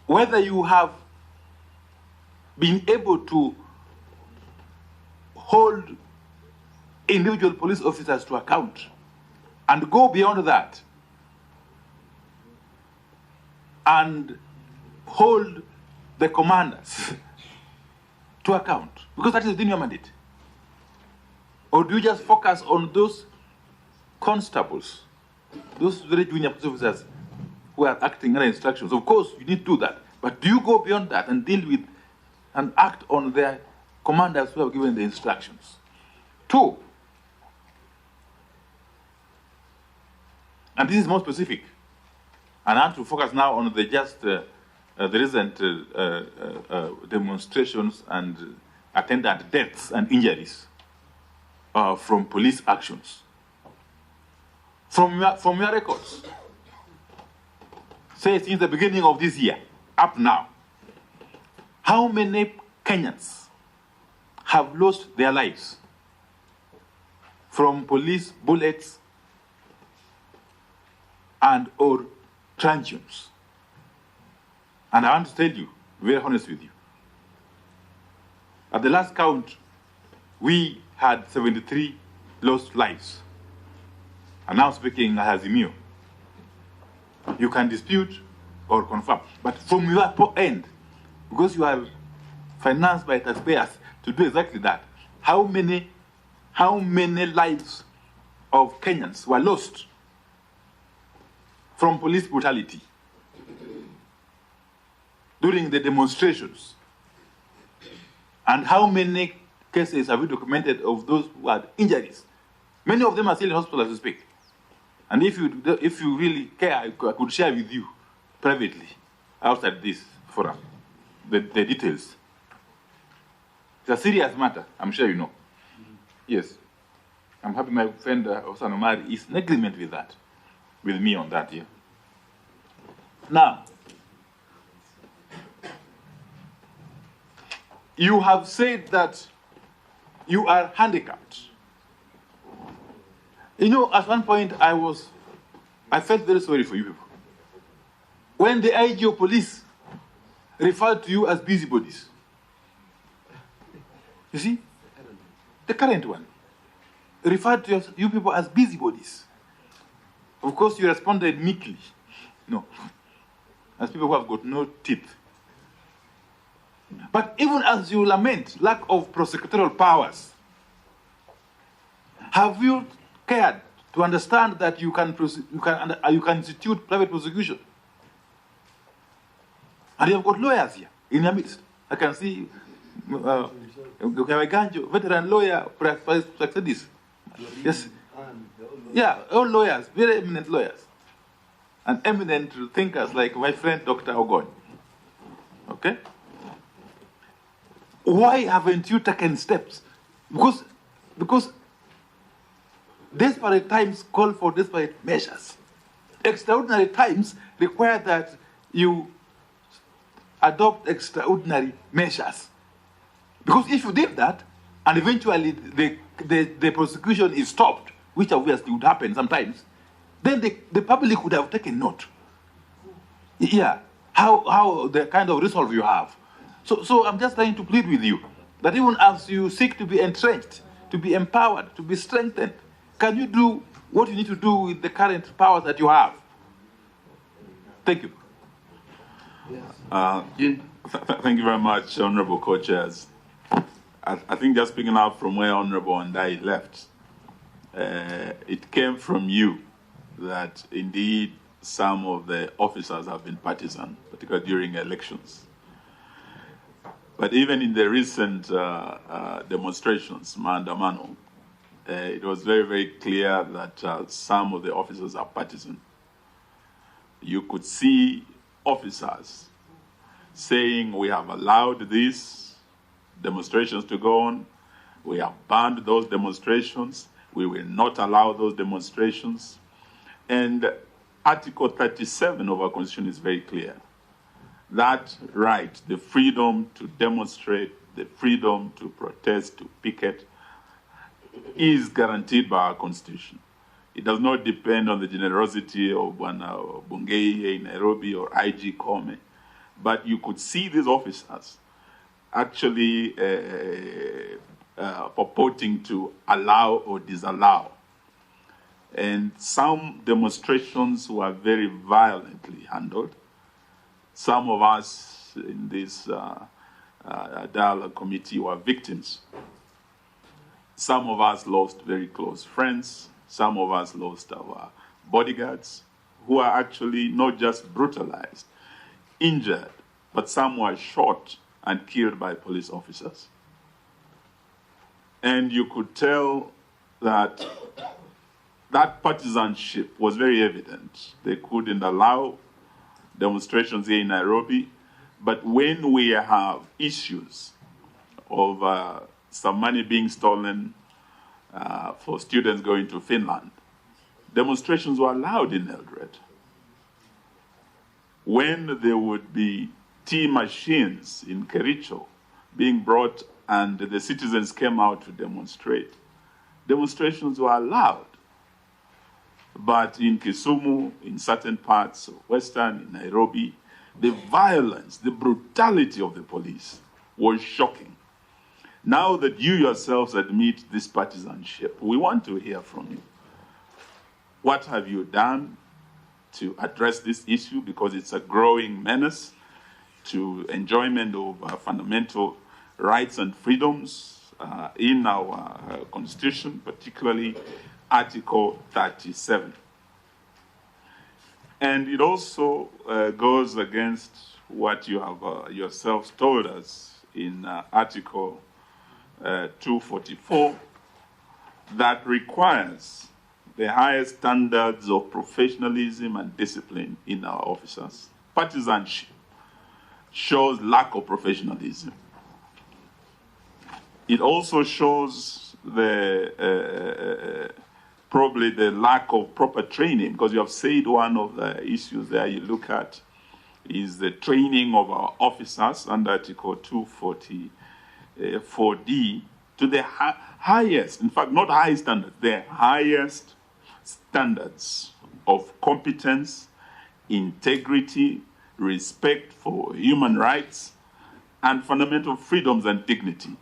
whether you have been able to hold individual police officers to account and go beyond that and hold the commanders to account, because that is within your mandate. Or do you just focus on those constables, those very junior police officers who are acting under instructions? Of course, you need to do that. But do you go beyond that and deal with and act on their commanders who have given the instructions? Two, and this is more specific, and I want to focus now on the recent demonstrations and attendant deaths and injuries from police actions. From your records, say since the beginning of this year, up now, how many Kenyans have lost their lives from police bullets and or truncheons? And I want to tell you, very honest with you, at the last count, we had 73 lost lives. And now speaking as Azimio. You can dispute or confirm. But from your end, because you are financed by taxpayers to do exactly that, how many lives of Kenyans were lost from police brutality during the demonstrations? And how many cases have we documented of those who had injuries? Many of them are still in hospital as we speak. And if you really care, I could share with you privately outside this forum the details. It's a serious matter, I'm sure you know. Yes. I'm happy my friend Osan Omar is in agreement with that, with me on that here. Now, you have said that you are handicapped. You know, at one point I felt very sorry for you people. When the IG of police referred to you as busybodies. You see? The current one referred to you people as busybodies. Of course, you responded meekly. No. As people who have got no teeth. But even as you lament lack of prosecutorial powers, have you cared to understand that you can institute private prosecution? And you have got lawyers here in your midst. I can see veteran lawyer, this. Yes. Yeah, all lawyers, very eminent lawyers. And eminent thinkers like my friend Dr. Ogon. Okay? Why haven't you taken steps? Because desperate times call for desperate measures. Extraordinary times require that you adopt extraordinary measures. Because if you did that, and eventually the prosecution is stopped, which obviously would happen sometimes, then the public would have taken note. Yeah, how the kind of resolve you have. So I'm just trying to plead with you that even as you seek to be entrenched, to be empowered, to be strengthened, can you do what you need to do with the current powers that you have? Thank you. Thank you very much, Honorable Co-Chairs. I think just picking up from where Honorable Ndai left, it came from you that indeed some of the officers have been partisan, particularly during elections. But even in the recent demonstrations, Maandamano, it was very, very clear that some of the officers are partisan. You could see officers saying, we have allowed these demonstrations to go on, we have banned those demonstrations, we will not allow those demonstrations. And Article 37 of our Constitution is very clear. That right, the freedom to demonstrate, the freedom to protest, to picket, is guaranteed by our Constitution. It does not depend on the generosity of Bwana Bungei in Nairobi or IG Kome. but you could see these officers actually purporting to allow or disallow. And some demonstrations were very violently handled. Some of us in this dialogue committee were victims. Some of us lost very close friends. Some of us lost our bodyguards, who are actually not just brutalized, injured, but some were shot and killed by police officers. And you could tell that that partisanship was very evident. They couldn't allow demonstrations here in Nairobi, but when we have issues of some money being stolen for students going to Finland, demonstrations were allowed in Eldoret. When there would be tea machines in Kericho being brought and the citizens came out to demonstrate, demonstrations were allowed. But in Kisumu, in certain parts of Western, in Nairobi, the violence, the brutality of the police was shocking. Now that you yourselves admit this partisanship, we want to hear from you. What have you done to address this issue? Because it's a growing menace to enjoyment of fundamental rights and freedoms in our Constitution, particularly Article 37. And it also goes against what you have yourselves told us in Article 244 that requires the highest standards of professionalism and discipline in our officers. Partisanship shows lack of professionalism. It also shows probably the lack of proper training, because you have said one of the issues there you look at is the training of our officers under Article 244D to the highest, in fact, not high standards, the highest standards of competence, integrity, respect for human rights, and fundamental freedoms and dignity.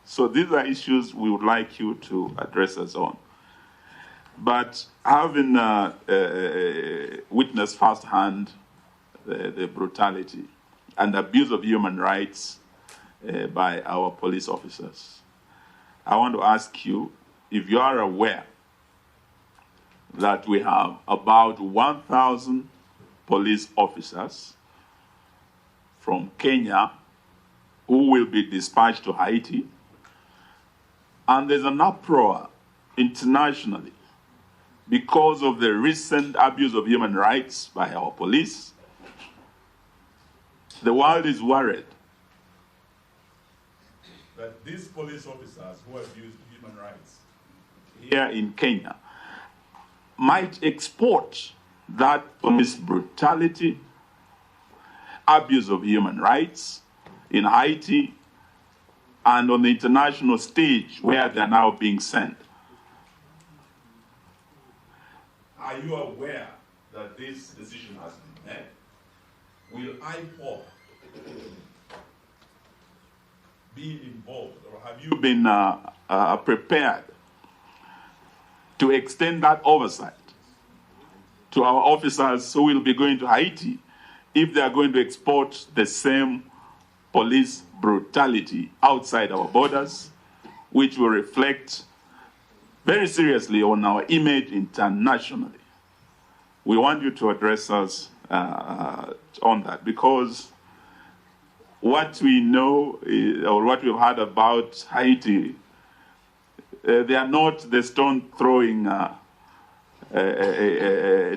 So these are issues we would like you to address us on. But having witnessed firsthand the brutality and abuse of human rights by our police officers, I want to ask you if you are aware that we have about 1,000 police officers from Kenya who will be dispatched to Haiti, and there's an uproar internationally because of the recent abuse of human rights by our police. The world is worried that these police officers who abuse human rights here in Kenya might export that police brutality, abuse of human rights in Haiti and on the international stage where they're now being sent. Are you aware that this decision has been made? Will IPOB be involved, or have you been prepared to extend that oversight to our officers who will be going to Haiti if they are going to export the same police brutality outside our borders, which will reflect very seriously on our image internationally? We want you to address us on that, because what we know or what we've heard about Haiti, they are not the stone-throwing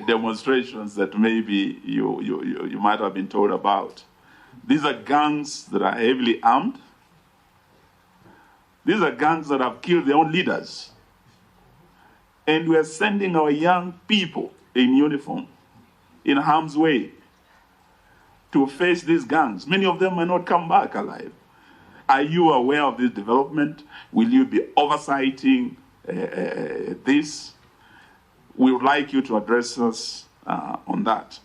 demonstrations that maybe you might have been told about. These are gangs that are heavily armed. These are gangs that have killed their own leaders. And we are sending our young people in uniform, in harm's way, to face these gangs. Many of them may not come back alive. Are you aware of this development? Will you be oversighting this? We would like you to address us on that.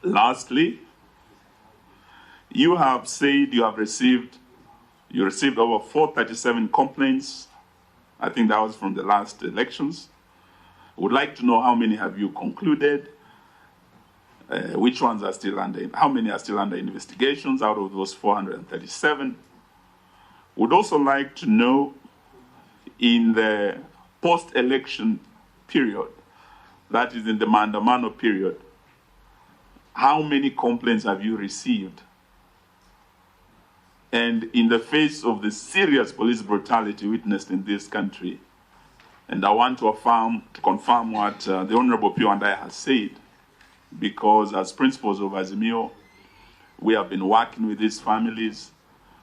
Lastly, You have said you received over 437 complaints. I think that was from the last elections. Would like to know how many have you concluded, which ones are still how many are still under investigations out of those 437. Would also like to know, in the post-election period, that is in the Maandamano period, how many complaints have you received? And in the face of the serious police brutality witnessed in this country, and I want to confirm what the Honorable Pio and I has said, because as principals of Azimio, we have been working with these families,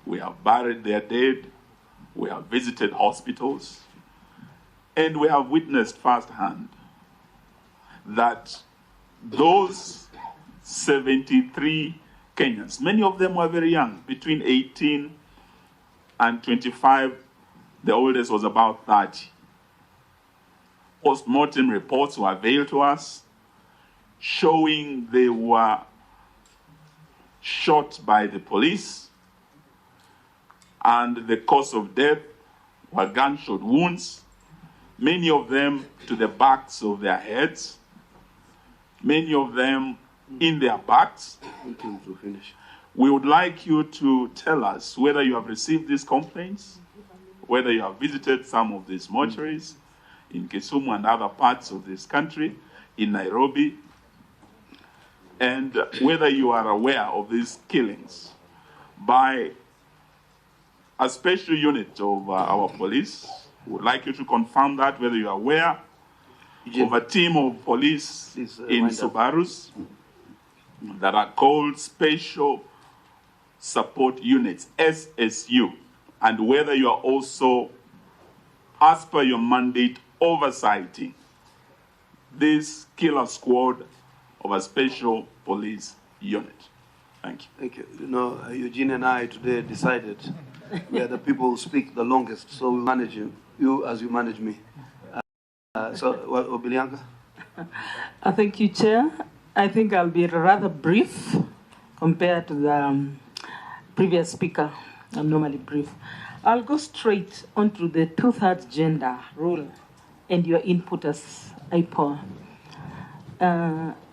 we have buried their dead, we have visited hospitals, and we have witnessed firsthand that those 73 Kenyans, many of them were very young, between 18 and 25, the oldest was about 30. Post-mortem reports were availed to us, showing they were shot by the police, and the cause of death were gunshot wounds, many of them to the backs of their heads, many of them in their backs. We would like you to tell us whether you have received these complaints, whether you have visited some of these mortuaries in Kisumu and other parts of this country, in Nairobi, and whether you are aware of these killings by a special unit of our police. We would like you to confirm that, whether you are aware of a team of police in Subarus that are called Special Support Units, SSU, and whether you are also, as per your mandate, oversighting this killer squad of a special police unit. Thank you. Thank you. You know, Eugene and I today decided we are the people who speak the longest, so we manage you as you manage me. Obilianga? Thank you, Chair. I think I'll be rather brief compared to the previous speaker. I'm normally brief. I'll go straight onto the 2/3 gender rule and your input as IPOA.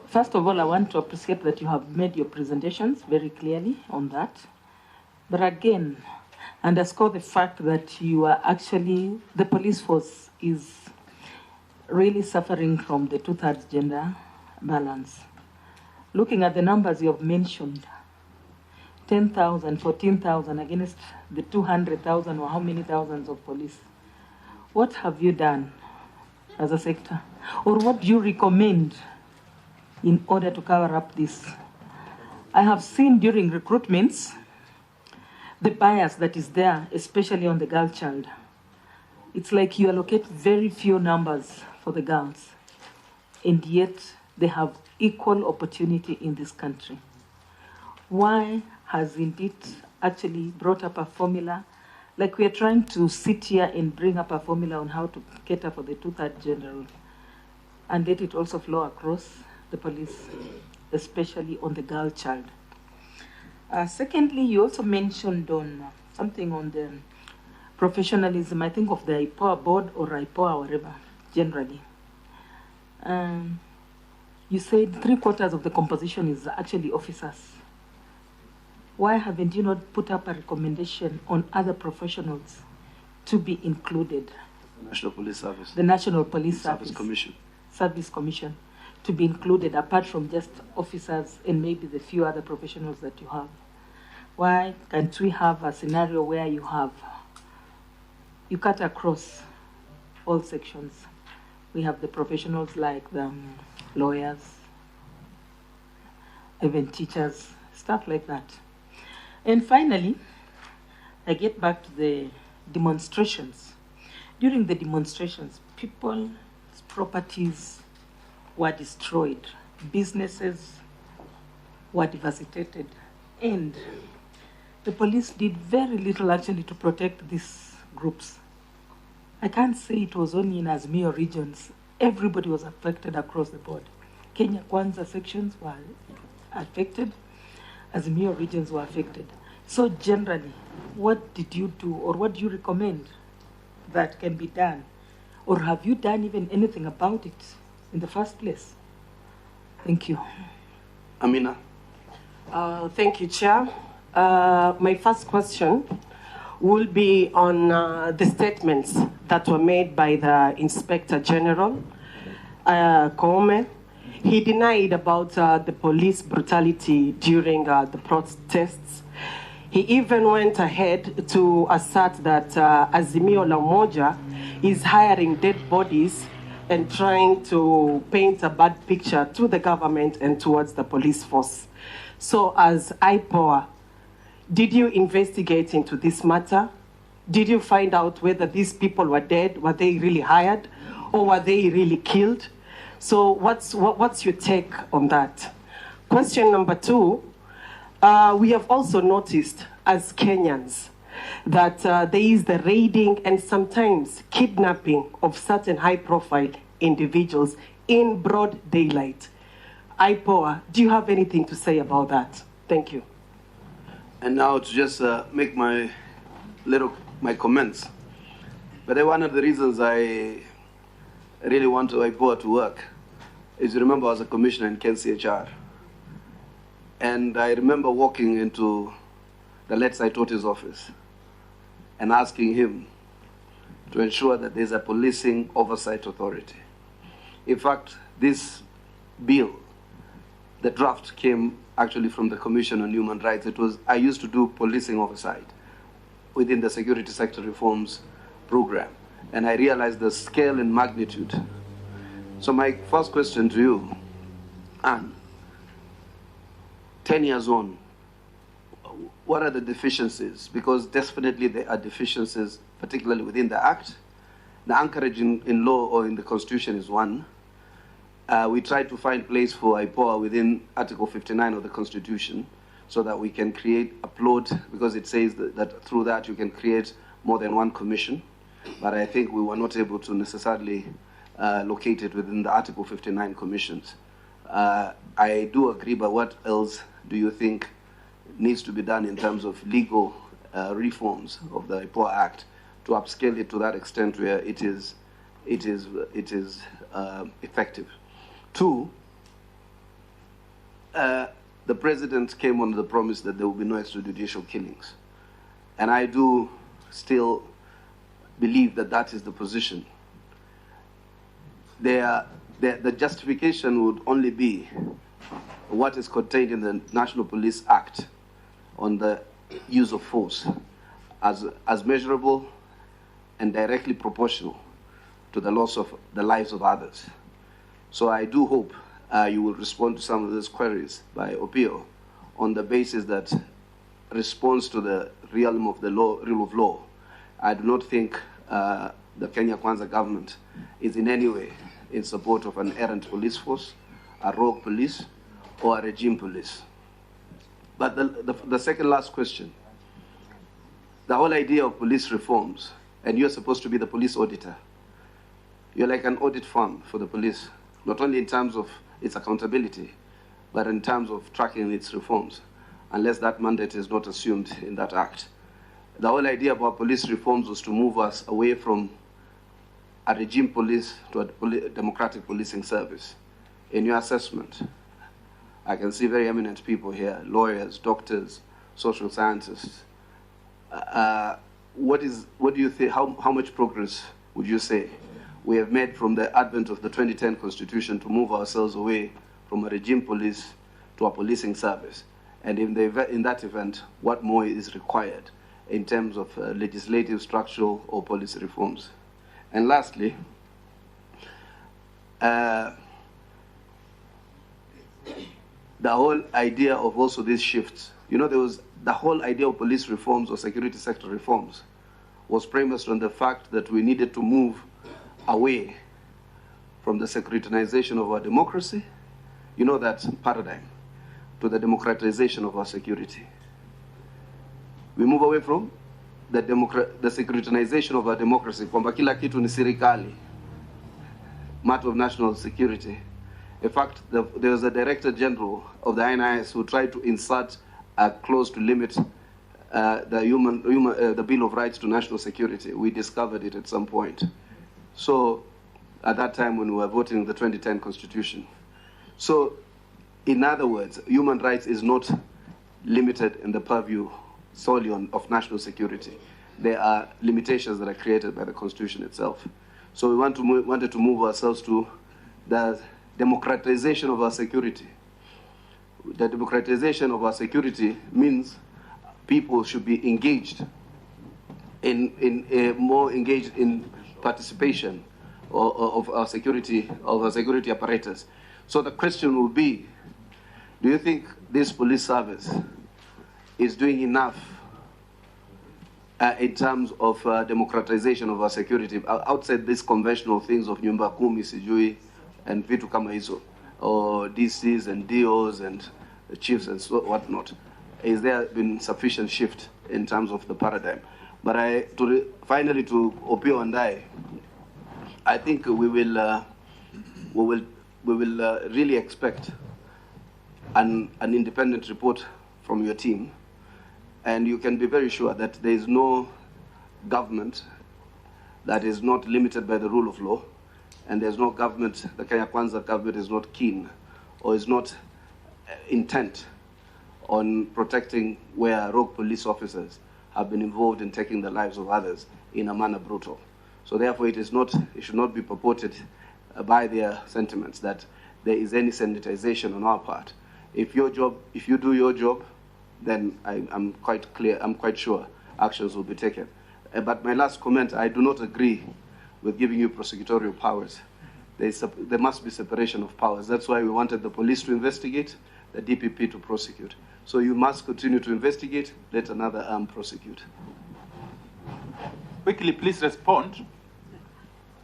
First of all, I want to appreciate that you have made your presentations very clearly on that. But again, underscore the fact that you are actually, the police force is really suffering from the 2/3 gender balance. Looking at the numbers you have mentioned, 10,000, 14,000 against the 200,000 or how many thousands of police. What have you done as a sector? Or what do you recommend in order to cover up this? I have seen during recruitments the bias that is there, especially on the girl child. It's like you allocate very few numbers for the girls, and yet they have equal opportunity in this country. Why hasn't it actually brought up a formula? Like we are trying to sit here and bring up a formula on how to cater for the 2/3 gender rule, and let it also flow across the police, especially on the girl child. Secondly, you also mentioned on something on the professionalism, I think of the IPOA board or IPOA, whatever, generally. You said 3/4 of the composition is actually officers. Why haven't you not put up a recommendation on other professionals to be included? National Police Service. The National Police Service Commission. Service Commission to be included apart from just officers and maybe the few other professionals that you have. Why can't we have a scenario where you cut across all sections? We have the professionals like the lawyers, even teachers, stuff like that. And finally, I get back to the demonstrations. During the demonstrations, people's properties were destroyed, businesses were devastated, and the police did very little actually to protect these groups. I can't say it was only in Azimio regions. Everybody was affected across the board. Kenya Kwanza sections were affected. Azimio regions were affected. So generally, what did you do, or what do you recommend that can be done? Or have you done even anything about it in the first place? Thank you. Amina. Thank you, Chair. My first question will be on the statements that were made by the Inspector General, Koome. He denied about the police brutality during the protests. He even went ahead to assert that Azimio la Umoja is hiring dead bodies and trying to paint a bad picture to the government and towards the police force. So as IPOA, did you investigate into this matter? Did you find out whether these people were dead? Were they really hired? Or were they really killed? So what's your take on that? Question number 2, we have also noticed as Kenyans that there is the raiding and sometimes kidnapping of certain high-profile individuals in broad daylight. IPOA, do you have anything to say about that? Thank you. And now to just make my comments. But one of the reasons I really want IPOA to work is, you remember I was a commissioner in KCHR. And I remember walking into the late Saitoti's office and asking him to ensure that there's a policing oversight authority. In fact, this bill, the draft came actually from the Commission on Human Rights. I used to do policing oversight within the security sector reforms program. And I realized the scale and magnitude. So my first question to you, Anne, 10 years on, what are the deficiencies? Because definitely there are deficiencies, particularly within the Act. The anchorage in law or in the Constitution is one. We try to find place for IPOA within Article 59 of the Constitution so that we can upload, because it says that through that you can create more than one commission. But I think we were not able to necessarily locate it within the Article 59 commissions. I do agree, but what else do you think needs to be done in terms of legal reforms of the IPOA Act to upscale it to that extent where it is effective? 2, the president came on the promise that there will be no extrajudicial killings. And I do still believe that that is the position. The justification would only be what is contained in the National Police Act on the use of force as measurable and directly proportional to the loss of the lives of others. So I do hope you will respond to some of these queries by Opio on the basis that response to the realm of the rule of law. I do not think the Kenya Kwanza government is in any way in support of an errant police force, a rogue police, or a regime police. But the second last question, the whole idea of police reforms, and you're supposed to be the police auditor. You're like an audit firm for the police, not only in terms of its accountability, but in terms of tracking its reforms, unless that mandate is not assumed in that act. The whole idea about police reforms was to move us away from a regime police to a democratic policing service. In your assessment, I can see very eminent people here, lawyers, doctors, social scientists. What do you think, how much progress would you say we have made from the advent of the 2010 Constitution to move ourselves away from a regime police to a policing service? And in that event, what more is required in terms of legislative, structural, or policy reforms? And lastly, the whole idea of also these shifts, there was the whole idea of police reforms or security sector reforms was premised on the fact that we needed to move away from the securitization of our democracy, that paradigm, to the democratization of our security. We move away from the securitization of our democracy, kwamba kila kitu ni serikali, matter of national security. In fact, there was a Director General of the INIS who tried to insert are close to limit the Bill of Rights to national security. We discovered it at some point. So at that time when we were voting the 2010 Constitution. So in other words, human rights is not limited in the purview solely of national security. There are limitations that are created by the Constitution itself. So we wanted to move ourselves to the democratization of our security. The democratization of our security means people should be engaged more engaged in participation of our security apparatus. So the question will be, do you think this police service is doing enough in terms of democratization of our security outside these conventional things of nyumba kumi sijui and vitu kama hizo, or DCs and DOs and the chiefs and whatnot? Is there been sufficient shift in terms of the paradigm? But finally to Opio and I think we will really expect an independent report from your team, and you can be very sure that there is no government that is not limited by the rule of law, and there's no government, the Kenya Kwanza government is not keen or is not intent on protecting where rogue police officers have been involved in taking the lives of others in a manner brutal. So therefore it should not be purported by their sentiments that there is any sanitization on our part. If you do your job, then I'm quite sure actions will be taken. But my last comment, I do not agree with giving you prosecutorial powers. There must be separation of powers. That's why we wanted the police to investigate, the DPP to prosecute. So you must continue to investigate, let another arm prosecute. Quickly, please respond.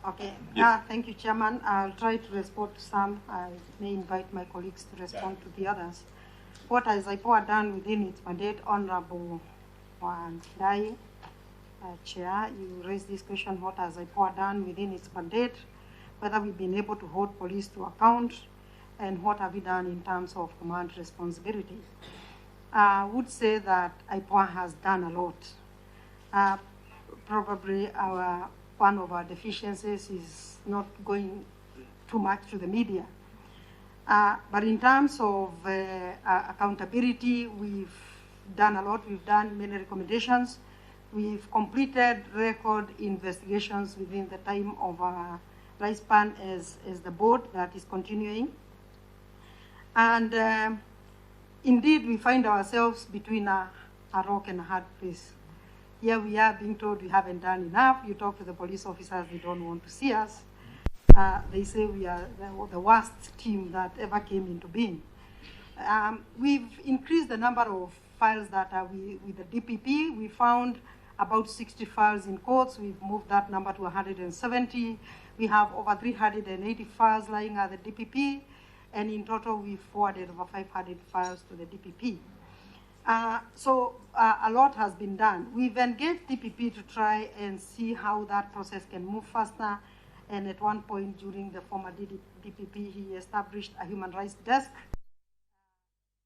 Okay. Yes. Thank you, Chairman. I'll try to respond to some. I may invite my colleagues to respond to the others. What has IPOA done within its mandate, Honorable Wandai, Chair, you raised this question, what has IPOA done within its mandate, whether we've been able to hold police to account, and what have we done in terms of command responsibility. I would say that IPOA has done a lot. Probably one of our deficiencies is not going too much to the media. But in terms of accountability, we've done a lot. We've done many recommendations. We've completed record investigations within the time of our lifespan as the board that is continuing. And indeed, we find ourselves between a rock and a hard place. Here we are being told we haven't done enough. You talk to the police officers, they don't want to see us. They say we are the worst team that ever came into being. We've increased the number of files that are with the DPP. We found about 60 files in courts. We've moved that number to 170. We have over 380 files lying at the DPP. And in total, we've forwarded over 500 files to the DPP. So a lot has been done. We've engaged DPP to try and see how that process can move faster. And at one point during the former DPP, he established a human rights desk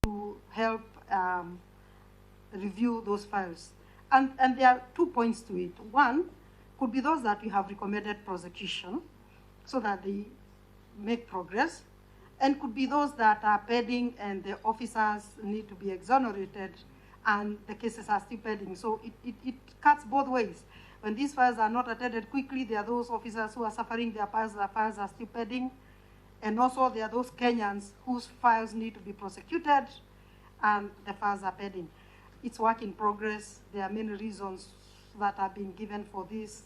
to help review those files. And there are 2 points to it. One could be those that we have recommended prosecution so that they make progress, and could be those that are pending and the officers need to be exonerated and the cases are still pending. So it cuts both ways. When these files are not attended quickly, there are those officers who are suffering, their files are still pending. And also there are those Kenyans whose files need to be prosecuted and the files are pending. It's work in progress. There are many reasons that have been given for this,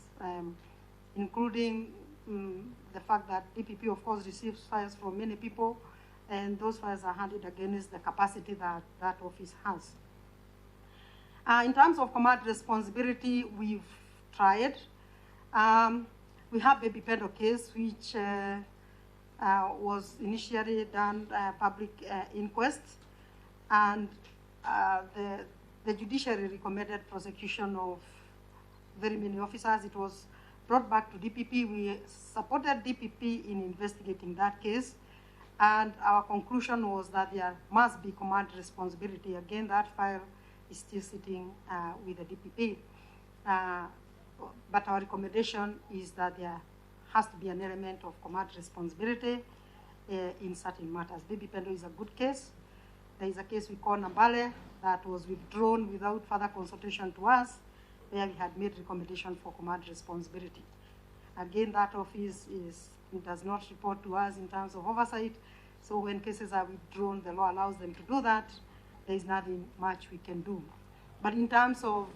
including the fact that DPP, of course, receives files from many people, and those files are handed against the capacity that that office has. In terms of command responsibility, we've tried. We have Baby Pendo case, which was initially done public inquest, and the judiciary recommended prosecution of very many officers. It was brought back to DPP. We supported DPP in investigating that case, And our conclusion was that there must be command responsibility. Again, that file is still sitting with the DPP. But our recommendation is that there has to be an element of command responsibility in certain matters. Baby Pendo is a good case. There is a case we call Nambale that was withdrawn without further consultation to us, where we had made recommendation for command responsibility. Again, that office does not report to us in terms of oversight. So when cases are withdrawn, the law allows them to do that. There is nothing much we can do. But in terms of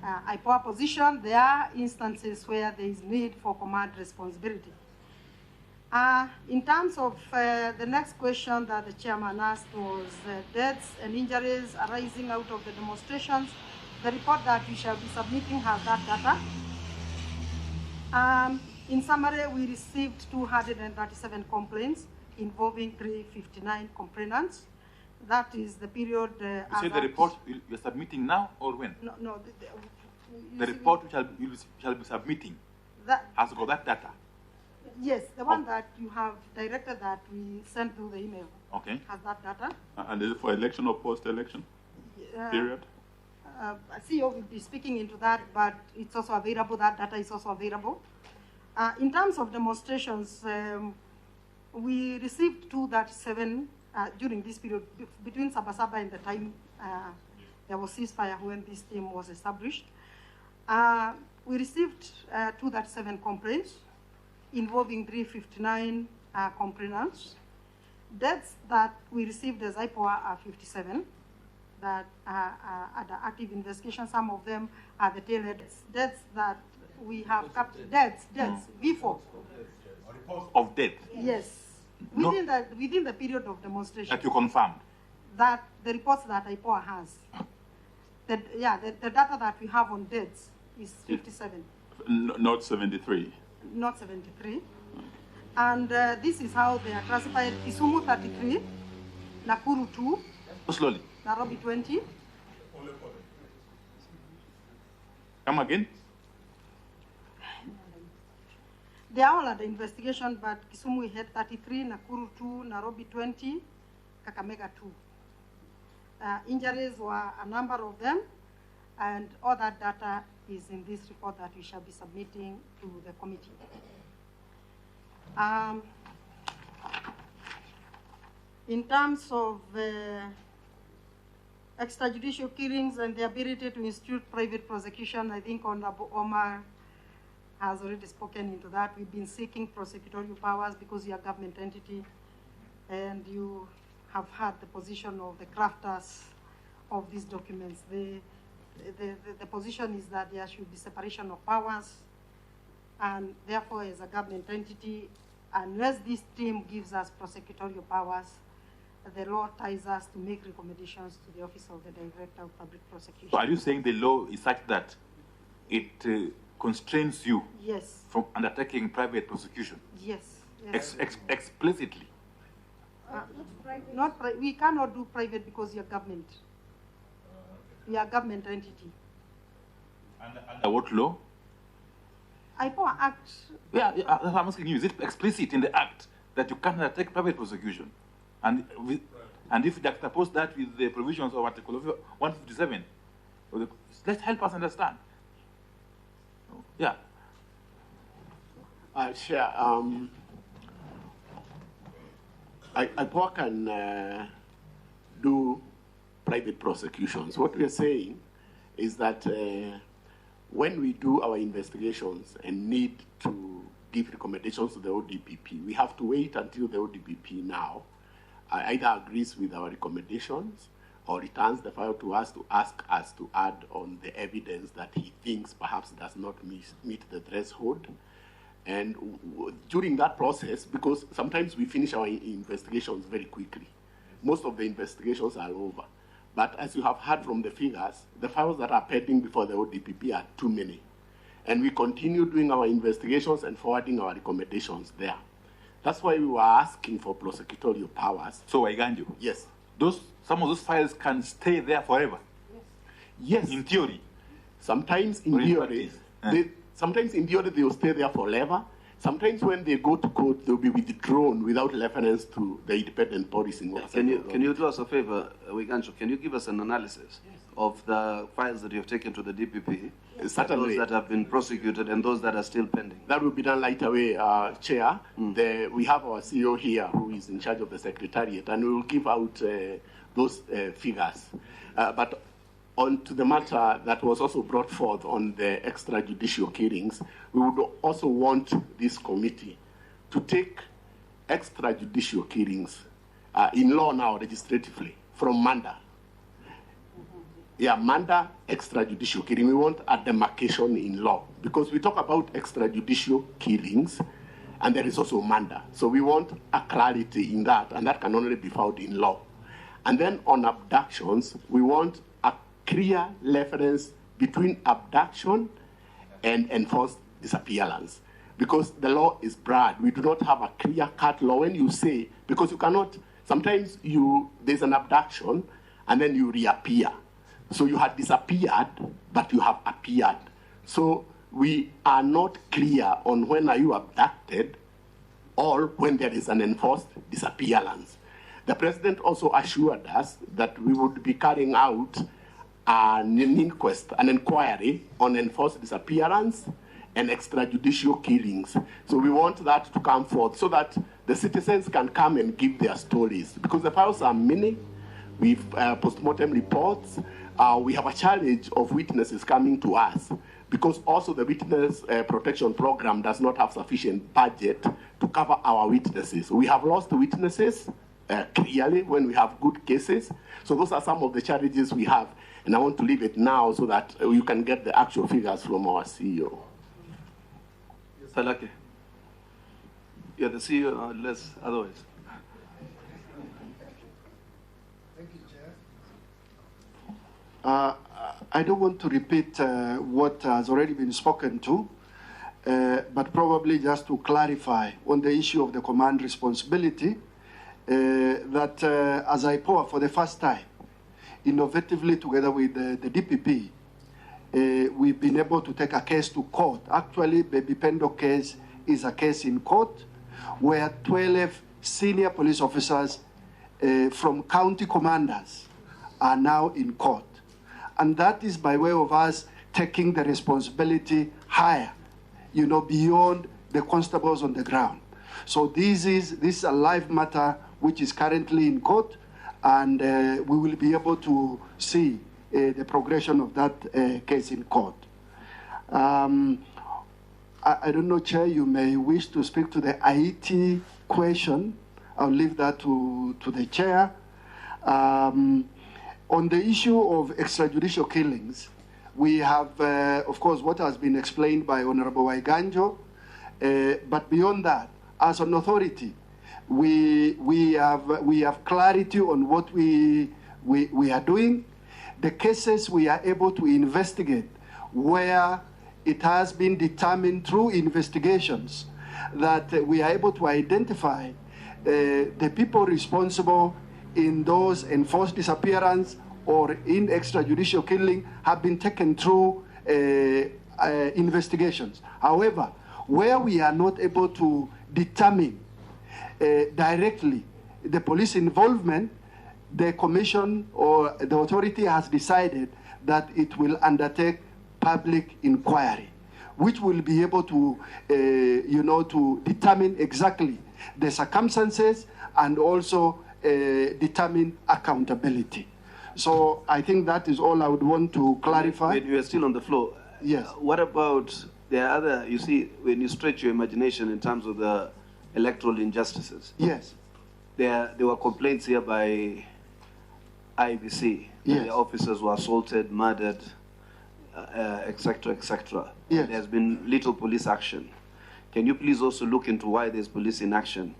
IPOA position, there are instances where there is need for command responsibility. In terms of the next question that the chairman asked was deaths and injuries arising out of the demonstrations, the report that we shall be submitting has that data. In summary, we received 237 complaints involving 359 complainants. That is the period. You say the report you're submitting now or when? No. The report you shall be submitting has got that data. Yes, the one that you have directed that we sent through the email. Okay. Has that data. And is it for election or post-election period? CEO will be speaking into that, but it's also available. That data is also available. In terms of demonstrations, we received 237 during this period between Sabasaba and the time there was ceasefire when this team was established. We received 237 complaints involving 359 complainants. Deaths that we received as IPOA are 57 that are under active investigation. Some of them are the tail deaths that we have captured. Deaths, before. Of death? Yes. Within the period of demonstration. That you confirmed? That the reports that IPOA has. The data that we have on deaths is 57. Not 73. Not 73. And this is how they are classified. Kisumu 33, Nakuru 2. Slowly. Nairobi 20. Come again? They are all under investigation, but Kisumu we had 33, Nakuru 2, Nairobi 20, Kakamega 2. Injuries were a number of them, and all that data is in this report that we shall be submitting to the committee. In terms of extrajudicial killings and the ability to institute private prosecution, I think Honorable Omar has already spoken into that. We've been seeking prosecutorial powers because you're a government entity, and you have had the position of the crafters of these documents. The position is that there should be separation of powers, and therefore, as a government entity, unless this team gives us prosecutorial powers, the law ties us to make recommendations to the Office of the Director of Public Prosecution. So are you saying the law is such that it constrains you from undertaking private prosecution? Yes. Explicitly? We cannot do private because you're government. We are a government entity. Under what law? IPOA Act. Yeah, that's what I'm asking you. Is it explicit in the Act that you can't undertake private prosecution? And if you juxtapose that with the provisions of Article 157, let's help us understand. Yeah. Sure. IPOA can do private prosecutions. What we are saying is that when we do our investigations and need to give recommendations to the ODPP, we have to wait until the ODPP now either agrees with our recommendations or returns the file to us to ask us to add on the evidence that he thinks perhaps does not meet the threshold. And during that process, because sometimes we finish our investigations very quickly, most of the investigations are over. But as you have heard from the figures, the files that are pending before the ODPP are too many. And we continue doing our investigations and forwarding our recommendations there. That's why we were asking for prosecutorial powers. So, Waiganjo? Yes. Some of those files can stay there forever? Yes. In theory? Sometimes in theory, sometimes in theory they will stay there forever. sometimes when they go to court, they'll be withdrawn without reference to the independent policing. Can you do us a favor, Wiganjo? Can you give us an analysis of the files that you have taken to the DPP, certainly, those that have been prosecuted and those that are still pending? That will be done right away, Chair. We have our CEO here who is in charge of the Secretariat, and we will give out those figures. But on to the matter that was also brought forth on the extrajudicial killings, we would also want this committee to take extrajudicial killings in law now legislatively from Manda. Yeah, Manda extrajudicial killing. We want a demarcation in law because we talk about extrajudicial killings and there is also Manda. So we want a clarity in that, and that can only be found in law. And then on abductions, we want a clear reference between abduction and enforced disappearance. Because the law is broad. We do not have a clear-cut law. When you say, because you cannot, sometimes there's an abduction and then you reappear. So you had disappeared, but you have appeared. So we are not clear on when are you abducted or when there is an enforced disappearance. The president also assured us that we would be carrying out an inquest, an inquiry on enforced disappearance and extrajudicial killings. So we want that to come forth so that the citizens can come and give their stories. Because the files are many, we've post-mortem reports, we have a challenge of witnesses coming to us because also the witness protection program does not have sufficient budget to cover our witnesses. We have lost witnesses clearly when we have good cases. So those are some of the challenges we have. And I want to leave it now so that you can get the actual figures from our CEO. Salake, you're the CEO unless otherwise. I don't want to repeat what has already been spoken to, but probably just to clarify on the issue of the command responsibility, that as IPOA for the first time, innovatively together with the DPP, we've been able to take a case to court. Actually, Baby Pendo case is a case in court where 12 senior police officers from county commanders are now in court. And that is by way of us taking the responsibility higher, beyond the constables on the ground. So this is a live matter which is currently in court, and we will be able to see the progression of that case in court. I don't know, Chair, you may wish to speak to the Haiti question. I'll leave that to the Chair. On the issue of extrajudicial killings, we have, of course, what has been explained by Honorable Waiganjo, but beyond that, as an authority, we have clarity on what we are doing. The cases we are able to investigate where it has been determined through investigations that we are able to identify the people responsible in those enforced disappearance or in extrajudicial killing have been taken through investigations. However, where we are not able to determine directly the police involvement, the commission or the authority has decided that it will undertake public inquiry, which will be able to, to determine exactly the circumstances and also determine accountability. So I think that is all I would want to clarify. Wait, you are still on the floor. Yes. What about the other, you see, when you stretch your imagination in terms of the electoral injustices? Yes. There were complaints here by IBC. Yes. The officers were assaulted, murdered, etc., etc. Yes. There's been little police action. Can you please also look into why there's police inaction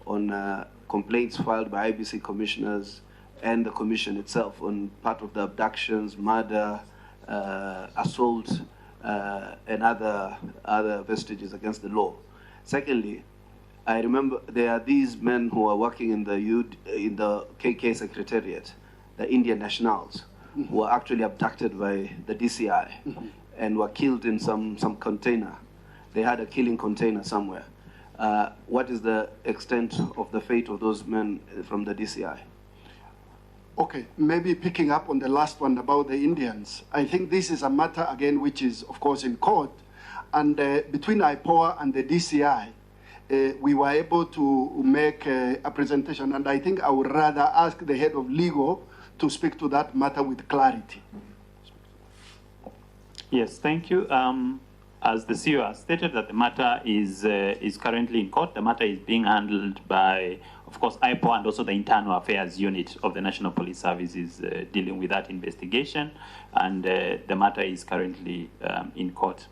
on complaints filed by IBC commissioners and the commission itself on part of the abductions, murder, assault, and other vestiges against the law? Secondly, I remember there are these men who are working in the KK Secretariat, the Indian nationals, who were actually abducted by the DCI and were killed in some container. They had a killing container somewhere. what is the extent of the fate of those men from the DCI? Okay, maybe picking up on the last one about the Indians. I think this is a matter, again, which is, of course, in court. And between IPOA and the DCI, we were able to make a presentation. And I think I would rather ask the head of legal to speak to that matter with clarity. Yes, thank you. As the CEO has stated, that the matter is currently in court. The matter is being handled by, of course, IPOA and also the Internal Affairs Unit of the National Police Service is dealing with that investigation, and the matter is currently in court.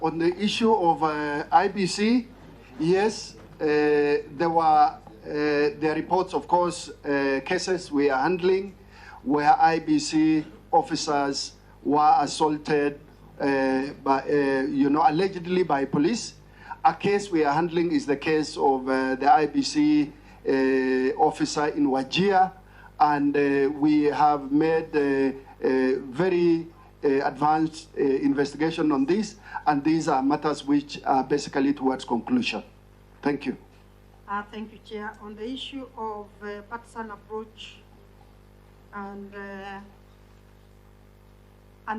On the issue of IBC, yes, there were the reports, of course, cases we are handling where IBC officers were assaulted allegedly by police. A case we are handling is the case of the IBC officer in Wajir, and we have made a very advanced investigation on this, and these are matters which are basically towards conclusion. Thank you. Thank you, Chair. On the issue of partisan approach and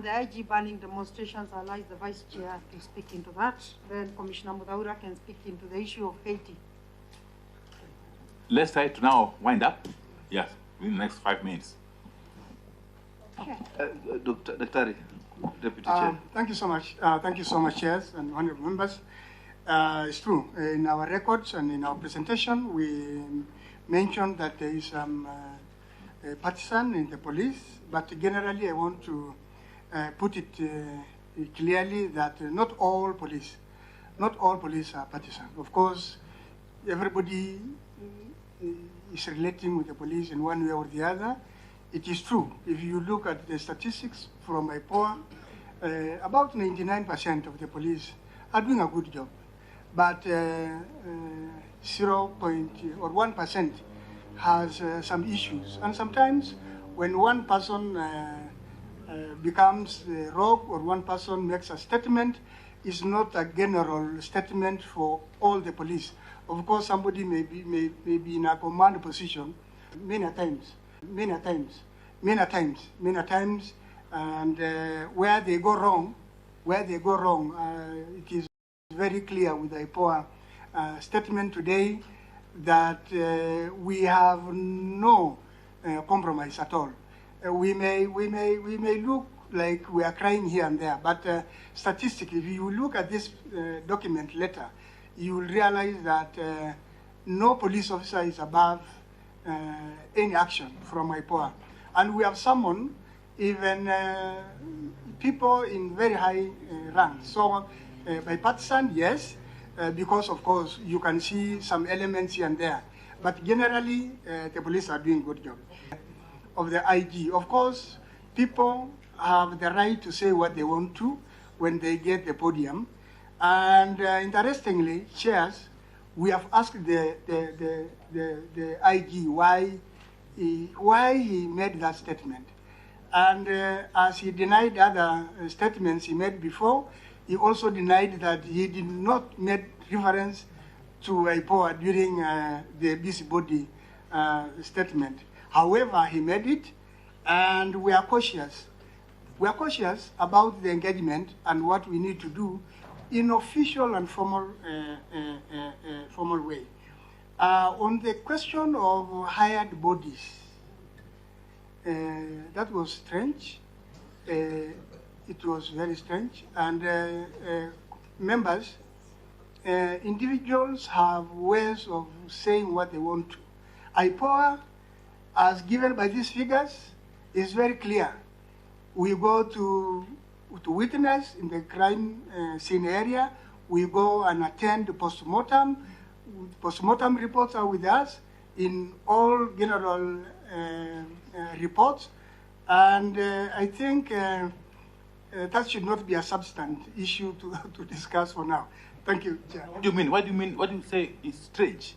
the IG banning demonstrations, I'll like the Vice Chair to speak into that. Then Commissioner Mudaura can speak into the issue of Haiti. Let's try to now wind up. Yes, in the next 5 minutes. Okay. Dr. Deputy Chair. Thank you so much. Thank you so much, chairs and honorable members. It's true. In our records and in our presentation, we mentioned that there is some partisan in the police, but generally I want to put it clearly that not all police are partisan. Of course, everybody is relating with the police in one way or the other. It is true. If you look at the statistics from IPOA, about 99% of the police are doing a good job, but 1% has some issues. And sometimes when one person becomes rogue or one person makes a statement, it's not a general statement for all the police. Of course, somebody may be in a command position many times, and where they go wrong, it is very clear with the IPOA statement today that we have no compromise at all. We may look like we are crying here and there, but statistically, if you look at this document later, you will realize that no police officer is above any action from IPOA. And we have summoned even people in very high ranks. So bipartisan, yes, because of course you can see some elements here and there. But generally, the police are doing a good job. Of the IG, of course, people have the right to say what they want to when they get the podium. And interestingly, chairs, we have asked the IG why he made that statement. And as he denied other statements he made before, he also denied that he did not make reference to IPOA during the busybody statement. However, he made it, and we are cautious. We are cautious about the engagement and what we need to do in official and formal way. On the question of hired bodies, that was strange. It was very strange. And members, individuals have ways of saying what they want to. IPOA, as given by these figures, is very clear. We go to witness in the crime scene area. We go and attend the post-mortem. Post-mortem reports are with us in all general reports. And I think that should not be a substantive issue to discuss for now. Thank you, Chair. What do you mean? What do you say is strange?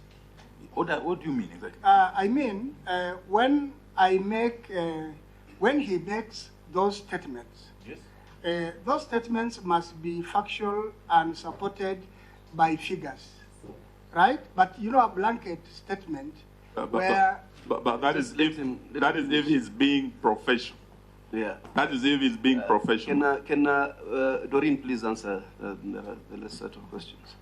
What do you mean exactly? I mean, when he makes those statements, yes, those statements must be factual and supported by figures, right? But you know, a blanket statement where... But that is if he's being professional. Yeah. That is if he's being professional. Can Doreen please answer the last set of questions?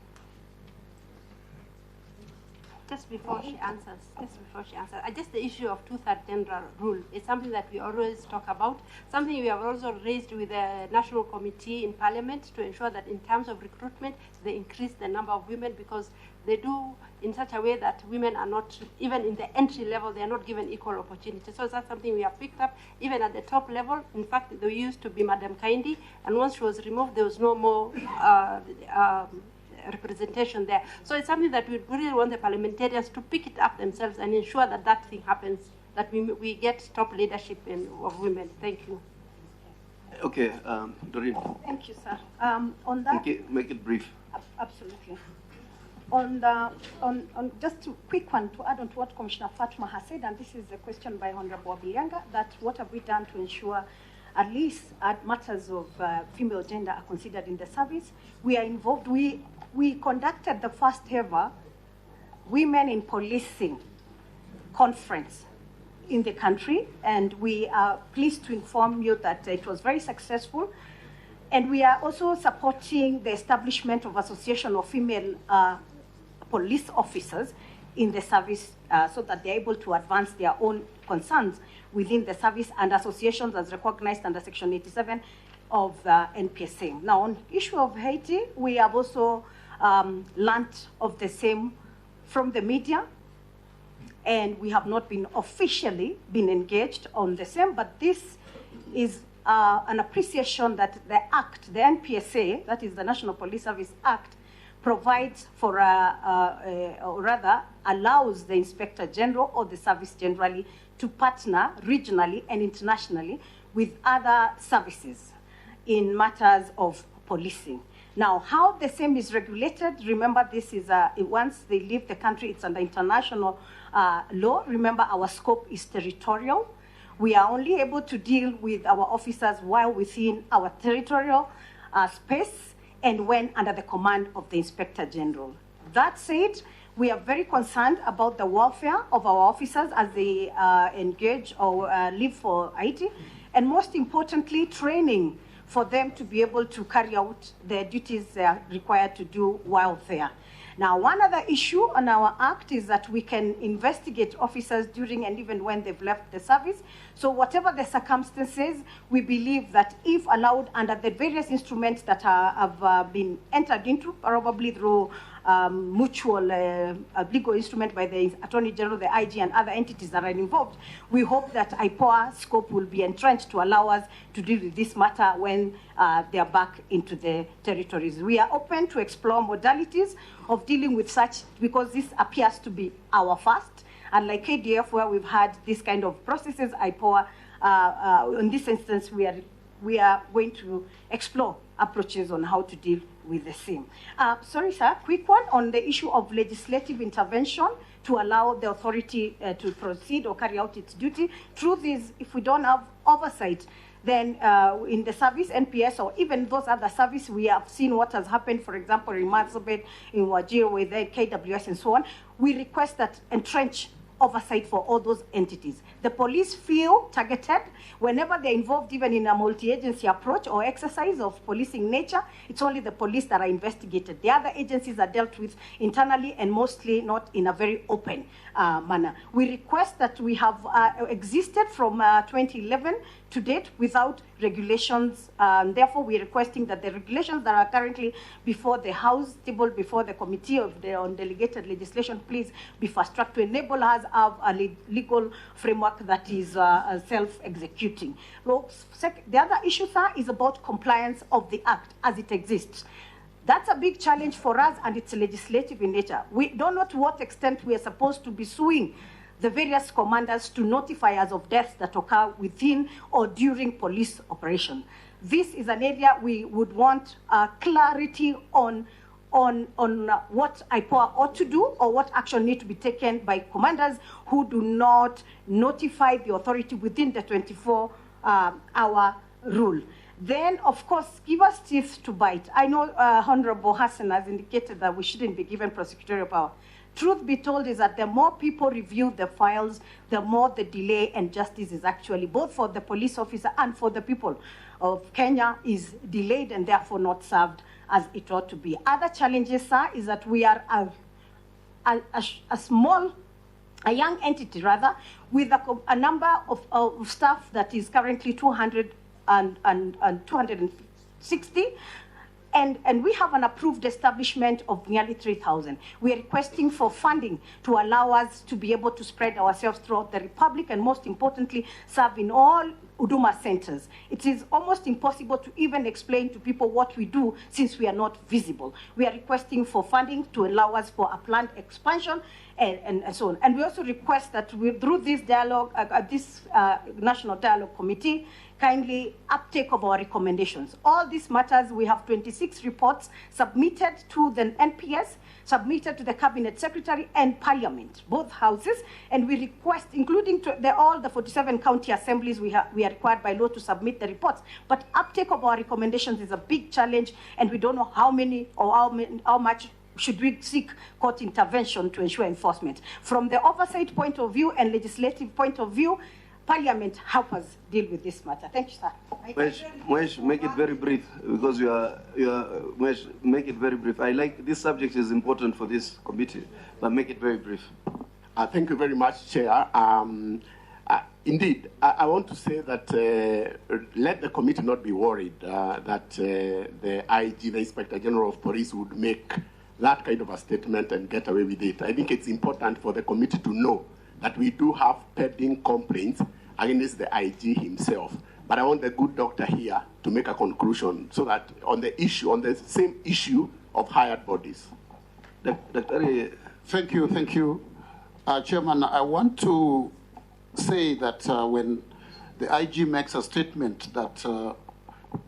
Just before she answers, just the issue of two-thirds general rule is something that we always talk about, something we have also raised with the National Committee in Parliament to ensure that in terms of recruitment, they increase the number of women, because they do in such a way that women are not, even in the entry level, they are not given equal opportunity. So that's something we have picked up, even at the top level. In fact, there used to be Madam Kaindi, and once she was removed, there was no more representation there. So it's something that we really want the parliamentarians to pick it up themselves and ensure that that thing happens, that we get top leadership of women. Thank you. Okay, Doreen. Thank you, sir. On that, make it brief. Absolutely. On just a quick one to add on to what Commissioner Fatma has said, and this is a question by Honorable Abilyanga, that what have we done to ensure at least matters of female gender are considered in the service? We are involved. We conducted the first ever Women in Policing conference in the country, and we are pleased to inform you that it was very successful. And we are also supporting the establishment of Association of Female Police Officers in the service so that they're able to advance their own concerns within the service, and associations as recognized under Section 87 of the NPSA. Now, on issue of Haiti, we have also learnt of the same from the media, and we have not been officially engaged on the same, but this is an appreciation that the Act, the NPSA, that is the National Police Service Act, provides for, or rather allows the Inspector General or the service generally to partner regionally and internationally with other services in matters of policing. Now, how the same is regulated, remember this is, once they leave the country, it's under international law. Remember, our scope is territorial. We are only able to deal with our officers while within our territorial space and when under the command of the Inspector General. That said, we are very concerned about the welfare of our officers as they engage or live for Haiti, and most importantly, training for them to be able to carry out the duties they are required to do while there. Now, one other issue on our act is that we can investigate officers during and even when they've left the service. So whatever the circumstances, we believe that if allowed under the various instruments that have been entered into, probably through mutual legal instrument by the Attorney General, the IG, and other entities that are involved, we hope that IPOA scope will be entrenched to allow us to deal with this matter when they are back into the territories. We are open to explore modalities of dealing with such, because this appears to be our first. And like KDF, where we've had this kind of processes, IPOA, in this instance, we are going to explore approaches on how to deal with the same. Sorry, sir, quick one on the issue of legislative intervention to allow the authority to proceed or carry out its duty. Truth is, if we don't have oversight, then in the service, NPS, or even those other services, we have seen what has happened, for example, in Marsabit, in Wajir, with the KWS, and so on. We request that entrench oversight for all those entities. The police feel targeted whenever they're involved even in a multi-agency approach or exercise of policing nature. It's only the police that are investigated. The other agencies are dealt with internally and mostly not in a very open manner. We request that we have existed from 2011 to date without regulations. Therefore, we're requesting that the regulations that are currently before the House table, before the Committee on Delegated Legislation, please be fast-tracked to enable us have a legal framework that is self-executing. Well, the other issue, sir, is about compliance of the Act as it exists. That's a big challenge for us, and it's legislative in nature. We don't know to what extent we are supposed to be suing the various commanders to notify us of deaths that occur within or during police operation. This is an area we would want clarity on what IPOA ought to do or what action need to be taken by commanders who do not notify the authority within the 24-hour rule. then, of course, give us teeth to bite. I know Honorable Hassan has indicated that we shouldn't be given prosecutorial power. Truth be told is that the more people review the files, the more the delay and justice is actually, both for the police officer and for the people of Kenya, is delayed and therefore not served as it ought to be. Other challenges, sir, is that we are a young entity rather, with a number of staff that is currently 260, and we have an approved establishment of nearly 3,000. We are requesting for funding to allow us to be able to spread ourselves throughout the Republic and, most importantly, serve in all Huduma centers. It is almost impossible to even explain to people what we do since we are not visible. We are requesting for funding to allow us for a planned expansion and so on. And we also request that through this dialogue, this National Dialogue Committee, kindly uptake of our recommendations. All these matters, we have 26 reports submitted to the NPS, submitted to the Cabinet Secretary and Parliament, both houses, and we request, including to all the 47 county assemblies, we are required by law to submit the reports. But uptake of our recommendations is a big challenge, and we don't know how many or how much should we seek court intervention to ensure enforcement. From the oversight point of view and legislative point of view, Parliament help us deal with this matter. Thank you, sir. Mwesh, make it very brief, because Mwesh, make it very brief. I like, this subject is important for this committee, but make it very brief. Thank you very much, Chair. Indeed, I want to say that let the committee not be worried that the IG, the Inspector General of Police, would make that kind of a statement and get away with it. I think it's important for the committee to know that we do have pending complaints against the IG himself. But I want the good doctor here to make a conclusion so that on the issue, on the same issue of hired bodies. Dr. Thank you. Chairman, I want to say that when the IG makes a statement that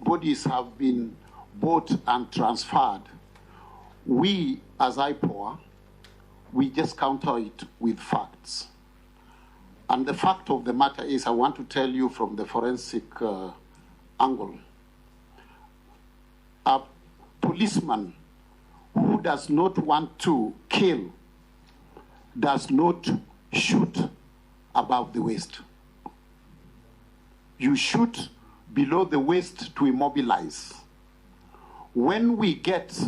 bodies have been bought and transferred, we as IPOA, we just counter it with facts. And the fact of the matter is, I want to tell you from the forensic angle, a policeman who does not want to kill does not shoot above the waist. You shoot below the waist to immobilize. When we get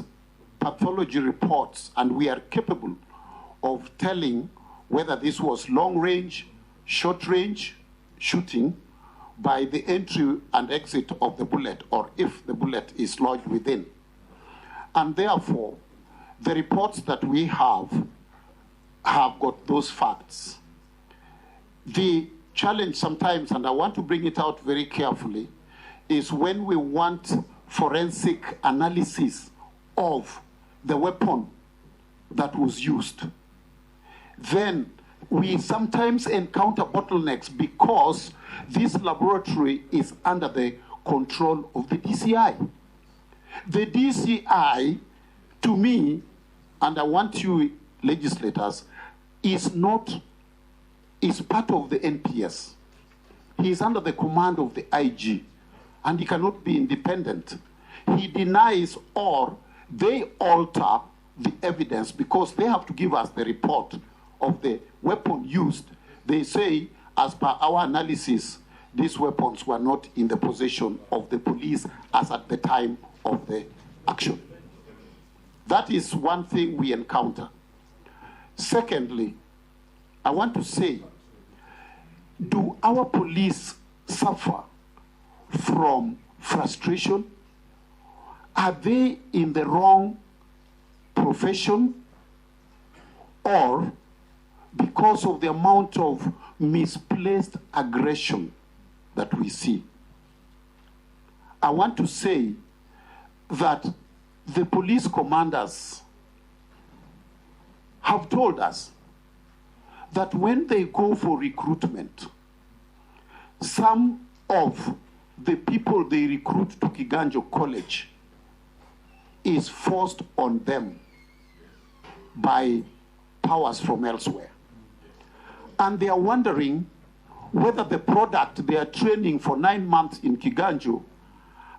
pathology reports and we are capable of telling whether this was long range, short range shooting by the entry and exit of the bullet, or if the bullet is lodged within. And therefore, the reports that we have got those facts. The challenge sometimes, and I want to bring it out very carefully, is when we want forensic analysis of the weapon that was used. Then we sometimes encounter bottlenecks because this laboratory is under the control of the DCI. The DCI, to me, and I want you legislators, is part of the NPS. He is under the command of the IG, and he cannot be independent. He denies or they alter the evidence because they have to give us the report of the weapon used. They say, as per our analysis, these weapons were not in the possession of the police as at the time of the action. That is one thing we encounter. Secondly, I want to say, do our police suffer from frustration? Are they in the wrong profession? Or because of the amount of misplaced aggression that we see? I want to say that the police commanders have told us that when they go for recruitment, some of the people they recruit to Kiganjo College is forced on them by powers from elsewhere. And they are wondering whether the product they are training for 9 months in Kiganjo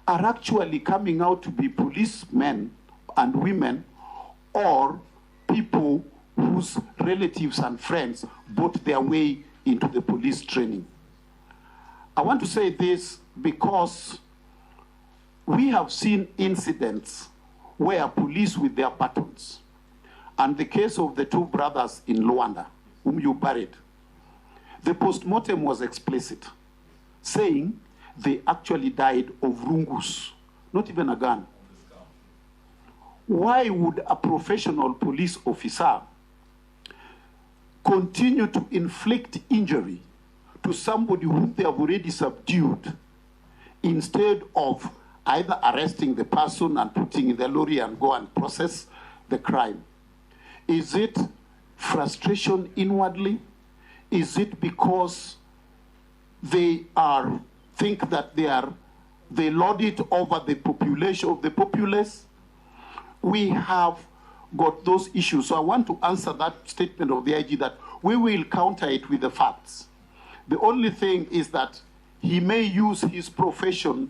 are actually coming out to be policemen and women, or people whose relatives and friends bought their way into the police training. I want to say this because we have seen incidents where police with their batons, and the case of the two brothers in Luanda, whom you buried, the post-mortem was explicit, saying they actually died of rungus, not even a gun. Why would a professional police officer continue to inflict injury to somebody whom they have already subdued, instead of either arresting the person and putting in the lorry and go and process the crime? Is it frustration inwardly? Is it because they think that they lord it over the population of the populace? We have got those issues. So I want to answer that statement of the IG that we will counter it with the facts. The only thing is that he may use his professional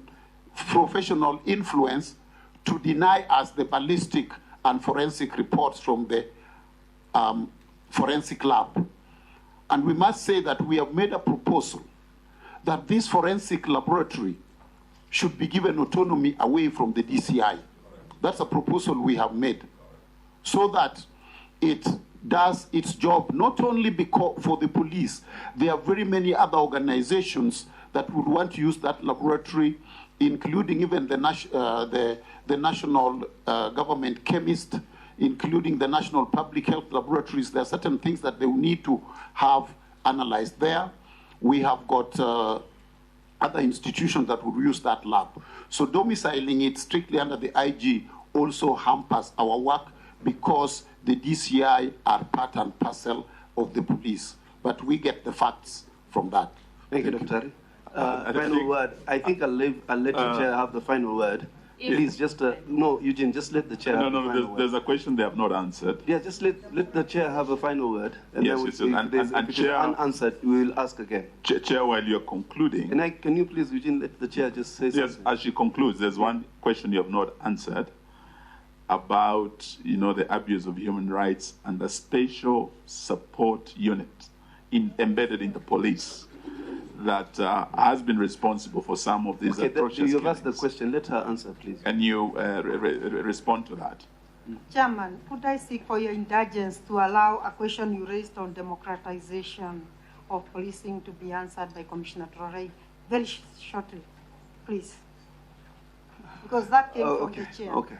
influence to deny us the ballistic and forensic reports from the forensic lab. And we must say that we have made a proposal that this forensic laboratory should be given autonomy away from the DCI. That's a proposal we have made, so that it does its job not only for the police. There are very many other organizations that would want to use that laboratory, including even the national government chemist, including the national public health laboratories. There are certain things that they will need to have analyzed there. We have got other institutions that would use that lab. So domiciling it strictly under the IG also hampers our work, because the DCI are part and parcel of the police. But we get the facts from that. Thank you, Dr. Final word. I think I'll let the chair have the final word. Please, just no, Eugene, just let the chair. No, there's a question they have not answered. Yeah, just let the chair have a final word, and yes, then if it is unanswered, we will ask again. Chair, while you're concluding, can you please, Eugene, let the chair just say something? Yes, as she concludes, there's one question you have not answered about the abuse of human rights and the special support unit embedded in the police that has been responsible for some of these atrocious you've asked the question. Let her answer, please. Can you respond to that? Chairman, could I seek for your indulgence to allow a question you raised on democratization of policing to be answered by Commissioner Torrey very shortly, please? Because that came from the chair. Okay.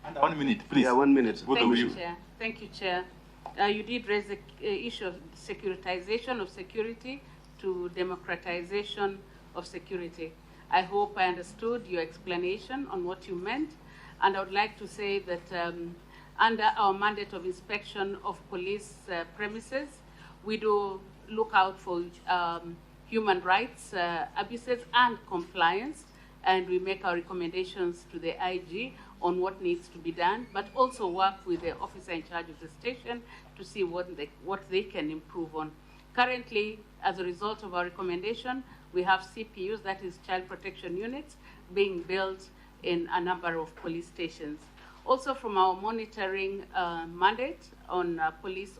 And 1 minute, please. Yeah, 1 minute. Thank you, Chair. Thank you, Chair. You did raise the issue of securitization of security to democratization of security. I hope I understood your explanation on what you meant, and I would like to say that under our mandate of inspection of police premises, we do look out for human rights abuses and compliance, and we make our recommendations to the IG on what needs to be done, but also work with the officer in charge of the station to see what they can improve on. Currently, as a result of our recommendation, we have CPUs, that is child protection units, being built in a number of police stations. Also, from our monitoring mandate on police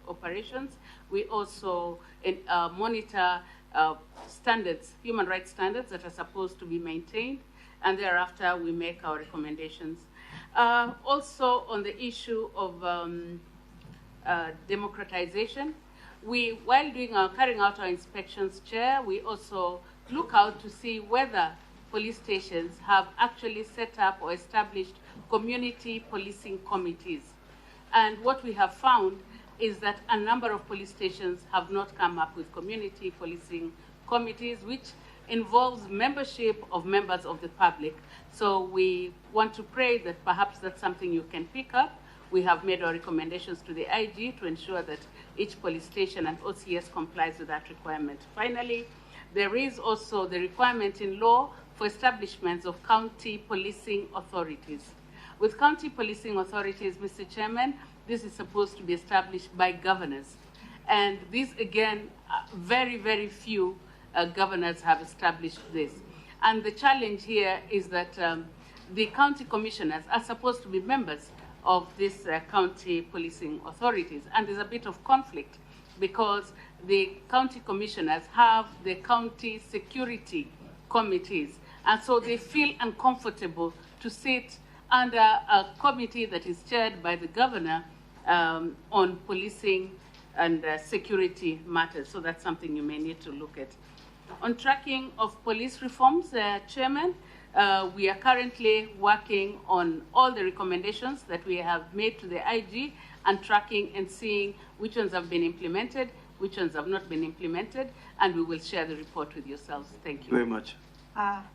operations, we also monitor standards, human rights standards that are supposed to be maintained, and thereafter we make our recommendations. Also, on the issue of democratization, while carrying out our inspections, Chair, we also look out to see whether police stations have actually set up or established community policing committees. And what we have found is that a number of police stations have not come up with community policing committees, which involves membership of members of the public. So we want to pray that perhaps that's something you can pick up. We have made our recommendations to the IG to ensure that each police station and OCS complies with that requirement. Finally, there is also the requirement in law for establishments of county policing authorities. With county policing authorities, Mr. Chairman, this is supposed to be established by governors. And these, again, very, very few governors have established this. And the challenge here is that the county commissioners are supposed to be members of these county policing authorities. And there's a bit of conflict because the county commissioners have the county security committees. And so they feel uncomfortable to sit under a committee that is chaired by the governor on policing and security matters. So that's something you may need to look at. On tracking of police reforms, Chairman, we are currently working on all the recommendations that we have made to the IG and tracking and seeing which ones have been implemented, which ones have not been implemented, and we will share the report with yourselves. Thank you. Very much.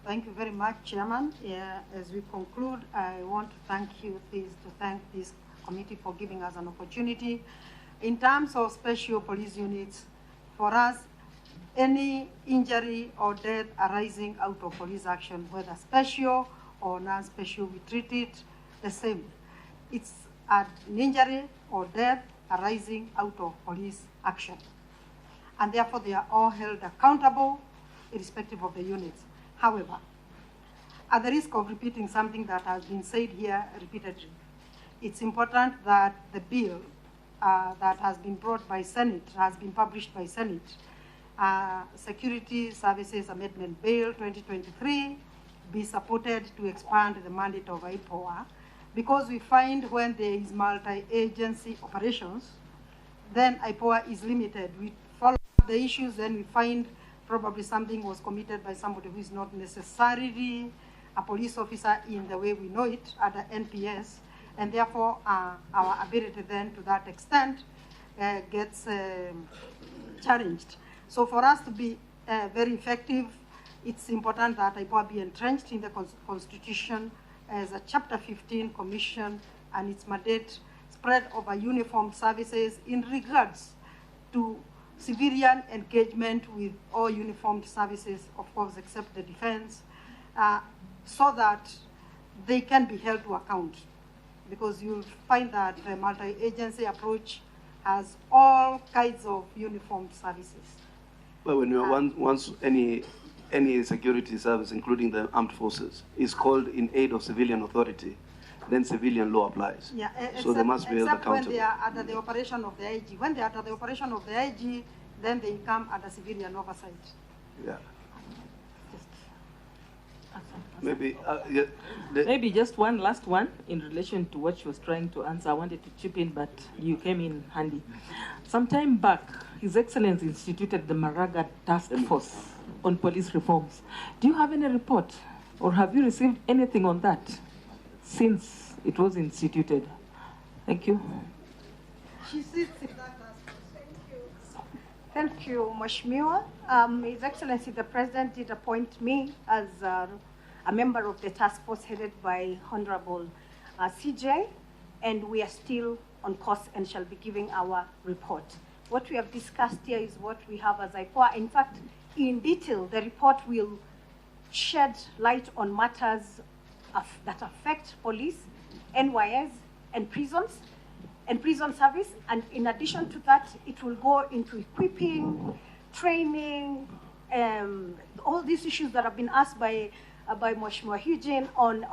Thank you very much, Chairman. As we conclude, I want to thank this committee for giving us an opportunity. In terms of special police units, for us, any injury or death arising out of police action, whether special or non-special, we treat it the same. It's an injury or death arising out of police action. And therefore, they are all held accountable, irrespective of the units. However, at the risk of repeating something that has been said here repeatedly, it's important that the bill that has been brought by Senate, has been published by Senate, Security Services Amendment Bill 2023, be supported to expand the mandate of IPOA, because we find when there is multi-agency operations, then IPOA is limited. We follow up the issues, then we find probably something was committed by somebody who is not necessarily a police officer in the way we know it at the NPS, and therefore our ability then to that extent gets challenged. So for us to be very effective, it's important that IPOA be entrenched in the Constitution as a Chapter 15 commission, and its mandate spread over uniformed services in regards to civilian engagement with all uniformed services, of course, except the defense, so that they can be held to account. Because you'll find that the multi-agency approach has all kinds of uniformed services. Well, when you once any security service, including the armed forces, is called in aid of civilian authority, then civilian law applies. Yeah, so they must be held accountable. When they are under the operation of the IG. When they are under the operation of the IG, then they come under civilian oversight. Yeah. Maybe just one last one in relation to what she was trying to answer. I wanted to chip in, but you came in handy. Some time back, His Excellency instituted the Maraga Task Force on police reforms. Do you have any report, or have you received anything on that since it was instituted? Thank you. She sits in that task force. Thank you, Mheshimiwa. His Excellency the President did appoint me as a member of the task force headed by Honorable CJ, and we are still on course and shall be giving our report. What we have discussed here is what we have as IPOA. In fact, in detail, the report will shed light on matters that affect police, NYS, and prisons, and prison service. And in addition to that, it will go into equipping, training, all these issues that have been asked by Mheshimiwa Eugene on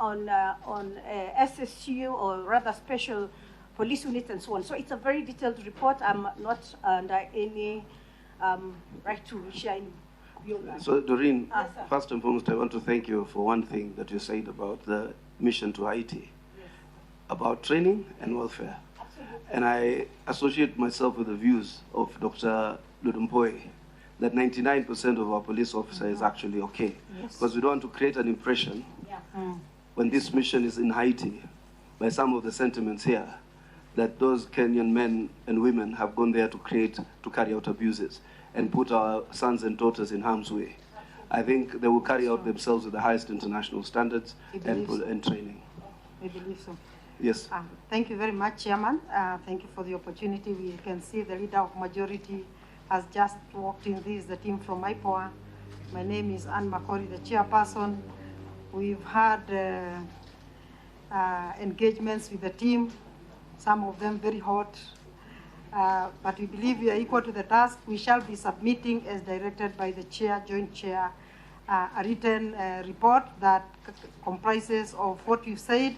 SSU, or rather special police units and so on. So it's a very detailed report. I'm not under any right to share in your So Doreen, first and foremost, I want to thank you for one thing that you said about the mission to Haiti, about training and welfare. Absolutely. And I associate myself with the views of Dr. Ludumpoe, that 99% of our police officers is actually okay. Yes. Because we don't want to create an impression when this mission is in Haiti by some of the sentiments here that those Kenyan men and women have gone there to carry out abuses and put our sons and daughters in harm's way. I think they will carry out themselves with the highest international standards and training. I believe so. Yes. Thank you very much, Chairman. Thank you for the opportunity. We can see the leader of majority has just walked in. This is the team from IPOA. My name is Anne Makori, the chairperson. We've had engagements with the team, some of them very hot, but we believe we are equal to the task. We shall be submitting as directed by the chair, joint chair, a written report that comprises of what you said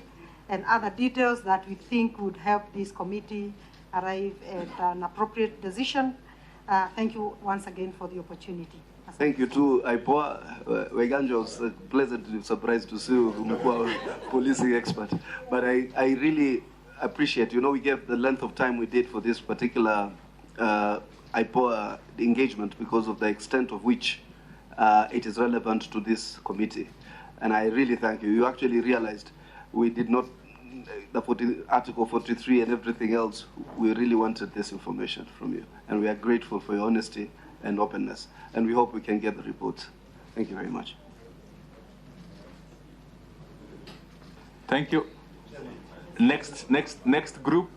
and other details that we think would help this committee arrive at an appropriate decision. Thank you once again for the opportunity. Thank you too, IPOA. Weganja was pleasantly surprised to see you, policing expert. But I really appreciate, we gave the length of time we did for this particular IPOA engagement because of the extent of which it is relevant to this committee. And I really thank you. You actually realized we did not, Article 43 and everything else, we really wanted this information from you. And we are grateful for your honesty and openness. And we hope we can get the report. Thank you very much. Thank you. Next group.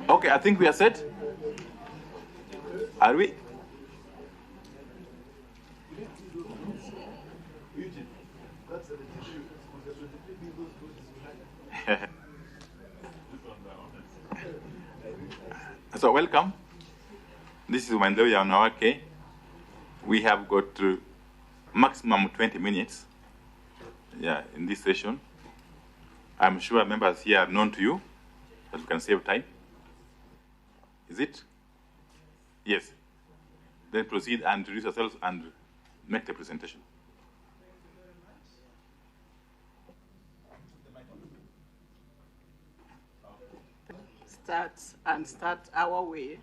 Okay, I think we are set. Are we? So welcome. This is Wendell Yanawake. We have got maximum 20 minutes in this session. I'm sure members here are known to you, but we can save time. Is it? Yes. Then proceed and introduce yourselves and make the presentation. Start our way,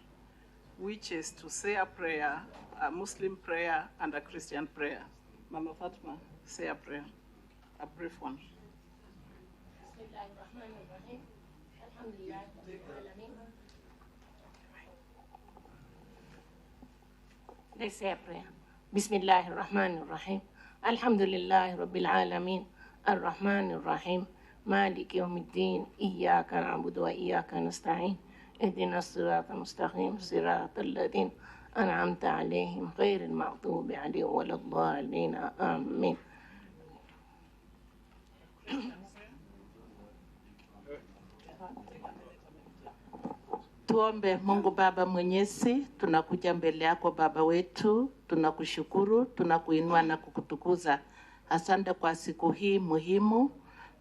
which is to say a prayer, a Muslim prayer and a Christian prayer. Mama Fatima, say a prayer, a brief one. Let's say a prayer. Bismillah ar-Rahman ar-Rahim. Alhamdulillah Rabbil Alameen. Ar-Rahman ar-Rahim. مالك يوم الدين إياك نعبد وإياك نستعين اهدنا الصراط المستقيم صراط الذين أنعمت عليهم غير المغضوب عليهم ولا الضالين آمين. Tuombe. Mungu Baba Mwenyezi, tunakuja mbele yako Baba wetu, tunakushukuru, tunakuinua na kukutukuza. Asante kwa siku hii muhimu.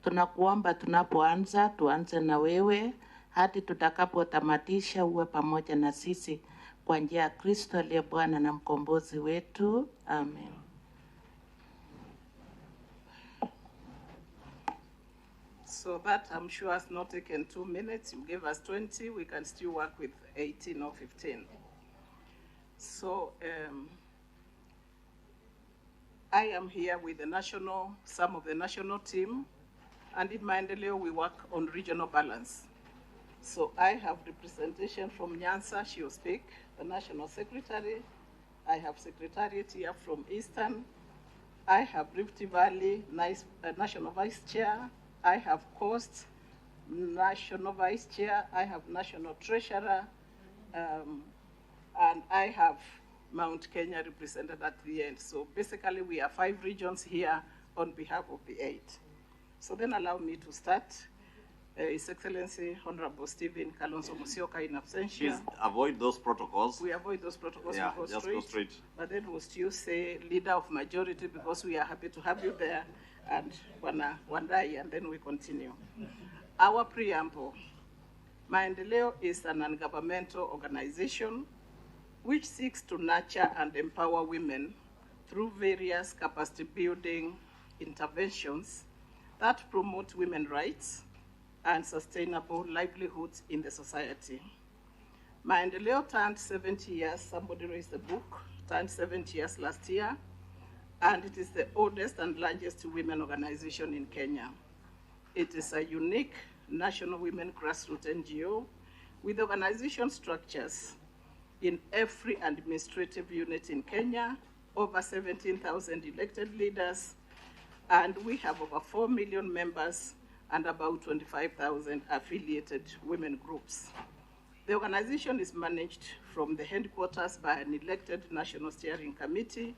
Tunakuomba tunapoanza, tuanze na wewe, hadi tutakapotamatisha uwe pamoja na sisi. Kwa njia ya Kristo aliye Bwana na mkombozi wetu. Amen. So that I'm sure has not taken 2 minutes. You gave us 20, we can still work with 18 or 15. So I am here with some of the national team. And in Maendeleo, we work on regional balance. So I have representation from Nyanza, she will speak, the National Secretary, I have Secretariat here from Eastern. I have Rift Valley National Vice Chair. I have Coast National Vice Chair. I have National Treasurer. And I have Mount Kenya represented at the end. So basically we are 5 regions here on behalf of the 8. So then allow me to start. His Excellency Honorable Stephen Kalonzo Musyoka in absentia. Please avoid those protocols. We avoid those protocols. Yeah, we go just go straight. But then must you say leader of majority, because we are happy to have you there, and Wandai, and then we continue. Our preamble. Maendeleo is a non-governmental organization which seeks to nurture and empower women through various capacity building interventions that promote women's rights and sustainable livelihoods in the society. Maendeleo turned 70 years, somebody raised the book, turned 70 years last year, and it is the oldest and largest women organization in Kenya. It is a unique national women grassroots NGO with organization structures in every administrative unit in Kenya, over 17,000 elected leaders, and we have over 4 million members and about 25,000 affiliated women groups. The organization is managed from the headquarters by an elected National Steering Committee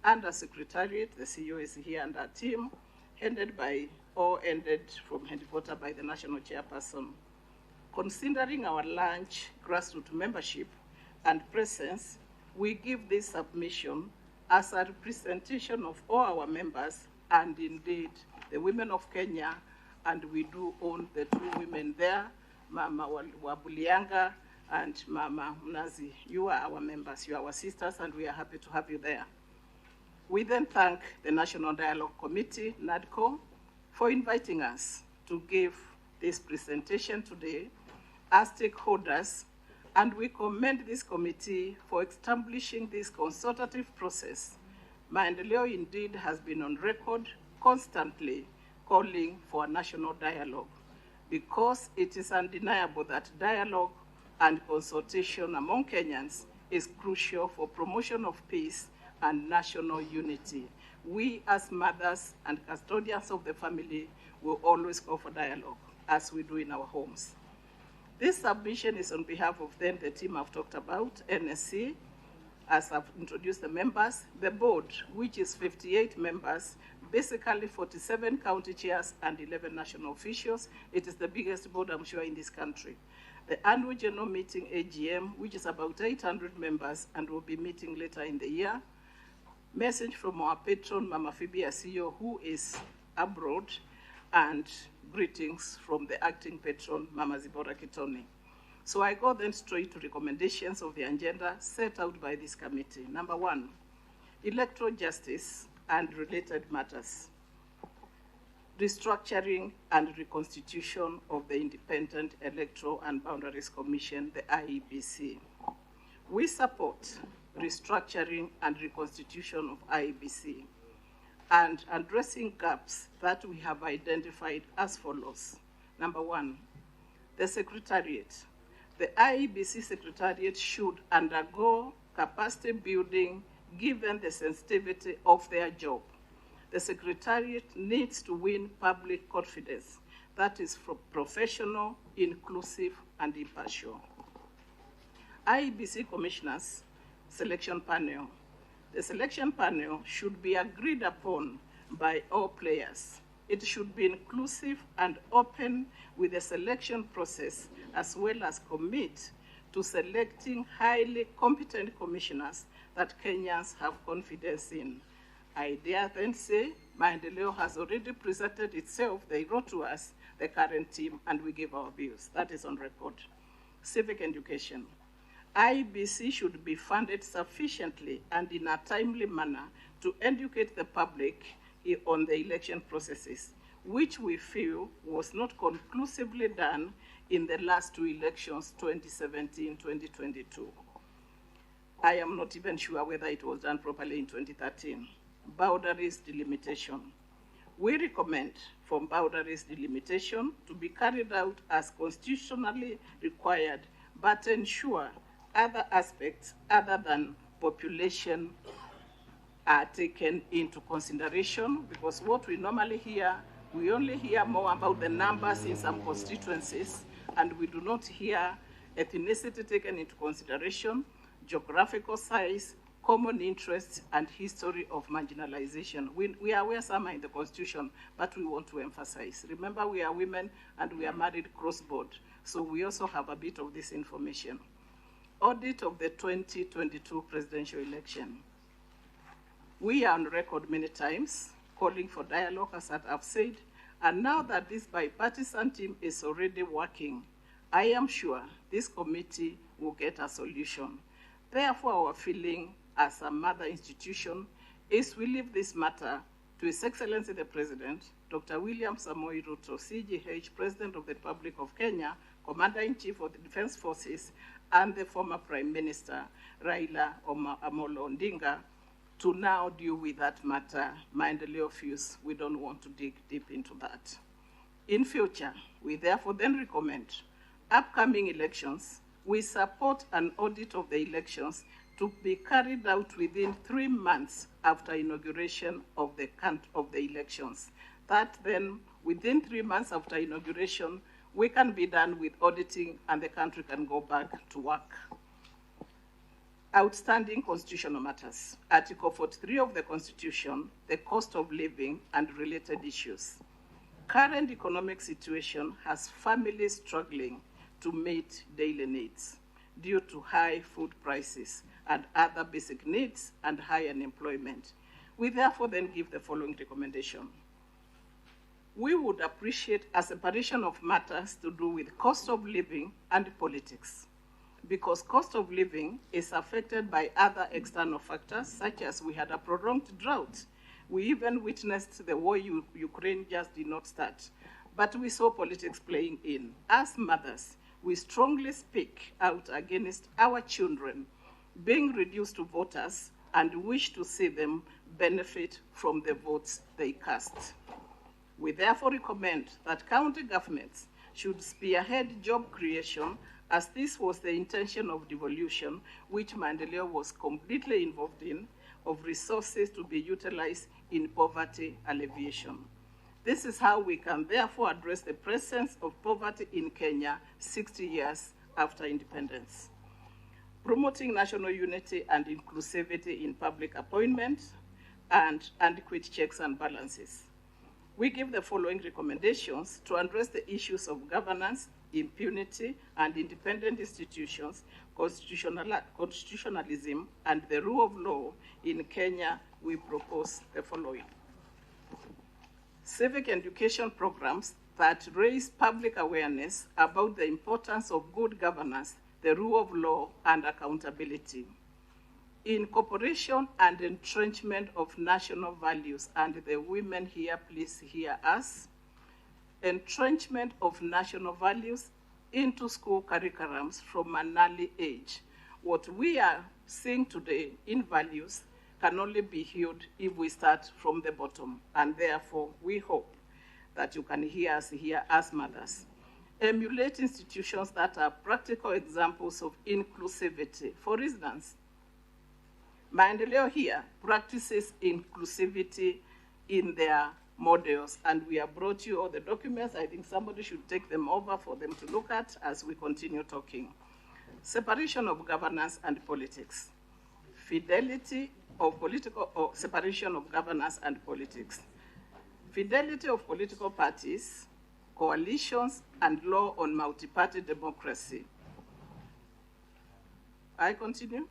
and a secretariat. The CEO is here and our team, ended from headquarters by the National Chairperson. Considering our large grassroots membership and presence, we give this submission as a representation of all our members and indeed the women of Kenya, and we do own the 2 women there, Mama Wabulianga and Mama Mnazi. You are our members, you are our sisters, and we are happy to have you there. We then thank the National Dialogue Committee, NADCO, for inviting us to give this presentation today as stakeholders, and we commend this committee for establishing this consultative process. Maendeleo indeed has been on record constantly calling for a national dialogue, because it is undeniable that dialogue and consultation among Kenyans is crucial for promotion of peace and national unity. We as mothers and custodians of the family will always call for dialogue, as we do in our homes. This submission is on behalf of then the team I've talked about, NSC, as I've introduced the members, the board, which is 58 members, basically 47 county chairs and 11 national officials. It is the biggest board, I'm sure, in this country. The annual general meeting, AGM, which is about 800 members and will be meeting later in the year. Message from our patron, Mama Phoebe Asio, who is abroad, and greetings from the acting patron, Mama Zibora Kitoni. So I go then straight to recommendations of the agenda set out by this committee. Number 1, electoral justice and related matters. Restructuring and reconstitution of the Independent Electoral and Boundaries Commission, the IEBC. We support restructuring and reconstitution of IEBC and addressing gaps that we have identified as follows. Number 1, the Secretariat. The IEBC Secretariat should undergo capacity building given the sensitivity of their job. The Secretariat needs to win public confidence that is professional, inclusive, and impartial. IEBC Commissioners Selection Panel. The selection panel should be agreed upon by all players. It should be inclusive and open with the selection process, as well as commit to selecting highly competent commissioners that Kenyans have confidence in. I dare then say, Maendeleo has already presented itself. They wrote to us, the current team, and we gave our views. That is on record. Civic education. IEBC should be funded sufficiently and in a timely manner to educate the public on the election processes, which we feel was not conclusively done in the last 2 elections, 2017, 2022. I am not even sure whether it was done properly in 2013. Boundaries delimitation. We recommend for boundaries delimitation to be carried out as constitutionally required, but ensure other aspects other than population are taken into consideration, because what we normally hear, we only hear more about the numbers in some constituencies, and we do not hear ethnicity taken into consideration, geographical size, common interests, and history of marginalization. We are aware some are in the Constitution, but we want to emphasize. Remember, we are women and we are married cross-board, so we also have a bit of this information. Audit of the 2022 presidential election. We are on record many times calling for dialogue, as I've said, and now that this bipartisan team is already working, I am sure this committee will get a solution. Therefore, our feeling as a mother institution is we leave this matter to His Excellency the President, Dr. William Samoei Ruto, CGH, President of the Republic of Kenya, Commander-in-Chief of the Defense Forces, and the former Prime Minister, Raila Amolo Odinga, to now deal with that matter. Maendeleo views, we don't want to dig deep into that. In future, we therefore then recommend upcoming elections, we support an audit of the elections to be carried out within 3 months after inauguration of the elections. That then, within 3 months after inauguration, we can be done with auditing and the country can go back to work. Outstanding constitutional matters. Article 43 of the Constitution, the cost of living and related issues. Current economic situation has families struggling to meet daily needs due to high food prices and other basic needs and high unemployment. We therefore then give the following recommendation. We would appreciate a separation of matters to do with cost of living and politics, because cost of living is affected by other external factors, such as we had a prolonged drought. We even witnessed the war Ukraine just did not start, but we saw politics playing in. As mothers, we strongly speak out against our children being reduced to voters and wish to see them benefit from the votes they cast. We therefore recommend that county governments should spearhead job creation, as this was the intention of devolution, which Maendeleo was completely involved in, of resources to be utilized in poverty alleviation. This is how we can therefore address the presence of poverty in Kenya 60 years after independence. Promoting national unity and inclusivity in public appointments and adequate checks and balances. We give the following recommendations to address the issues of governance, impunity, and independent institutions, constitutionalism, and the rule of law in Kenya. We propose the following. Civic education programs that raise public awareness about the importance of good governance, the rule of law, and accountability. Incorporation and entrenchment of national values, and the women here, please hear us. Entrenchment of national values into school curriculums from an early age. What we are seeing today in values can only be healed if we start from the bottom, and therefore we hope that you can hear us here as mothers. Emulate institutions that are practical examples of inclusivity. For instance, Maendeleo here practices inclusivity in their models, and we have brought you all the documents. I think somebody should take them over for them to look at as we continue talking. Separation of governance and politics. Fidelity of political, or separation of governance and politics. Fidelity of political parties, coalitions, and law on multi-party democracy. I continue?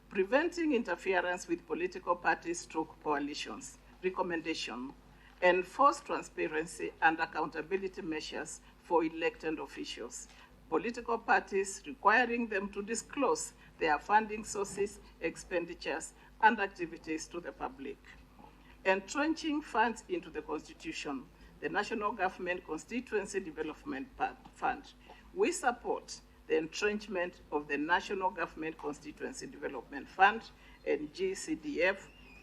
Preventing interference with political parties stroke coalitions. Recommendation. Enforce transparency and accountability measures for elected officials. Political parties requiring them to disclose their funding sources, expenditures, and activities to the public. Entrenching funds into the Constitution, the National Government Constituency Development Fund. We support the entrenchment of the National Government Constituency Development Fund and GCDF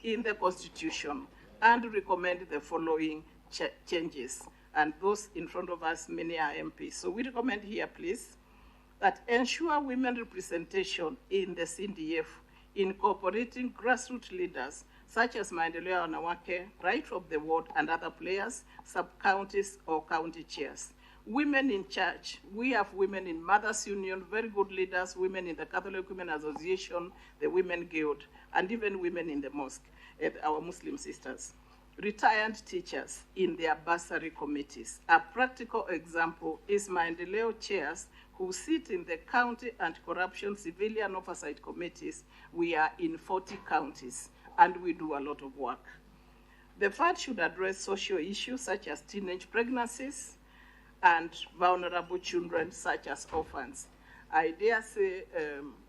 in the Constitution, and recommend the following changes. And those in front of us, many are MPs. So we recommend here, please, that ensure women representation in the CDF incorporating grassroots leaders such as Maendeleo Wanawake, right from the ward, and other players, sub-counties or county chairs. Women in church, we have women in Mothers Union, very good leaders, women in the Catholic Women Association, the Women Guild, and even women in the mosque, our Muslim sisters. Retired teachers in their bursary committees. A practical example is Maendeleo chairs who sit in the county anti-corruption civilian oversight committees. We are in 40 counties, and we do a lot of work. The fund should address social issues such as teenage pregnancies and vulnerable children such as orphans. I dare say,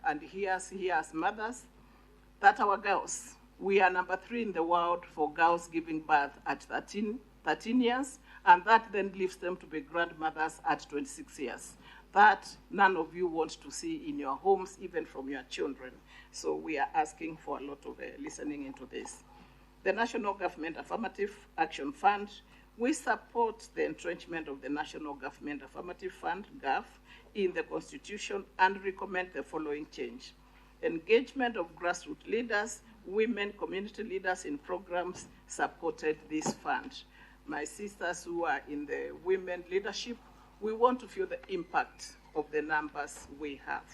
and here as mothers, that our girls, we are number 3 in the world for girls giving birth at 13 years, and that then leaves them to be grandmothers at 26 years. That none of you want to see in your homes, even from your children. So we are asking for a lot of listening into this. The National Government Affirmative Action Fund, we support the entrenchment of the National Government Affirmative Fund, GAF, in the Constitution and recommend the following change. Engagement of grassroots leaders, women, community leaders in programs supported this fund. My sisters who are in the women leadership, we want to feel the impact of the numbers we have,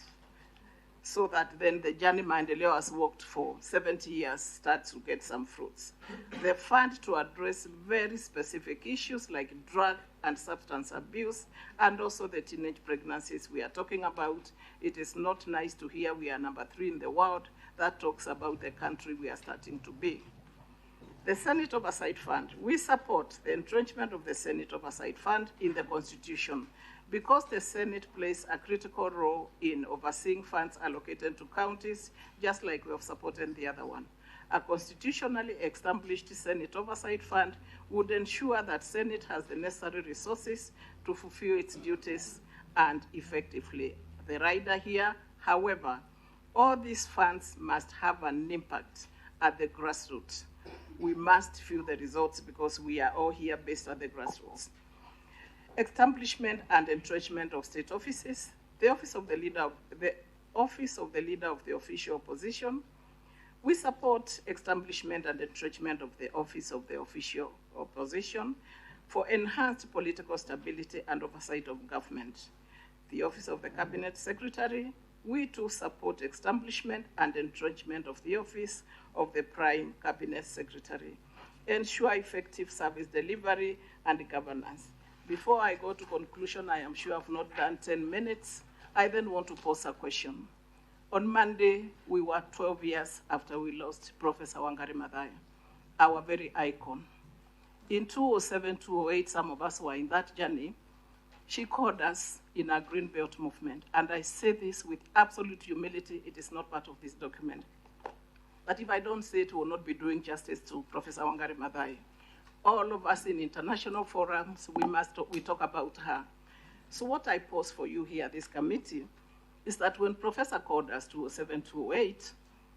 so that then the journey Maendeleo has worked for 70 years starts to get some fruits. The fund to address very specific issues like drug and substance abuse, and also the teenage pregnancies we are talking about. It is not nice to hear we are number 3 in the world. That talks about the country we are starting to be. The Senate Oversight Fund, we support the entrenchment of the Senate Oversight Fund in the Constitution because the Senate plays a critical role in overseeing funds allocated to counties, just like we have supported the other one. A constitutionally established Senate Oversight Fund would ensure that Senate has the necessary resources to fulfill its duties and effectively. The rider here, however, all these funds must have an impact at the grassroots. We must feel the results because we are all here based at the grassroots. Establishment and entrenchment of state offices, the office of the leader of the official opposition. We support establishment and entrenchment of the office of the official opposition for enhanced political stability and oversight of government. The office of the cabinet secretary, we too support establishment and entrenchment of the office of the prime cabinet secretary. Ensure effective service delivery and governance. Before I go to conclusion, I am sure I've not done 10 minutes. I then want to pose a question. On Monday, we were 12 years after we lost Professor Wangari Maathai, our very icon. In 2007, 2008, some of us were in that journey. She called us in our Green Belt movement. And I say this with absolute humility. It is not part of this document. But if I don't say it, we will not be doing justice to Professor Wangari Maathai. All of us in international forums, we talk about her. So what I pose for you here, this committee, is that when Professor called us 2007, 2008,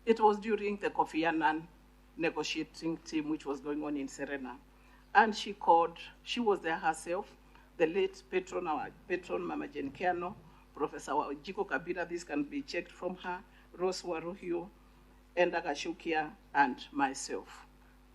it was during the Kofi Annan negotiating team which was going on in Serena. And she was there herself, the late patron, our patron, Mama Jane Kiano, Professor Jiko Kabira, this can be checked from her, Rose Waruhio, Enda Gashukia, and myself.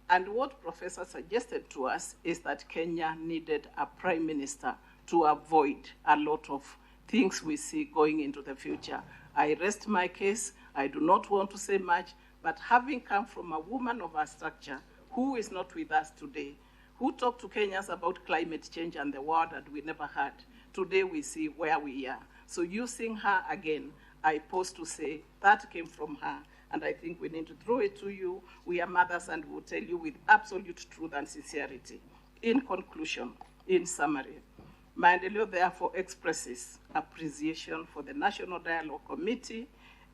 And what Professor suggested to us is that Kenya needed a prime minister to avoid a lot of things we see going into the future. I rest my case. I do not want to say much, but having come from a woman of our structure who is not with us today, who talked to Kenyans about climate change and the world that we never had, today we see where we are. So using her again, I pose to say that came from her. And I think we need to throw it to you. We are mothers and we'll tell you with absolute truth and sincerity. In conclusion, in summary, Maendeleo therefore expresses appreciation for the National Dialogue Committee,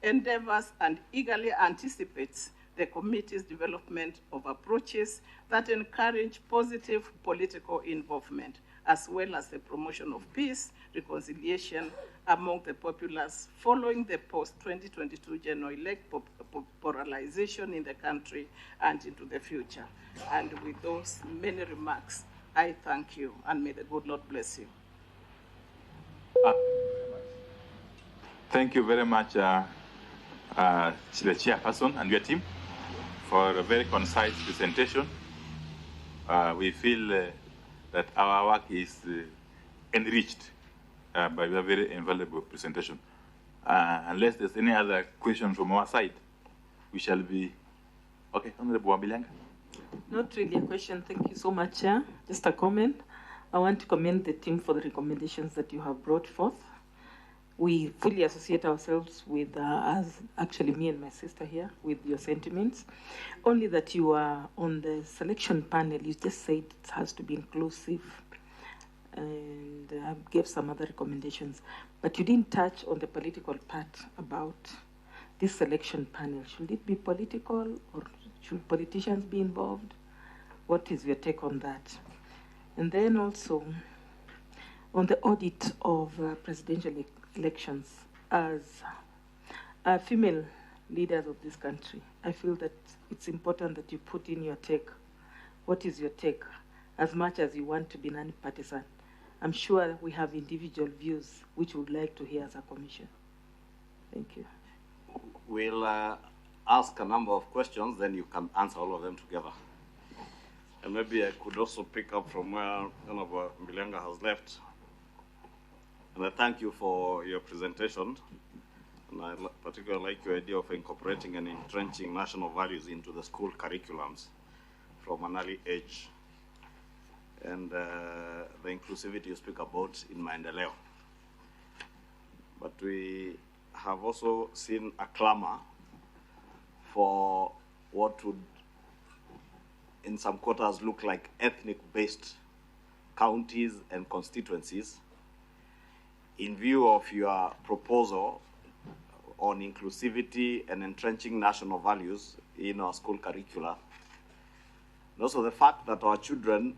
endeavors and eagerly anticipates the committee's development of approaches that encourage positive political involvement, as well as the promotion of peace, reconciliation among the populace following the post-2022 general election polarization in the country and into the future. And with those many remarks, I thank you, and may the good Lord bless you. Thank you very much, to the chairperson and your team for a very concise presentation. We feel that our work is enriched by a very invaluable presentation. Unless there's any other question from our side, we shall be... Okay, Honorable Wambilanga. Not really a question. Thank you so much, Chair. Just a comment. I want to commend the team for the recommendations that you have brought forth. We fully associate ourselves with, as actually me and my sister here, with your sentiments. Only that you are on the selection panel, you just said it has to be inclusive, and gave some other recommendations. But you didn't touch on the political part about this selection panel. Should it be political, or should politicians be involved? What is your take on that? And then also, on the audit of presidential elections, as female leaders of this country, I feel that it's important that you put in your take. What is your take? As much as you want to be non-partisan, I'm sure we have individual views which we would like to hear as a commission. Thank you. We'll ask a number of questions, then you can answer all of them together. And maybe I could also pick up from where Honorable Mbilanga has left. And I thank you for your presentation. And I particularly like your idea of incorporating and entrenching national values into the school curriculums from an early age. And the inclusivity you speak about in Maendeleo. But we have also seen a clamor for what would in some quarters look like ethnic-based counties and constituencies. In view of your proposal on inclusivity and entrenching national values in our school curricula, and also the fact that our children,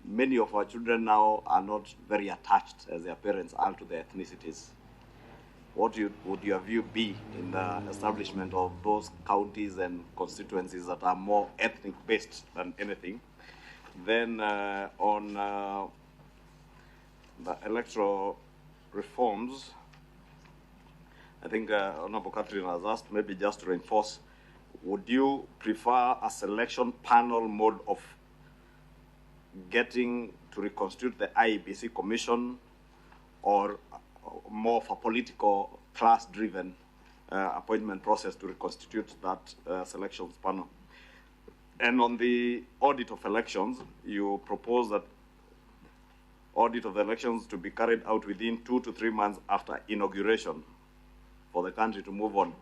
many of our children now are not very attached as their parents are to their ethnicities. What would your view be in the establishment of those counties and constituencies that are more ethnic-based than anything? Then on the electoral reforms, I think Honorable Catherine has asked, maybe just to reinforce, would you prefer a selection panel mode of getting to reconstitute the IEBC Commission, or more of a political class-driven appointment process to reconstitute that selections panel? And on the audit of elections, you propose that audit of the elections to be carried out within 2 to 3 months after inauguration for the country to move on.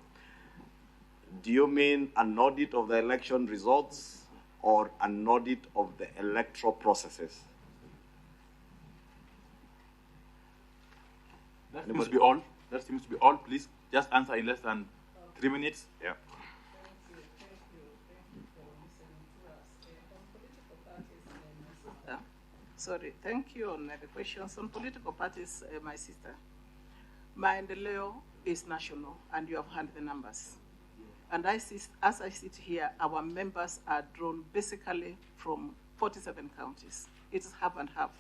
Do you mean an audit of the election results or an audit of the electoral processes? That seems to be all. That seems to be all. Please just answer in less than 3 minutes. Yeah. Sorry, thank you on the questions on political parties, my sister. Maendeleo is national, and you have heard the numbers. And as I sit here, our members are drawn basically from 47 counties. It's half and half.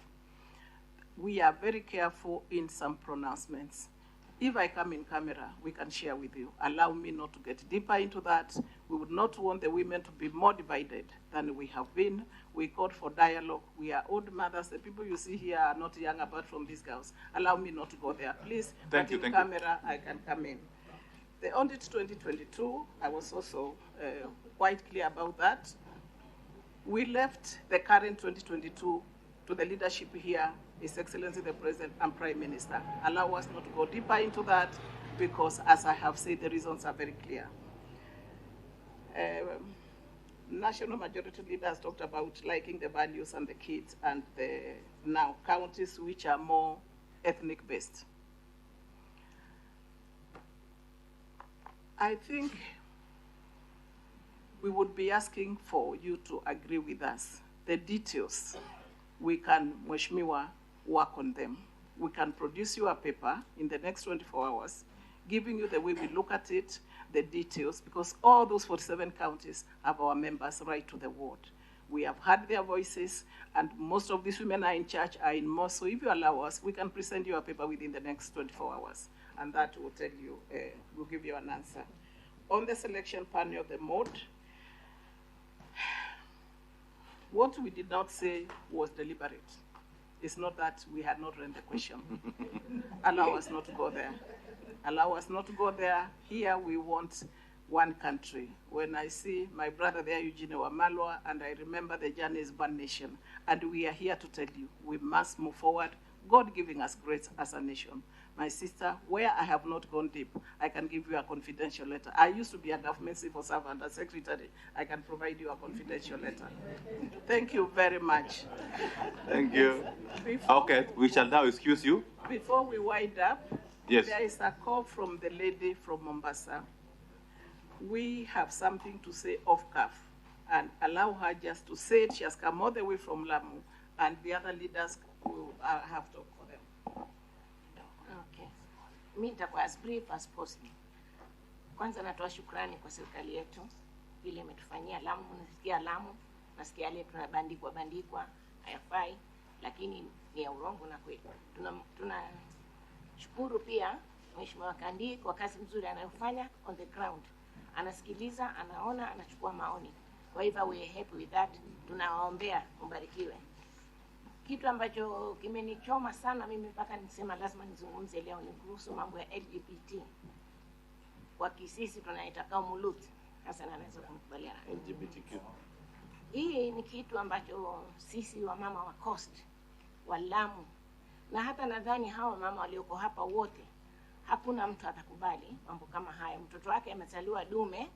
We are very careful in some pronouncements. If I come in camera, we can share with you. Allow me not to get deeper into that. We would not want the women to be more divided than we have been. We called for dialogue. We are old mothers. The people you see here are not young apart from these girls. Allow me not to go there, please. Thank you. In camera, I can come in. The audit 2022, I was also quite clear about that. We left the current 2022 to the leadership here, His Excellency the President and Prime Minister. Allow us not to go deeper into that because, as I have said, the reasons are very clear. National majority leaders talked about liking the values and the kids and the now counties which are more ethnic-based. I think we would be asking for you to agree with us. The details, we can, Mheshimiwa, work on them. We can produce you a paper in the next 24 hours, giving you the way we look at it, the details, because all those 47 counties have our members right to the ward. We have heard their voices, and most of these women are in charge, are in more. So if you allow us, we can present you a paper within the next 24 hours, and that will tell you, will give you an answer. on the selection panel of the mode, what we did not say was deliberate. It's not that we had not read the question. Allow us not to go there. Allow us not to go there. Here we want one country. When I see my brother there, Eugene Wamalwa, and I remember the journey is one nation, and we are here to tell you, we must move forward, God giving us grace as a nation. My sister, where I have not gone deep, I can give you a confidential letter. I used to be a government civil servant, a secretary. I can provide you a confidential letter. Thank you very much. Thank you. Okay, we shall now excuse you. Before we wind up, yes, there is a call from the lady from Mombasa. We have something to say off cuff, and allow her just to say it. She has come all the way from Lamu, and the other leaders will have to for them. Okay. Mimi nitakuwa as brief as possible. Kwanza natoa shukrani kwa serikali yetu vile imetufanyia Lamu. Nasikia Lamu, nasikia ile tunabandikwa hayafai, lakini ni ya urongo na kweli. Tunashukuru pia Mheshimiwa Kandi kwa kazi nzuri anayofanya on the ground. Anasikiliza, anaona, anachukua maoni. Kwa hivyo we are happy with that. Tunawaombea mbarikiwe. Kitu ambacho kimenichoma sana mimi mpaka nisema lazima nizungumze leo ni kuhusu mambo ya LGBT. Kwa kisisi tunaita kaumuluti. Hasa anaweza kumkubaliana. LGBTQ. Hii ni kitu ambacho sisi wa mama wa Coast, wa Lamu, na hata nadhani hawa mama walioko hapa wote, hakuna mtu atakubali mambo kama haya. Mtoto wake amezaliwa dume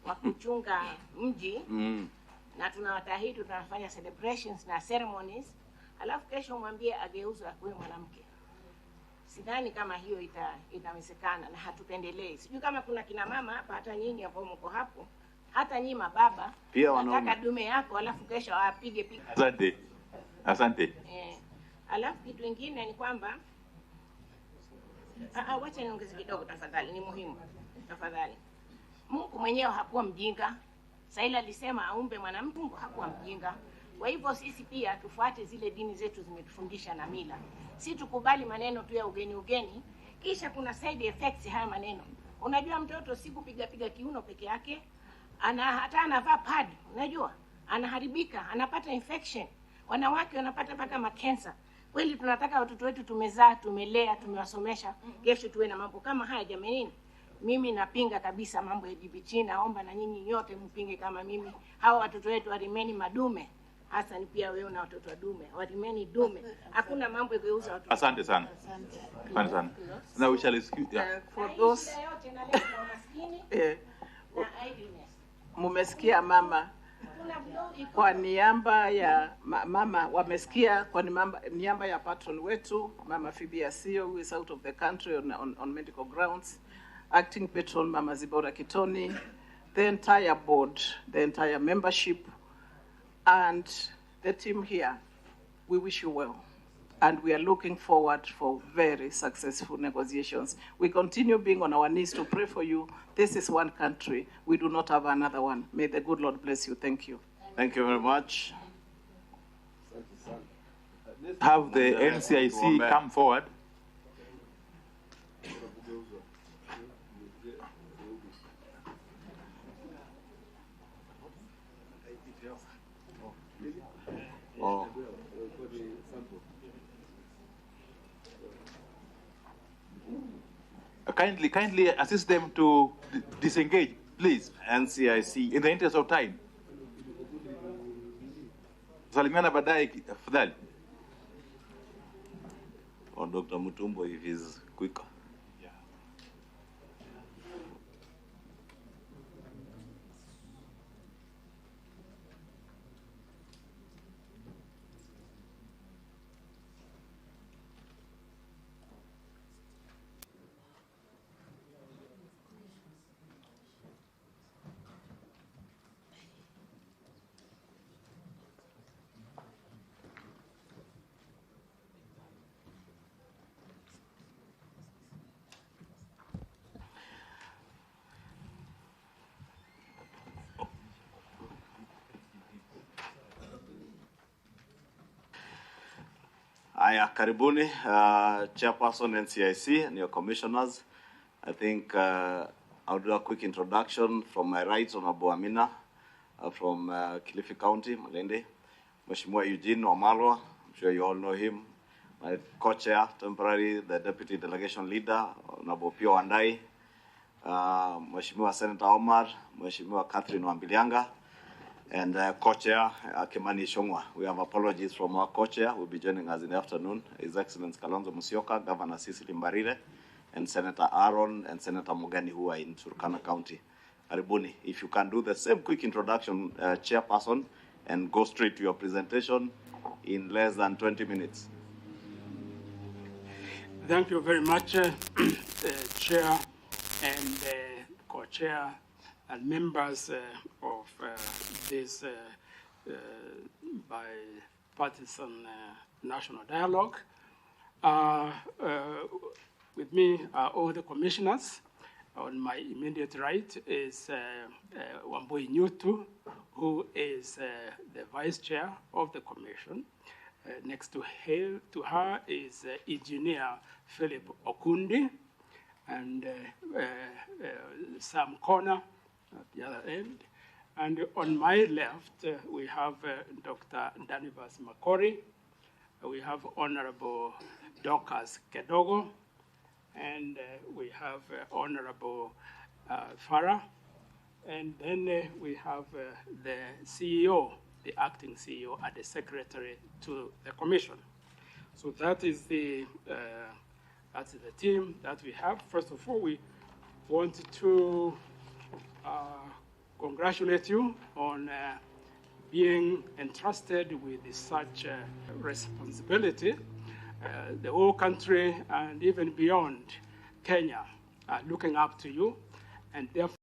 wa kuchunga mji, na tunawatahidi tunafanya celebrations na ceremonies, alafu kesho mwambie ageuzwe akuwe mwanamke. Sidhani kama hiyo itawezekana na hatupendelei. Sijui kama kuna kina mama hapa, hata nyinyi hapo mko hapo, hata nyinyi mababa, pia nataka dume yako alafu kesho apige picha. Asante. Asante. Alafu kitu kingine ni kwamba wacha niongeze kidogo tafadhali, ni muhimu. Tafadhali. Mungu mwenyewe hakuwa mjinga. Saila alisema aumbe mwanamke, Mungu hakuwa mjinga. Kwa hivyo sisi pia tufuate zile dini zetu zimetufundisha na mila. Si tukubali maneno tu ya ugeni, kisha kuna side effects haya maneno. Unajua mtoto si kupiga kiuno peke yake, hata anavaa pad, unajua? Anaharibika, anapata infection. Wanawake wanapata mpaka makansa. Kweli tunataka watoto wetu tumezaa, tumelea, tumewasomesha, kesho tuwe na mambo kama haya jamani? Mimi napinga kabisa mambo ya LGBT, naomba na nyinyi nyote mpinge kama mimi. Hawa watoto wetu warimeni madume. Hasa ni pia wewe na watoto wa dume, warimeni dume. Hakuna mambo ya kuuza watoto. Asante sana. Asante sana. Now we shall excuse for those mumesikia mama kwa niaba ya mama, wamesikia kwa niaba ya patron wetu Mama Phoebe Asio, who is out of the country on medical grounds, acting patron Mama Zibora Kitoni, the entire board, the entire membership, and the team here. We wish you well, and we are looking forward for very successful negotiations. We continue being on our knees to pray for you. This is one country. We do not have another one. May the good Lord bless you. Thank you. Thank you very much. Have the NCIC come forward. Oh. Kindly assist them to disengage, please. NCIC. In the interest of time. Salimiana baadaye afadhali. Or Dr. Mutumbo if he's quicker. Aya, karibuni, Chairperson NCIC and your commissioners. I think I'll do a quick introduction. From my right, Honorable Amina from Kilifi County, Malindi. Mheshimiwa Eugene Wamalwa, I'm sure you all know him. My co-chair, temporary, the deputy delegation leader, Honorable Pio Wandai. Mheshimiwa Senator Omar, Mheshimiwa Catherine Wambilianga, and co-chair Kimani Shongwa. We have apologies from our co-chair who will be joining us in the afternoon, His Excellency Kalonzo Musyoka, Governor Cecily Mbarire, and Senator Aaron and Senator Mugani, who are in Turkana County. Aribuni, if you can do the same quick introduction, Chairperson, and go straight to your presentation in less than 20 minutes. Thank you very much, Chair and co-chair and members of this bipartisan national dialogue. With me are all the commissioners. On my immediate right is Wambui Nyutu, who is the vice chair of the commission. Next to her is Engineer Philip Okundi, and Sam Corner at the other end. And on my left, we have Dr. Danivas Makori. We have Honorable Dorcas Kedogo, and we have Honorable Farah. And then we have the CEO, the acting CEO, and the secretary to the commission. So that is the team that we have. First of all, we want to congratulate you on being entrusted with such responsibility. The whole country and even beyond Kenya are looking up to you, and therefore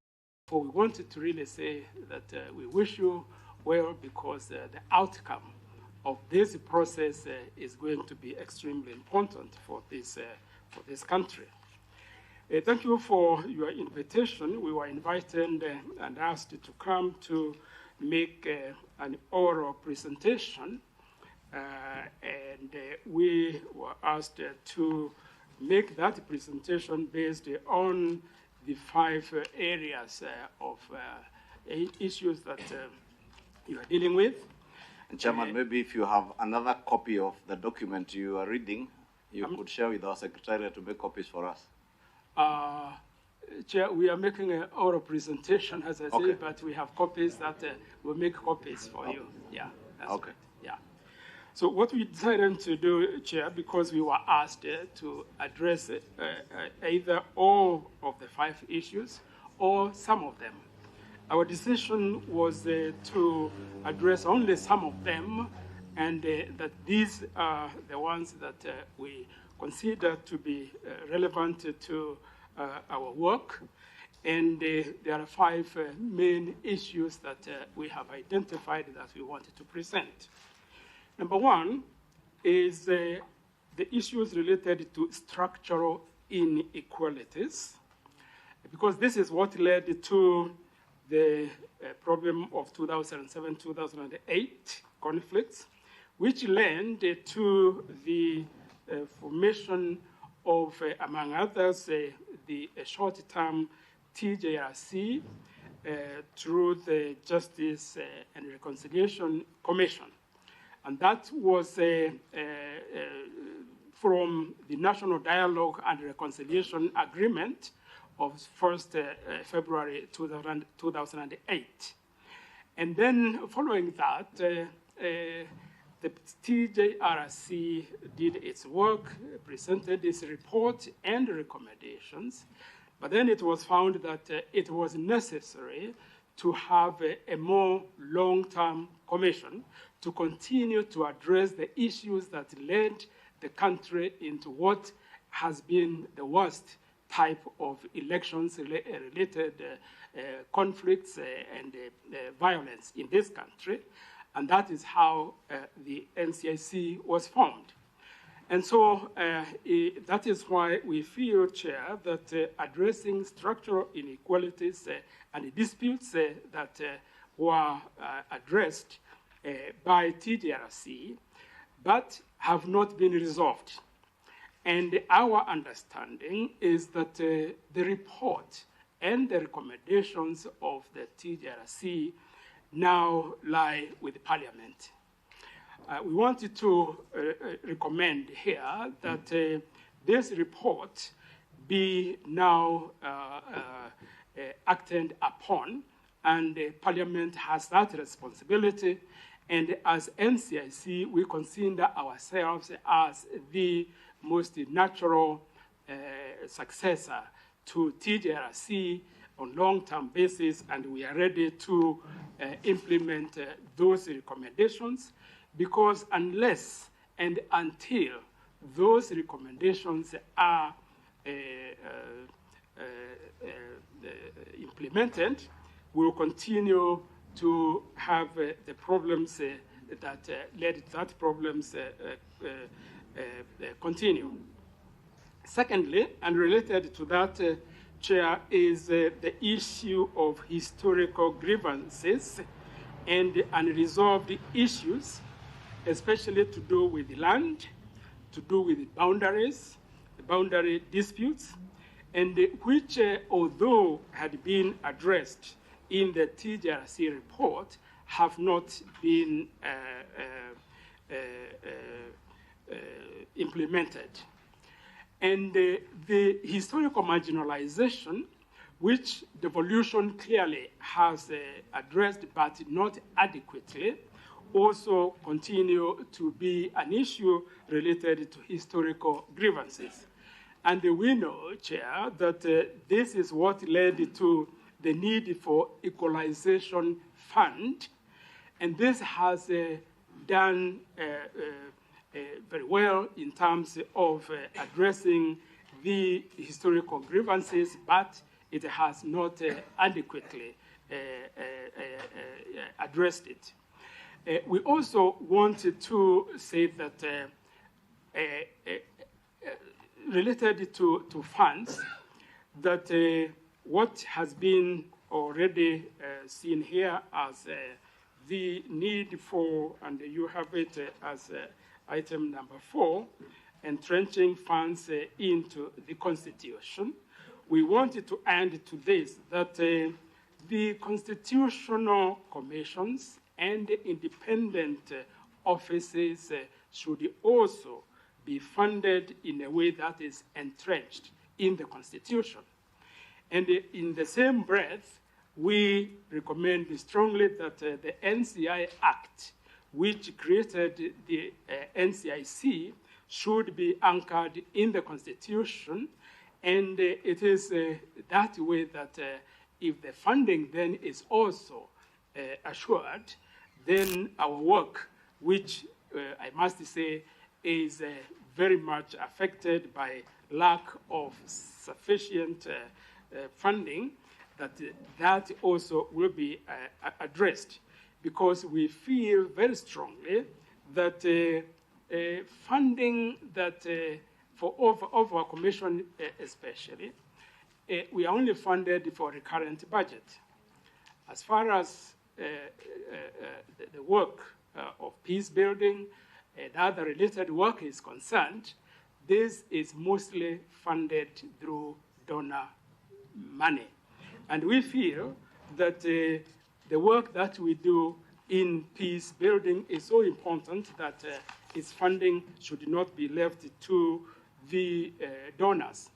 we wanted to really say that we wish you well, because the outcome of this process is going to be extremely important for this country. Thank you for your invitation. We were invited and asked to come to make an oral presentation, and we were asked to make that presentation based on the 5 areas of issues that you are dealing with. And Chairman, maybe if you have another copy of the document you are reading, you could share with our Secretariat to make copies for us. Chair, we are making an oral presentation, as I say, but we have copies that will make copies for you. Yeah, that's okay. Right. Yeah. So what we decided to do, Chair, because we were asked to address either all of the 5 issues or some of them. Our decision was to address only some of them, and that these are the ones that we consider to be relevant to our work. And there are 5 main issues that we have identified that we wanted to present. Number 1 is the issues related to structural inequalities, because this is what led to the problem of 2007-2008 conflicts, which led to the formation of, among others, the short-term TJRC through the Justice and Reconciliation Commission. And that was from the National Dialogue and Reconciliation Agreement of 1st February 2008. And then following that, the TJRC did its work, presented its report and recommendations, but then it was found that it was necessary to have a more long-term commission to continue to address the issues that led the country into what has been the worst type of elections-related conflicts and violence in this country. And that is how the NCIC was formed. And so that is why we feel, Chair, that addressing structural inequalities and disputes that were addressed by TDRC, but have not been resolved. And our understanding is that the report and the recommendations of the TJRC now lie with Parliament. We wanted to recommend here that this report be now acted upon, and Parliament has that responsibility. And as NCIC, we consider ourselves as the most natural successor to TJRC on long-term basis, and we are ready to implement those recommendations, because unless and until those recommendations are implemented, we will continue to have the problems that led to that problems continue. Secondly, and related to that, Chair, is the issue of historical grievances and unresolved issues, especially to do with the land, to do with the boundaries, the boundary disputes, and which, although had been addressed in the TJRC report, have not been implemented. And the historical marginalization, which devolution clearly has addressed but not adequately, also continue to be an issue related to historical grievances. And we know, Chair, that this is what led to the need for equalization fund, and this has done very well in terms of addressing the historical grievances, but it has not adequately addressed it. We also wanted to say that related to funds, that what has been already seen here as the need for, and you have it as item number 4, entrenching funds into the Constitution. We wanted to add to this that the constitutional commissions and independent offices should also be funded in a way that is entrenched in the Constitution. And in the same breath, we recommend strongly that the NCI Act, which created the NCIC, should be anchored in the Constitution. And it is that way that if the funding then is also assured, then our work, which I must say is very much affected by lack of sufficient funding, that also will be addressed, because we feel very strongly that funding that of our commission especially, we are only funded for the current budget. As far as the work of peace building and other related work is concerned, this is mostly funded through donor money. And we feel that the work that we do in peace building is so important that its funding should not be left to the donors.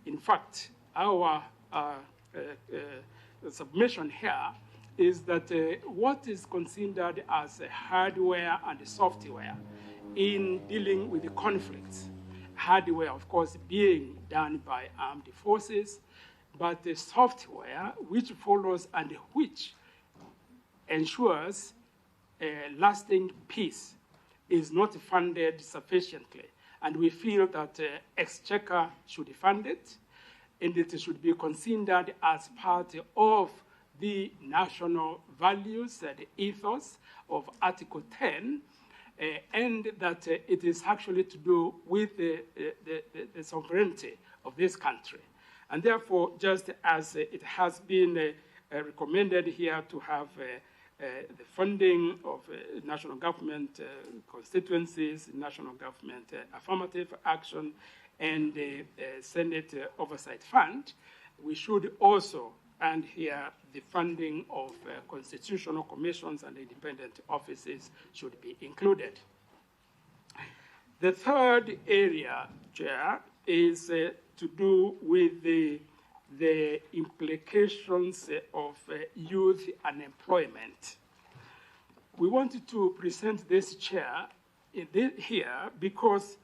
In fact, our submission here is that what is considered as hardware and software in dealing with the conflicts, hardware, of course, being done by armed forces, but the software which follows and which ensures lasting peace is not funded sufficiently. And we feel that Exchequer should fund it, and it should be considered as part of the national values, the ethos of Article 10, and that it is actually to do with the sovereignty of this country. And therefore, just as it has been recommended here to have the funding of national government constituencies, national government affirmative action, and the Senate Oversight Fund, we should also, and here the funding of constitutional commissions and independent offices should be included. The third area, Chair, is to do with the implications of youth unemployment. We wanted to present this, Chair, here because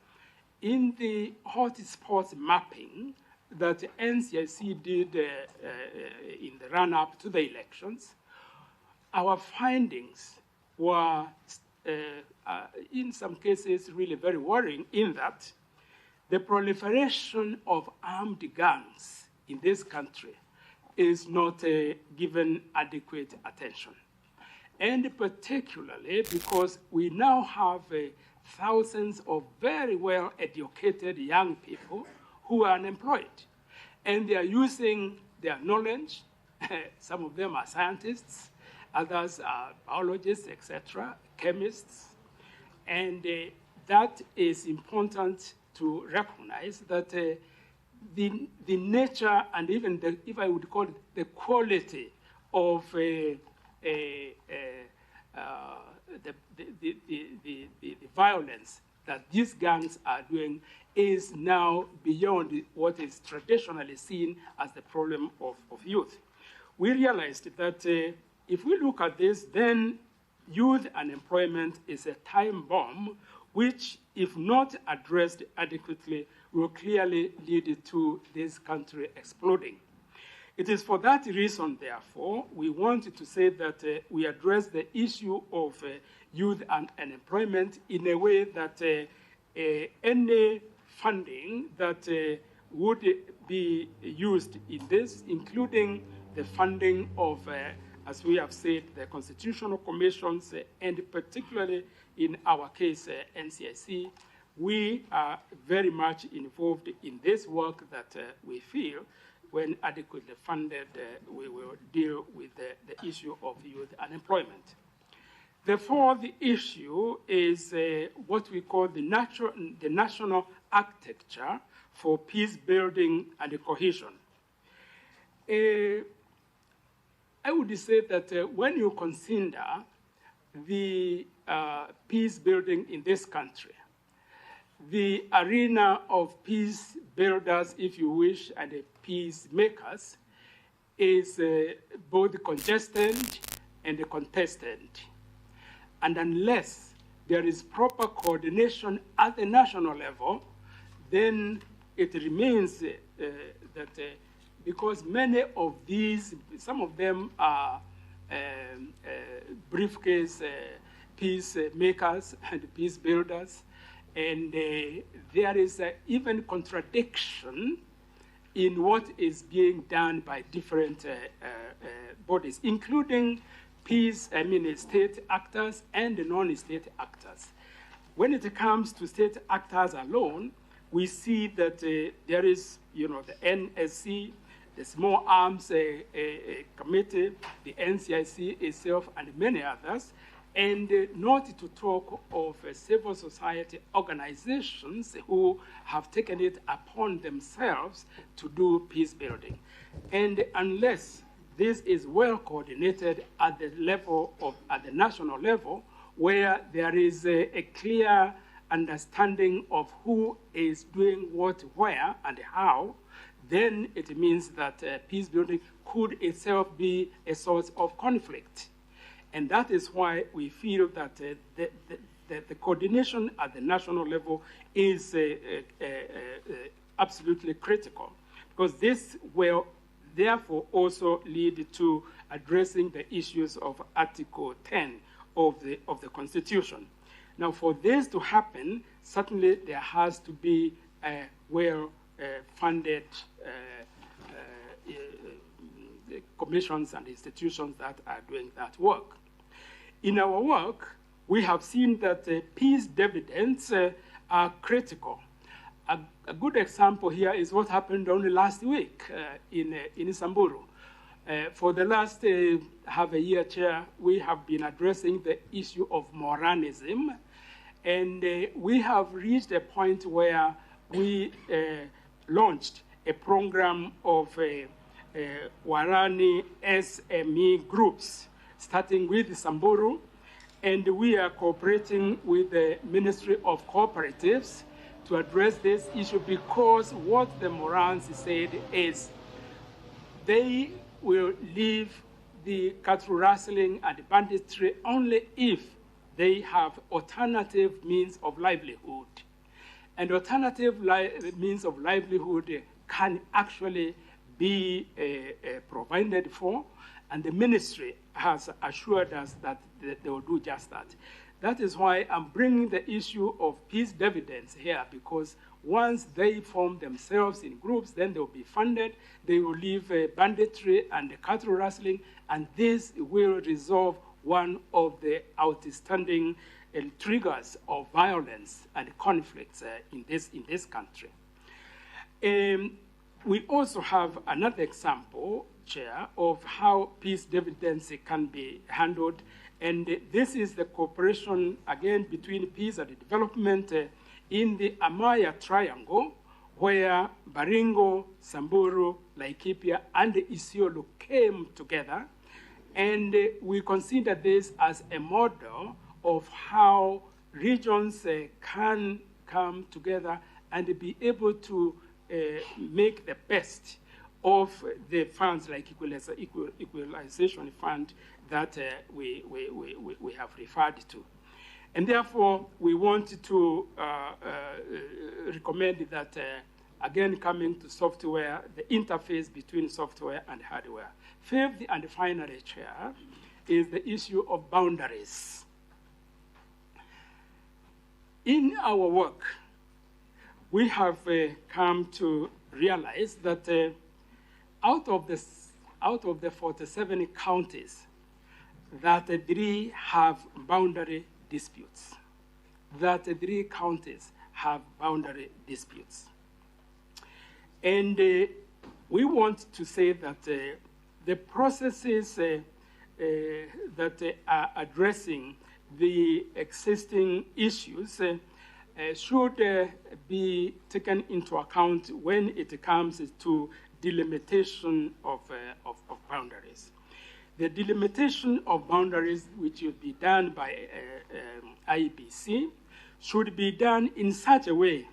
in the hotspots mapping that NCIC did in the run-up to the elections, our findings were, in some cases, really very worrying in that the proliferation of armed gangs in this country is not given adequate attention. And particularly because we now have thousands of very well-educated young people who are unemployed. And they are using their knowledge. Some of them are scientists, others are biologists, etc., chemists. And that is important to recognize that the nature and even, if I would call it, the quality of the violence that these gangs are doing is now beyond what is traditionally seen as the problem of youth. We realized that if we look at this, then youth unemployment is a time bomb which, if not addressed adequately, will clearly lead to this country exploding. It is for that reason, therefore, we wanted to say that we address the issue of youth and unemployment in a way that any funding that would be used in this, including the funding of, as we have said, the constitutional commissions, and particularly in our case, NCIC, we are very much involved in this work that we feel when adequately funded, we will deal with the issue of youth unemployment. The fourth issue is what we call the national architecture for peace building and cohesion. I would say that when you consider the peace building in this country, the arena of peace builders, if you wish, and peacemakers is both congested and contested. And unless there is proper coordination at the national level, then it remains that because many of these, some of them are briefcase peacemakers and peace builders, and there is even contradiction in what is being done by different bodies, including state actors and non-state actors. When it comes to state actors alone, we see that there is, the NSC, the Small Arms Committee, the NCIC itself, and many others, and not to talk of civil society organizations who have taken it upon themselves to do peace building. And unless this is well coordinated at the national level, where there is a clear understanding of who is doing what, where, and how, then it means that peace building could itself be a source of conflict. And that is why we feel that the coordination at the national level is absolutely critical, because this will therefore also lead to addressing the issues of Article 10 of the Constitution. Now, for this to happen, certainly there has to be well-funded commissions and institutions that are doing that work. In our work, we have seen that peace dividends are critical. A good example here is what happened only last week in Samburu. For the last half a year, Chair, we have been addressing the issue of Moranism, and we have reached a point where we launched a program of Warani SME groups, starting with Samburu, and we are cooperating with the Ministry of Cooperatives to address this issue, because what the Morans said is they will leave the cattle rustling and banditry only if they have alternative means of livelihood. And alternative means of livelihood can actually be provided for, and the ministry has assured us that they will do just that. That is why I'm bringing the issue of peace dividends here, because once they form themselves in groups, then they will be funded, they will leave banditry and cattle rustling, and this will resolve one of the outstanding triggers of violence and conflicts in this country. We also have another example, Chair, of how peace dividends can be handled, and this is the cooperation, again, between peace and development in the Amaya Triangle, where Baringo, Samburu, Laikipia, and Isiolo came together, and we consider this as a model of how regions can come together and be able to make the best of the funds like equalization fund that we have referred to. And therefore, we want to recommend that, again, coming to software, the interface between software and hardware. Fifth and finally, Chair, is the issue of boundaries. In our work, we have come to realize that out of the 47 counties, that 3 have boundary disputes. That 3 counties have boundary disputes. And we want to say that the processes that are addressing the existing issues should be taken into account when it comes to delimitation of boundaries. The delimitation of boundaries, which will be done by IBC, should be done in such a way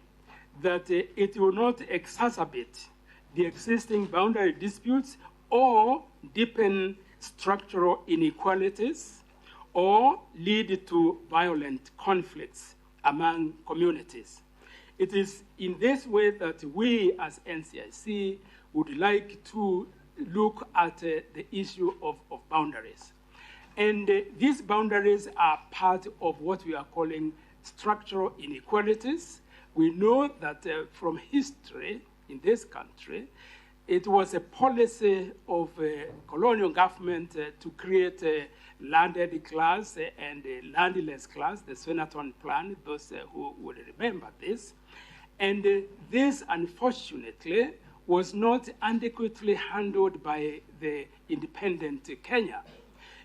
that it will not exacerbate the existing boundary disputes or deepen structural inequalities or lead to violent conflicts among communities. It is in this way that we as NCIC would like to look at the issue of boundaries. And these boundaries are part of what we are calling structural inequalities. We know that from history in this country, it was a policy of colonial government to create a landed class and a landless class, the Swinnerton Plan, those who would remember this. And this, unfortunately, was not adequately handled by the independent Kenya,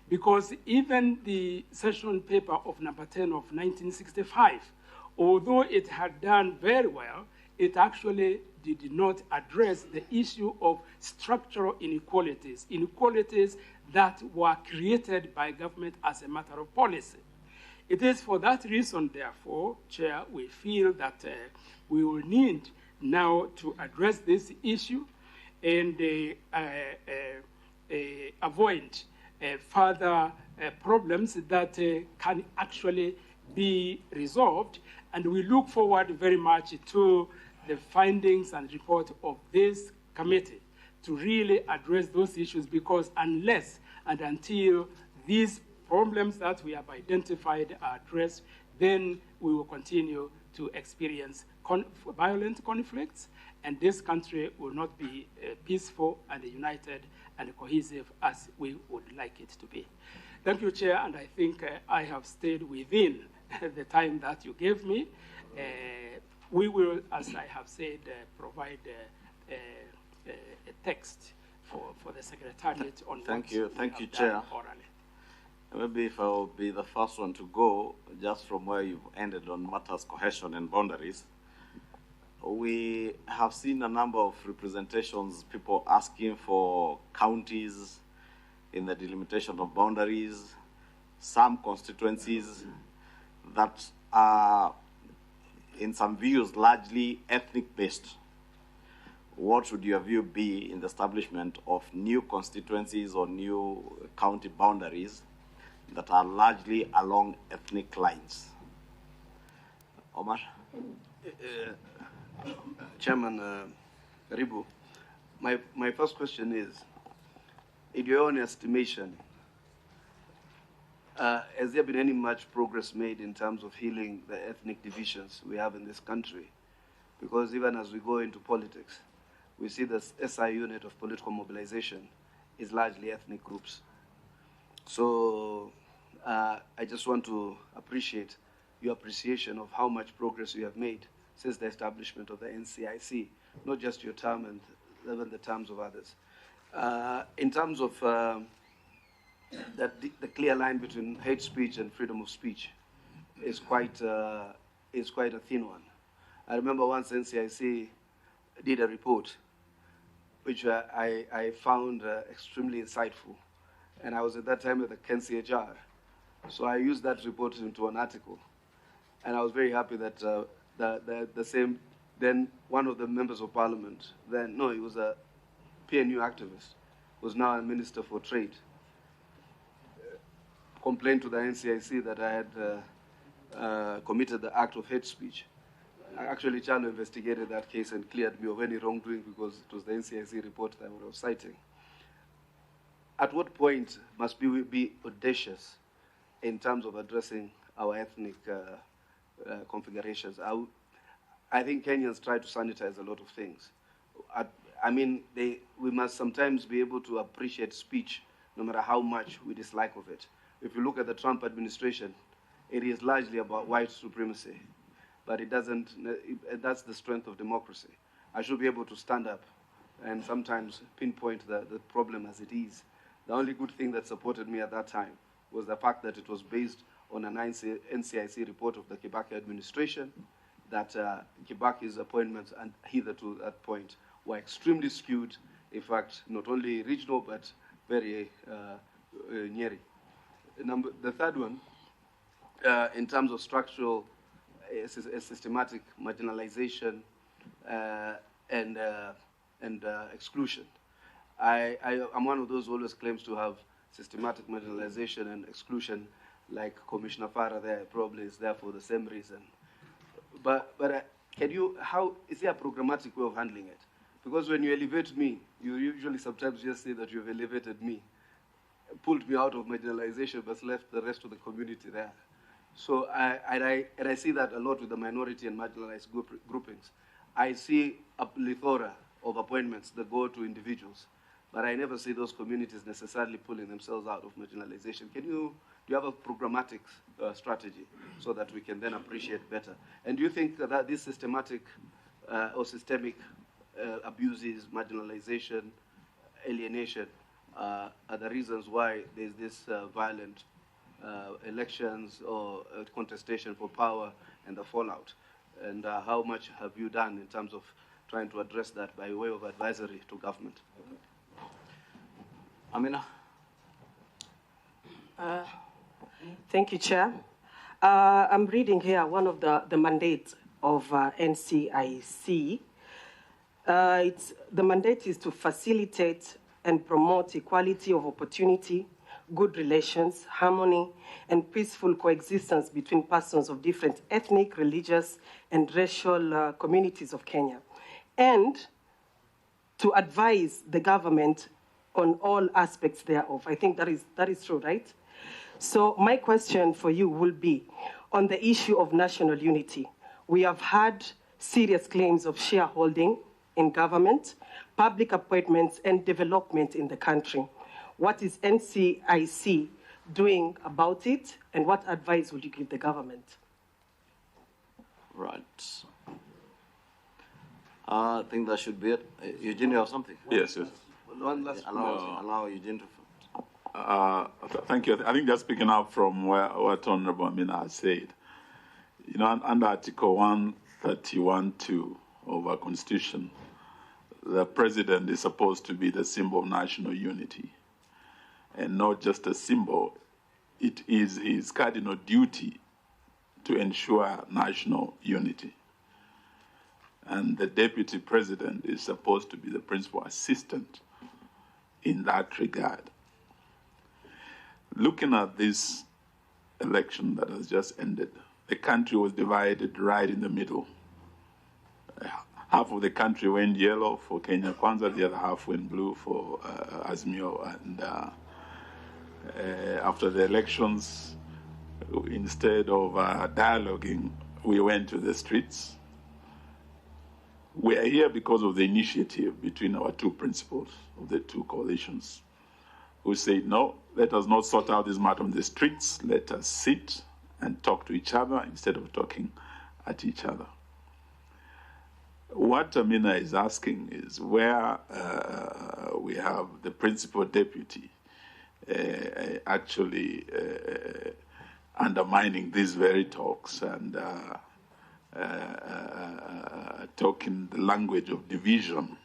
because even the session paper of number 10 of 1965, although it had done very well, it actually did not address the issue of structural inequalities, inequalities that were created by government as a matter of policy. It is for that reason, therefore, Chair, we feel that we will need now to address this issue and avoid further problems that can actually be resolved. And we look forward very much to the findings and report of this committee to really address those issues, because unless and until these problems that we have identified are addressed, then we will continue to experience violent conflicts, and this country will not be peaceful and united and cohesive as we would like it to be. Thank you, Chair, and I think I have stayed within the time that you gave me. We will, as I have said, provide a text for the Secretariat on Thank you, Chair. Orally. Maybe if I will be the first one to go, just from where you've ended on matters cohesion and boundaries, we have seen a number of representations, people asking for counties in the delimitation of boundaries, some constituencies that are, in some views, largely ethnic-based. What would your view be in the establishment of new constituencies or new county boundaries that are largely along ethnic lines? Omar? Chairman Ribu, my first question is, in your own estimation, has there been any much progress made in terms of healing the ethnic divisions we have in this country? Because even as we go into politics, we see the SI unit of political mobilization is largely ethnic groups. So I just want to appreciate your appreciation of how much progress you have made since the establishment of the NCIC, not just your term and even the terms of others. In terms of the clear line between hate speech and freedom of speech is quite a thin one. I remember once NCIC did a report which I found extremely insightful. And I was at that time at the KNCHR. So I used that report into an article. And I was very happy that the same, then one of the members of parliament, then, no, he was a PNU activist, was now a minister for trade, complained to the NCIC that I had committed the act of hate speech. Actually, Chalo investigated that case and cleared me of any wrongdoing because it was the NCIC report that I was citing. At what point must we be audacious in terms of addressing our ethnic configurations? I think Kenyans try to sanitize a lot of things. I mean, we must sometimes be able to appreciate speech no matter how much we dislike of it. If you look at the Trump administration, it is largely about white supremacy. But it doesn't, that's the strength of democracy. I should be able to stand up and sometimes pinpoint the problem as it is. The only good thing that supported me at that time was the fact that it was based on an NCIC report of the Kibaki administration, that Kibaki's appointments and hitherto that point were extremely skewed, in fact, not only regional, but very Nyeri. The third one, in terms of structural systematic marginalization and exclusion. I'm one of those who always claims to have systematic marginalization and exclusion, like Commissioner Farah there probably is there for the same reason. But how is there a programmatic way of handling it? Because when you elevate me, you usually sometimes just say that you've elevated me, pulled me out of marginalization, but left the rest of the community there. So I see that a lot with the minority and marginalized groupings. I see a plethora of appointments that go to individuals, but I never see those communities necessarily pulling themselves out of marginalization. Do you have a programmatic strategy so that we can then appreciate better? And do you think that this systematic or systemic abuses, marginalization, alienation are the reasons why there's this violent elections or contestation for power and the fallout? And how much have you done in terms of trying to address that by way of advisory to government? Amina? Thank you, Chair. I'm reading here one of the mandates of NCIC. The mandate is to facilitate and promote equality of opportunity, good relations, harmony, and peaceful coexistence between persons of different ethnic, religious, and racial communities of Kenya, and to advise the government on all aspects thereof. I think that is true, right? So my question for you will be on the issue of national unity. We have had serious claims of shareholding in government, public appointments, and development in the country. What is NCIC doing about it, and what advice would you give the government? Right. I think that should be it. Eugene, you have something? Yes. One last allow Eugene to... Thank you. I think just picking up from what Honorable Amina has said, under Article 131(2) of our Constitution, the president is supposed to be the symbol of national unity. And not just a symbol, it is his cardinal duty to ensure national unity. And the deputy president is supposed to be the principal assistant in that regard. Looking at this election that has just ended, the country was divided right in the middle. Half of the country went yellow for Kenya Kwanza, the other half went blue for Azimio. And after the elections, instead of dialoguing, we went to the streets. We are here because of the initiative between our two principals of the two coalitions, who said, no, let us not sort out this matter on the streets. Let us sit and talk to each other instead of talking at each other. What Amina is asking is where we have the principal deputy actually undermining these very talks and talking the language of division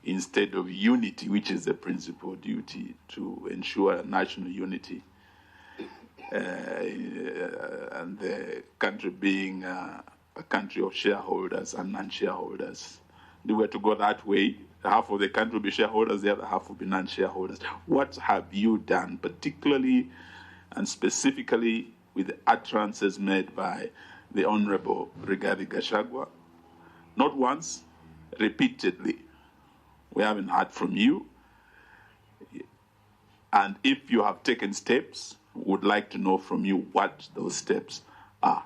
instead of unity, which is the principal duty to ensure national unity. And the country being a country of shareholders and non-shareholders. If we were to go that way, half of the country will be shareholders, the other half will be non-shareholders. What have you done, particularly and specifically with the utterances made by the Honorable Rigathi Gachagua? Not once, repeatedly. We haven't heard from you. And if you have taken steps, we would like to know from you what those steps are.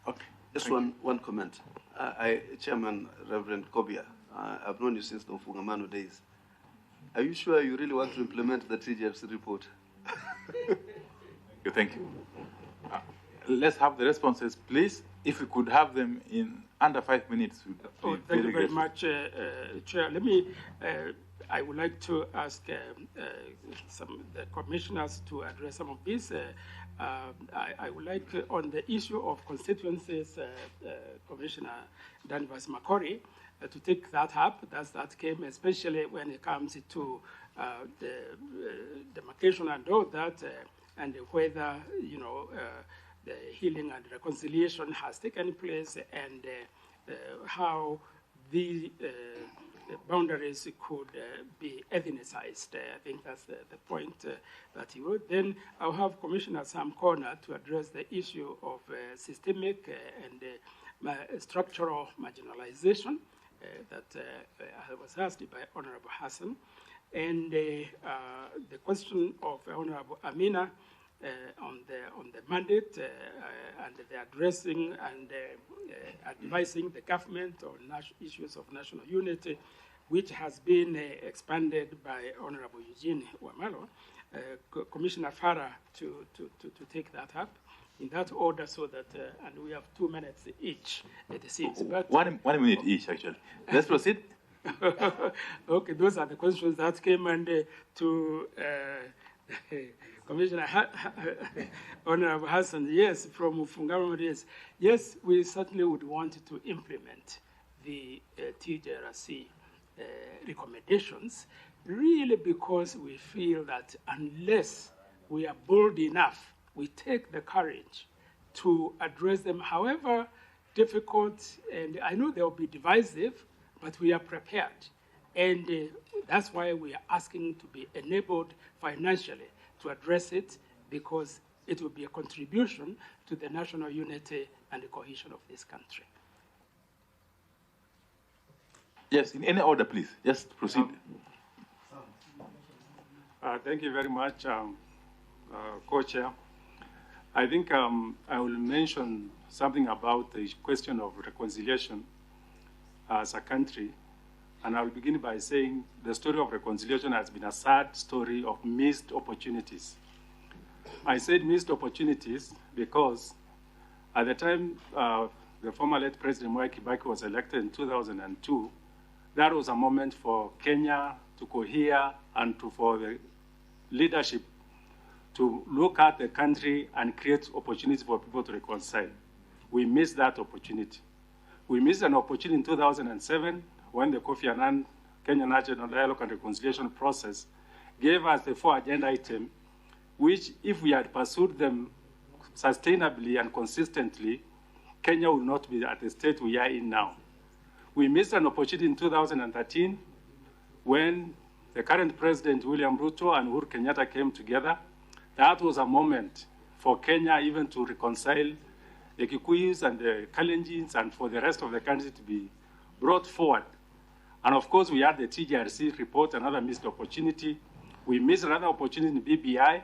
Okay. Just one comment. Chairman Reverend Kobia, I've known you since the Mfungamano days. Are you sure you really want to implement the TGFC report? Thank you. Let's have the responses, please. If we could have them in under 5 minutes. Thank you very much, Chair. Let me, I would like to ask some the commissioners to address some of this. I would like, on the issue of constituencies, Commissioner Danvers Makori, to take that up. That came, especially when it comes to the demarcation and all that, and whether, you know, the healing and reconciliation has taken place, and how the boundaries could be ethnicized. I think that's the point that he wrote. Then I'll have Commissioner Sam Corner to address the issue of systemic and structural marginalization that was asked by Honorable Hassan. And the question of Honorable Amina on the mandate and the addressing and advising the government on issues of national unity, which has been expanded by Honorable Eugene Wamalo. Commissioner Farah to take that up in that order, so that, and we have 2 minutes each at the seats. But 1 minute each, actually. Let's proceed. Okay, those are the questions that came, and to Commissioner Honorable Hassan, yes, from Mfungamano, yes, we certainly would want to implement the TJRC recommendations, really because we feel that unless we are bold enough, we take the courage to address them, however difficult, and I know they'll be divisive, but we are prepared. And that's why we are asking to be enabled financially to address it, because it will be a contribution to the national unity and the cohesion of this country. Yes, in any order, please. Just proceed. Thank you very much, Co-Chair. I think I will mention something about the question of reconciliation as a country. And I'll begin by saying the story of reconciliation has been a sad story of missed opportunities. I said missed opportunities because at the time the former late President Mwai Kibaki was elected in 2002, that was a moment for Kenya to cohere and for the leadership to look at the country and create opportunities for people to reconcile. We missed that opportunity. We missed an opportunity in 2007 when the Kofi Annan Kenya National Dialogue and Reconciliation process gave us the 4 agenda items, which if we had pursued them sustainably and consistently, Kenya would not be at the state we are in now. We missed an opportunity in 2013 when the current president, William Ruto, and Uhuru Kenyatta came together. That was a moment for Kenya even to reconcile the Kikuyus and the Kalenjins and for the rest of the country to be brought forward. And of course, we had the TJRC report, another missed opportunity. We missed another opportunity in BBI.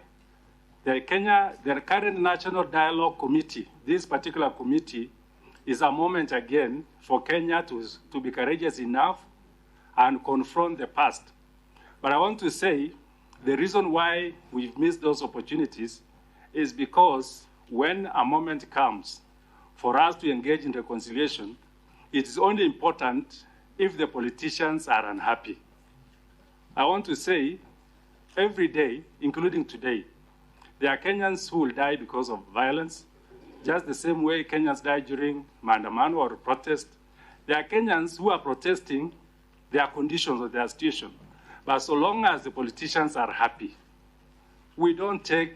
The current National Dialogue Committee, this particular committee, is a moment again for Kenya to be courageous enough and confront the past. But I want to say the reason why we've missed those opportunities is because when a moment comes for us to engage in reconciliation, it is only important if the politicians are unhappy. I want to say every day, including today, there are Kenyans who will die because of violence, just the same way Kenyans die during maandamano or protest. There are Kenyans who are protesting their conditions or their situation. But so long as the politicians are happy, we don't take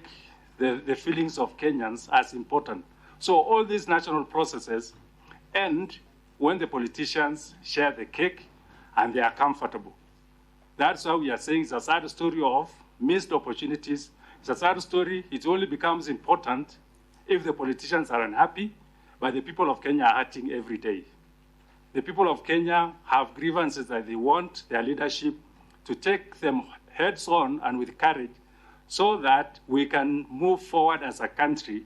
the feelings of Kenyans as important. So all these national processes end when the politicians share the cake and they are comfortable. That's why we are saying it's a sad story of missed opportunities. It's a sad story. It only becomes important if the politicians are unhappy, but the people of Kenya are hurting every day. The people of Kenya have grievances that they want their leadership to take them heads on and with courage so that we can move forward as a country.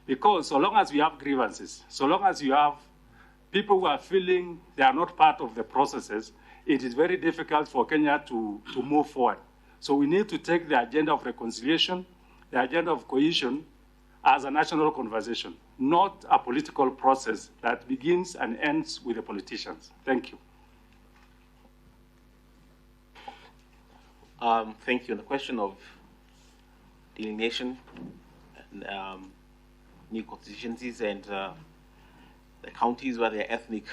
Because so long as we have grievances, so long as you have people who are feeling they are not part of the processes, it is very difficult for Kenya to move forward. So we need to take the agenda of reconciliation, the agenda of cohesion, as a national conversation, not a political process that begins and ends with the politicians. Thank you. Thank you. On the question of delineation, new constituencies and the counties where they're ethnic,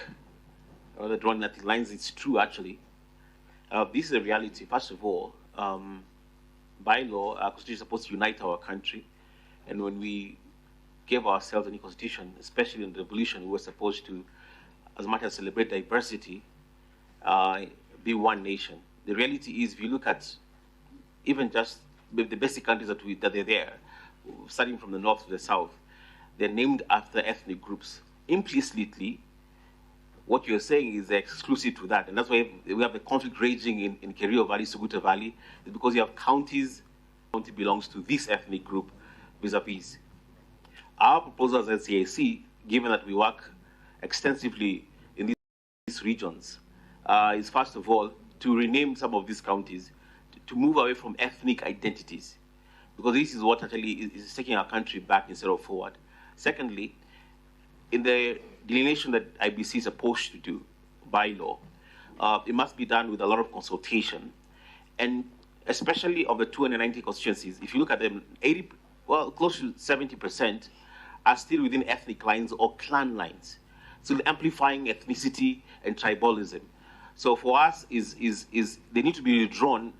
or they're drawing ethnic lines, it's true actually. This is a reality. First of all, by law, our constitution is supposed to unite our country. And when we gave ourselves a new constitution, especially in the revolution, we were supposed to, as much as celebrate diversity, be one nation. The reality is, if you look at even just the basic countries that are there, starting from the north to the south, they're named after ethnic groups. Implicitly, what you're saying is exclusive to that. And that's why we have the conflict raging in Kerio Valley, Suguta Valley, is because you have counties, county belongs to this ethnic group vis-a-vis. Our proposal as NCAC, given that we work extensively in these regions, is first of all to rename some of these counties, to move away from ethnic identities, because this is what actually is taking our country back instead of forward. Secondly, in the delineation that IBC is supposed to do by law, it must be done with a lot of consultation, and especially of the 290 constituencies. If you look at them, close to 70% are still within ethnic lines or clan lines, so amplifying ethnicity and tribalism. So for us, they need to be withdrawn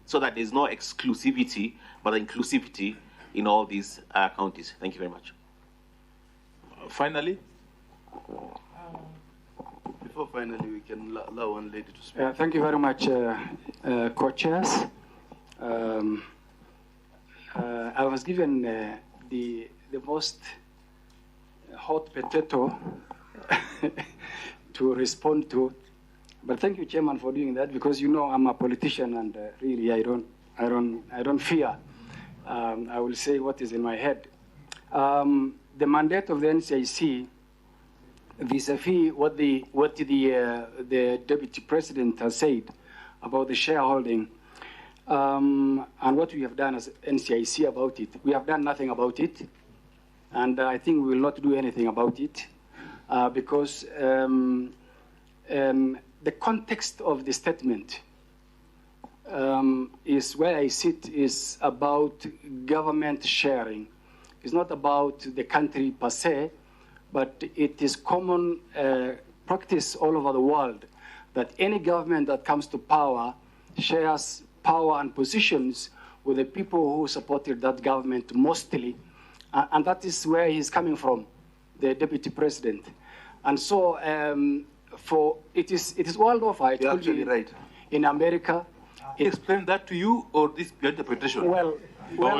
so that there's no exclusivity, but inclusivity in all these counties. Thank you very much. Finally? Before finally, we can allow one lady to speak. Thank you very much, co-chairs. I was given the most hot potato to respond to, but thank you, Chairman, for doing that, because you know I'm a politician and really I don't fear. I will say what is in my head. The mandate of the NCIC, vis-a-vis what the Deputy President has said about the shareholding, and what we have done as NCIC about it. We have done nothing about it, and I think we will not do anything about it, because the context of the statement is where I sit is about government sharing. It's not about the country per se, but it is common practice all over the world that any government that comes to power shares power and positions with the people who supported that government mostly. And that is where he's coming from, the deputy president. And so it is world over. You're actually right. In America. He explained that to you, or this your interpretation? Well,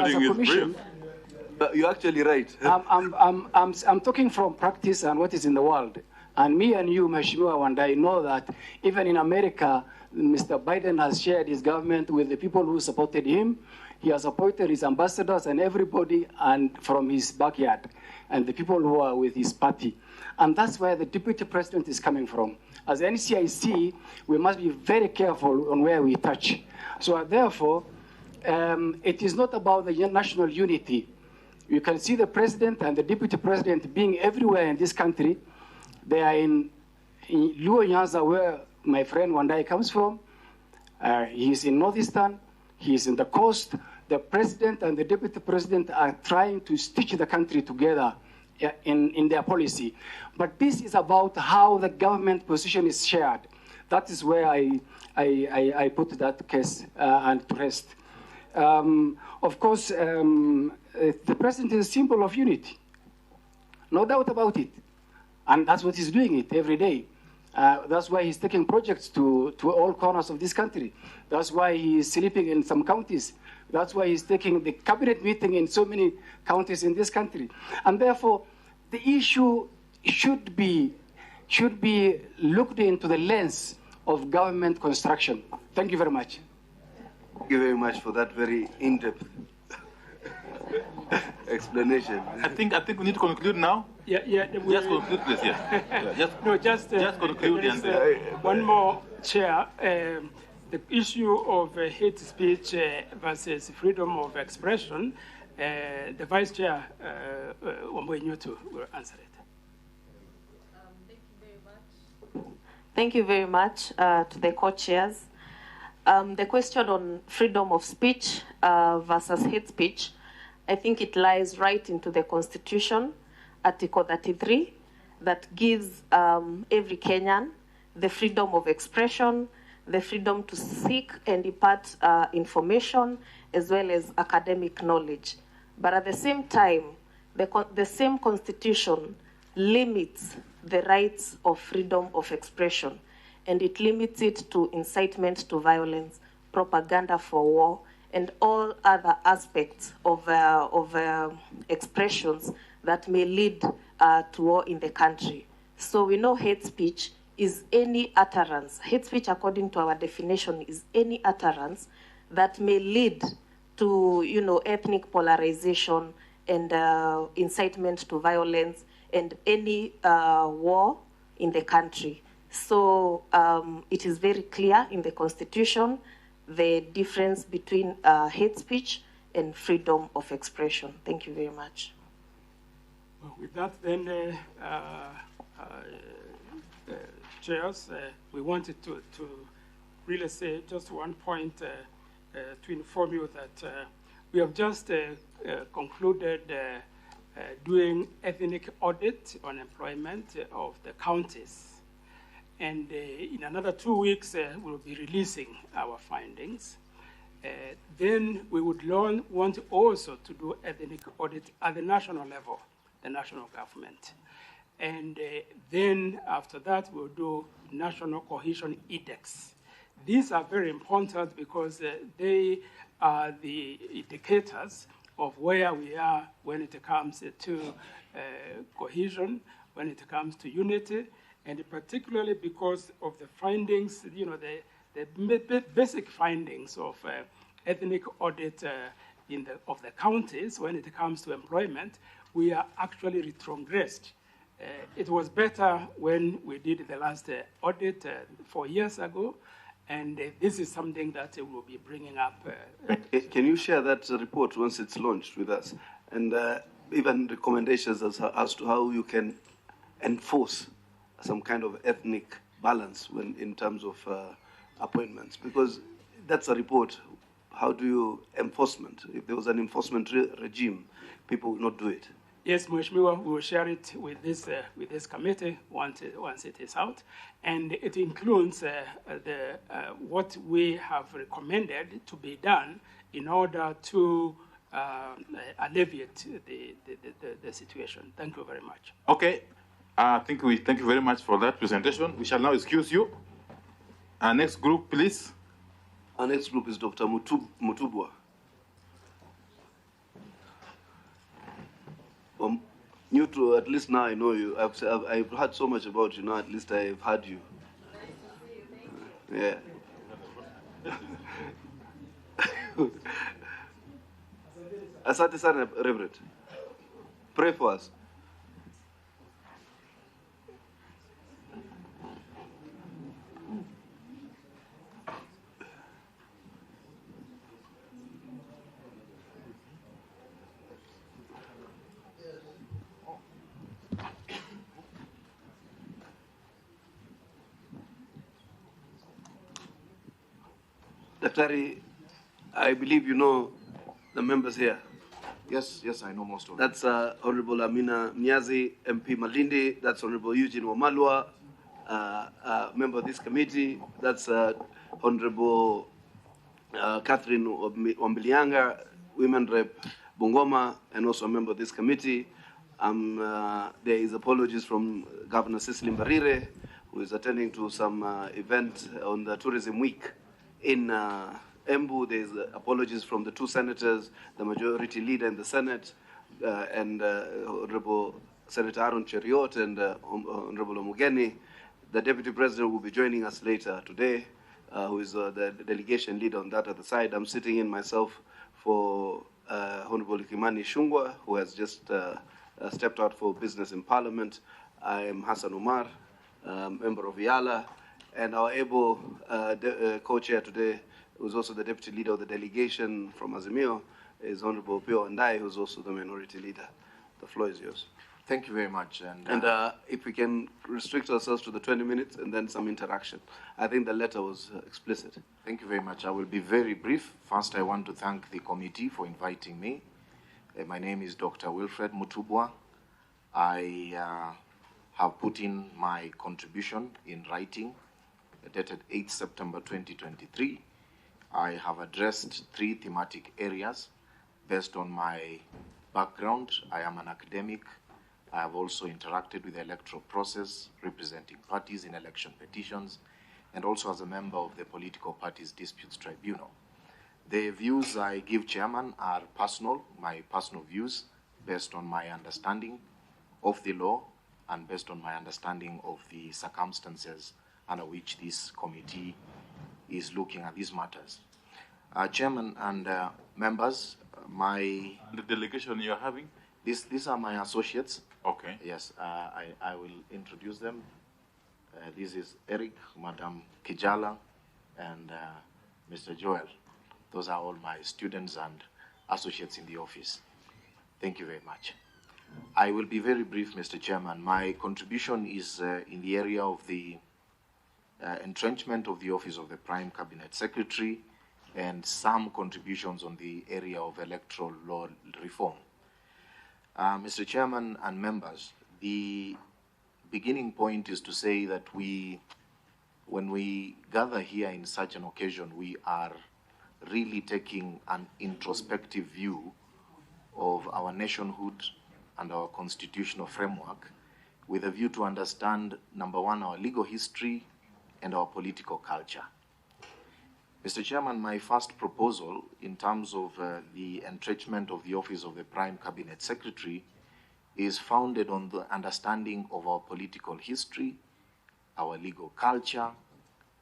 as a commission, you're actually right. I'm talking from practice and what is in the world. And me and you, Mheshimiwa Wandai, know that even in America, Mr. Biden has shared his government with the people who supported him. He has appointed his ambassadors and everybody and from his backyard and the people who are with his party. And that's where the deputy president is coming from. As NCIC, we must be very careful on where we touch. So therefore, it is not about the national unity. You can see the president and the deputy president being everywhere in this country. They are in Luo Nyanza, where my friend Wandai comes from. He's in Northeastern. He's in the coast. The president and the deputy president are trying to stitch the country together in their policy. But this is about how the government position is shared. That is where I put that case and to rest. Of course, the president is a symbol of unity. No doubt about it. And that's what he's doing it every day. That's why he's taking projects to all corners of this country. That's why he's sleeping in some counties. That's why he's taking the cabinet meeting in so many counties in this country. And therefore, the issue should be looked into the lens of government construction. Thank you very much. Thank you very much for that very in-depth explanation. I think we need to conclude now. Yeah. Just conclude, please. Just conclude. One more, Chair. The issue of hate speech versus freedom of expression. The Vice Chair, Wambui Nyutu, will answer it. Thank you very much to the co-chairs. The question on freedom of speech versus hate speech, I think it lies right into the Constitution, Article 33, that gives every Kenyan the freedom of expression, the freedom to seek and impart information, as well as academic knowledge. But at the same time, the same Constitution limits the rights of freedom of expression, and it limits it to incitement to violence, propaganda for war, and all other aspects of expressions that may lead to war in the country. So we know hate speech is any utterance. Hate speech, according to our definition, is any utterance that may lead to, ethnic polarization and incitement to violence and any war in the country. So it is very clear in the Constitution the difference between hate speech and freedom of expression. Thank you very much. Well, with that, then, chairs, we wanted to really say just one point to inform you that we have just concluded doing ethnic audit on employment of the counties. And in another 2 weeks, we'll be releasing our findings. Then we would want also to do ethnic audit at the national level, the national government. And then after that, we'll do national cohesion index. These are very important because they are the indicators of where we are when it comes to cohesion, when it comes to unity, and particularly because of the findings, the basic findings of ethnic audit of the counties when it comes to employment, we are actually retrogressed. It was better when we did the last audit 4 years ago, and this is something that we'll be bringing up. Can you share that report once it's launched with us? And even recommendations as to how you can enforce some kind of ethnic balance in terms of appointments? Because that's a report. How do you enforcement? If there was an enforcement regime, people would not do it. Yes, Mheshimiwa, we will share it with this committee once it is out, and it includes what we have recommended to be done in order to alleviate the situation. Thank you very much. Okay, thank you very much for that presentation. We shall now excuse you. Our next group, please. Our next group is Dr. Mutubwa. New to, at least now I know you. I've heard so much about you now, at least I've heard you. Yeah. Asante sana, Reverend. Pray for us. Daktari, I believe you know the members here. Yes, I know most of them. That's Honorable Amina Mnyazi, MP Malindi. That's Honorable Eugene Wamalwa, member of this committee. That's Honorable Catherine Wambilianga, Women Rep Bungoma, and also a member of this committee. There is apologies from Governor Cecily Mbarire, who is attending to some event on the Tourism Week in Embu. There's apologies from the two senators, the majority leader in the Senate, and Honorable Senator Aaron Cheriot and Honorable Omugeni. The Deputy President will be joining us later today, who is the delegation leader on that other side. I'm sitting in myself for Honorable Kimani Shungwa, who has just stepped out for business in Parliament. I am Hassan Umar, member of IALA, and our able co-chair today, who's also the deputy leader of the delegation from Azimio, is Honorable Pio Andai, who's also the minority leader. The floor is yours. Thank you very much. And if we can restrict ourselves to the 20 minutes and then some interaction. I think the letter was explicit. Thank you very much. I will be very brief. First, I want to thank the committee for inviting me. My name is Dr. Wilfred Mutubwa. I have put in my contribution in writing, dated 8 September 2023. I have addressed 3 thematic areas based on my background. I am an academic. I have also interacted with the electoral process, representing parties in election petitions, and also as a member of the Political Parties Disputes Tribunal. The views I give, Chairman, are personal, my personal views, based on my understanding of the law and based on my understanding of the circumstances under which this committee is looking at these matters. Chairman and members, The delegation you're having? These are my associates. Okay. Yes, I will introduce them. This is Eric, Madam Kijala, and Mr. Joel. Those are all my students and associates in the office. Thank you very much. I will be very brief, Mr. Chairman. My contribution is in the area of the entrenchment of the office of the Prime Cabinet Secretary and some contributions on the area of electoral law reform. Mr. Chairman and members, the beginning point is to say that when we gather here in such an occasion, we are really taking an introspective view of our nationhood and our constitutional framework with a view to understand, number one, our legal history and our political culture. Mr. Chairman, my first proposal in terms of the entrenchment of the office of the Prime Cabinet Secretary is founded on the understanding of our political history, our legal culture,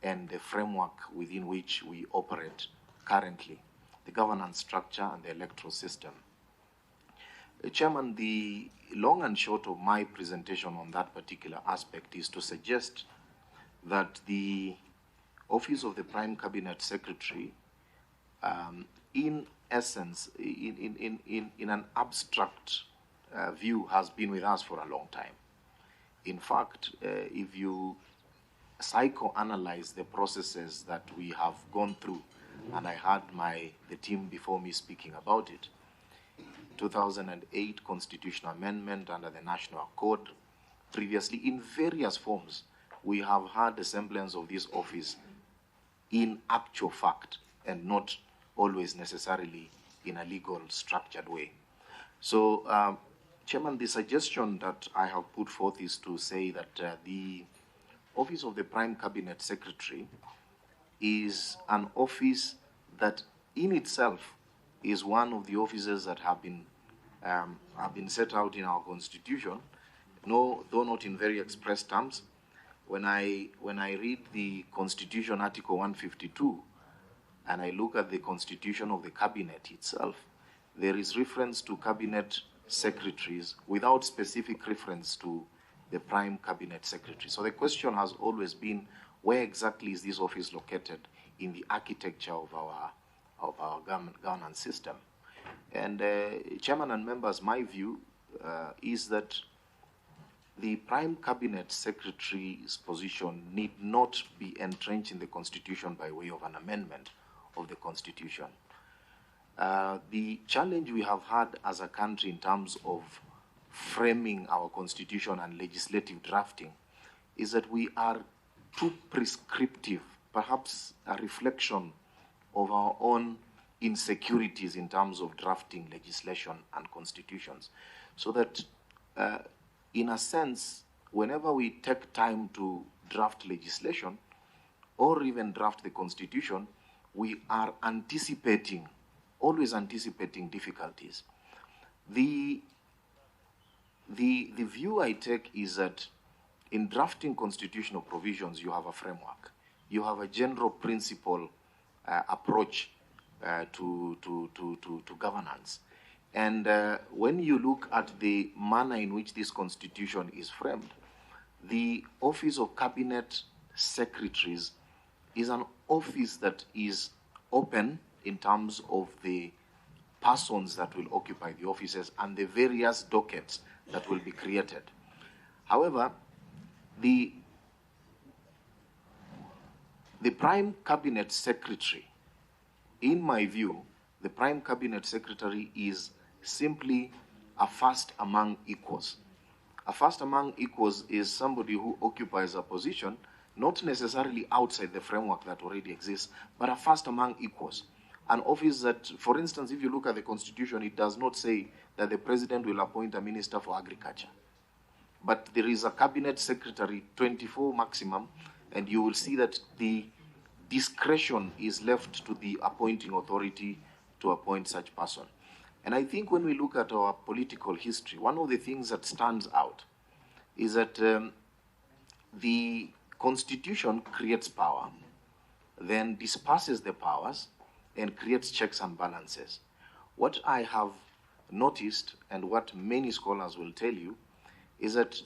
and the framework within which we operate currently, the governance structure and the electoral system. Chairman, the long and short of my presentation on that particular aspect is to suggest that the Office of the Prime Cabinet Secretary, in essence, in an abstract view, has been with us for a long time. In fact, if you psychoanalyze the processes that we have gone through, and I had the team before me speaking about it, 2008 constitutional amendment under the National Code. Previously, in various forms, we have had a semblance of this office in actual fact and not always necessarily in a legal structured way. So, Chairman, the suggestion that I have put forth is to say that the Office of the Prime Cabinet Secretary is an office that in itself is one of the offices that have been set out in our Constitution, though not in very express terms. When I read the Constitution Article 152 and I look at the Constitution of the Cabinet itself, there is reference to Cabinet Secretaries without specific reference to the Prime Cabinet Secretary. So the question has always been, where exactly is this office located in the architecture of our governance system? And Chairman and members, my view is that the Prime Cabinet Secretary's position need not be entrenched in the Constitution by way of an amendment of the Constitution. The challenge we have had as a country in terms of framing our Constitution and legislative drafting is that we are too prescriptive, perhaps a reflection of our own insecurities in terms of drafting legislation and constitutions. So that, in a sense, whenever we take time to draft legislation or even draft the Constitution, we are always anticipating difficulties. The view I take is that in drafting constitutional provisions, you have a framework. You have a general principle approach to governance. And when you look at the manner in which this constitution is framed, the Office of Cabinet Secretaries is an office that is open in terms of the persons that will occupy the offices and the various dockets that will be created. However, the Prime Cabinet Secretary, in my view, the Prime Cabinet Secretary is simply a first among equals. A first among equals is somebody who occupies a position not necessarily outside the framework that already exists, but a first among equals. An office that, for instance, if you look at the Constitution, it does not say that the President will appoint a Minister for Agriculture. But there is a Cabinet Secretary, 24 maximum, and you will see that the discretion is left to the appointing authority to appoint such person. And I think when we look at our political history, one of the things that stands out is that the Constitution creates power, then disperses the powers, and creates checks and balances. What I have noticed, and what many scholars will tell you, is that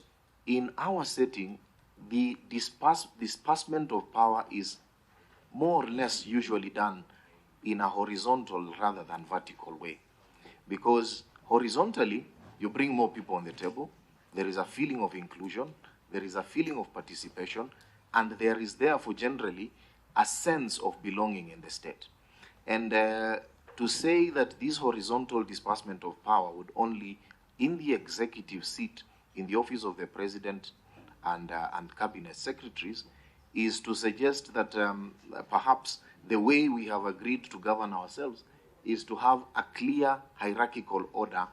in our setting, the disbursement of power is more or less usually done in a horizontal rather than vertical way. Because horizontally, you bring more people on the table, there is a feeling of inclusion, there is a feeling of participation, and there is therefore generally a sense of belonging in the state. And to say that this horizontal disbursement of power would only, in the executive seat, in the office of the President and Cabinet Secretaries, is to suggest that perhaps the way we have agreed to govern ourselves is to have a clear hierarchical order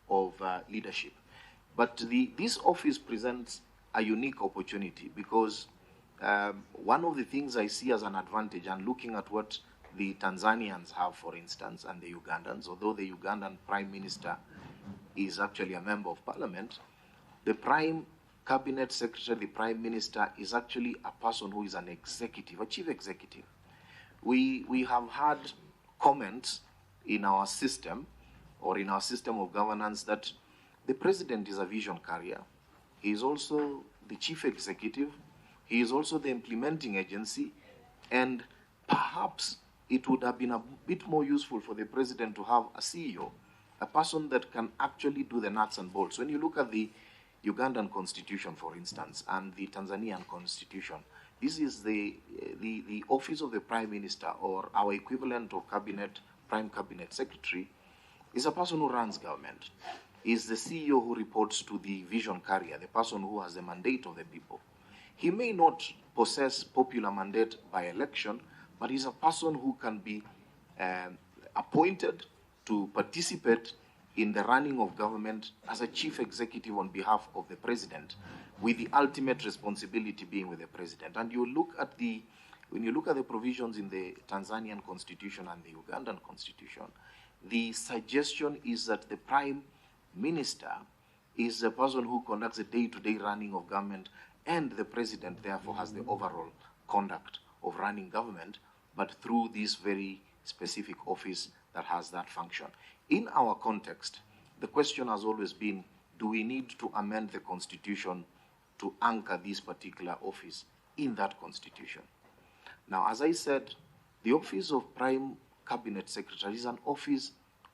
of leadership. But this office presents a unique opportunity because one of the things I see as an advantage, and looking at what the Tanzanians have, for instance, and the Ugandans, although the Ugandan Prime Minister is actually a member of Parliament, the Prime Cabinet Secretary, the Prime Minister, is actually a person who is an executive, a chief executive. We have had comments in our system, or in our system of governance, that the President is a vision carrier. He is also the chief executive. He is also the implementing agency, and perhaps it would have been a bit more useful for the President to have a CEO, a person that can actually do the nuts and bolts. When you look at the Ugandan constitution, for instance, and the Tanzanian constitution, this is the office of the Prime Minister, or our equivalent of cabinet, Prime Cabinet Secretary, is a person who runs government, is the CEO who reports to the vision carrier, the person who has the mandate of the people. He may not possess popular mandate by election, but he's a person who can be appointed to participate in the running of government as a chief executive on behalf of the president, with the ultimate responsibility being with the president. And you look at when you look at the provisions in the Tanzanian constitution and the Ugandan constitution, the suggestion is that the prime minister is the person who conducts the day-to-day running of government, and the president therefore has the overall conduct of running government, but through this very specific office that has that function. In our context, the question has always been, do we need to amend the constitution to anchor this particular office in that constitution? Now, as I said, the office of Prime Cabinet Secretary is an office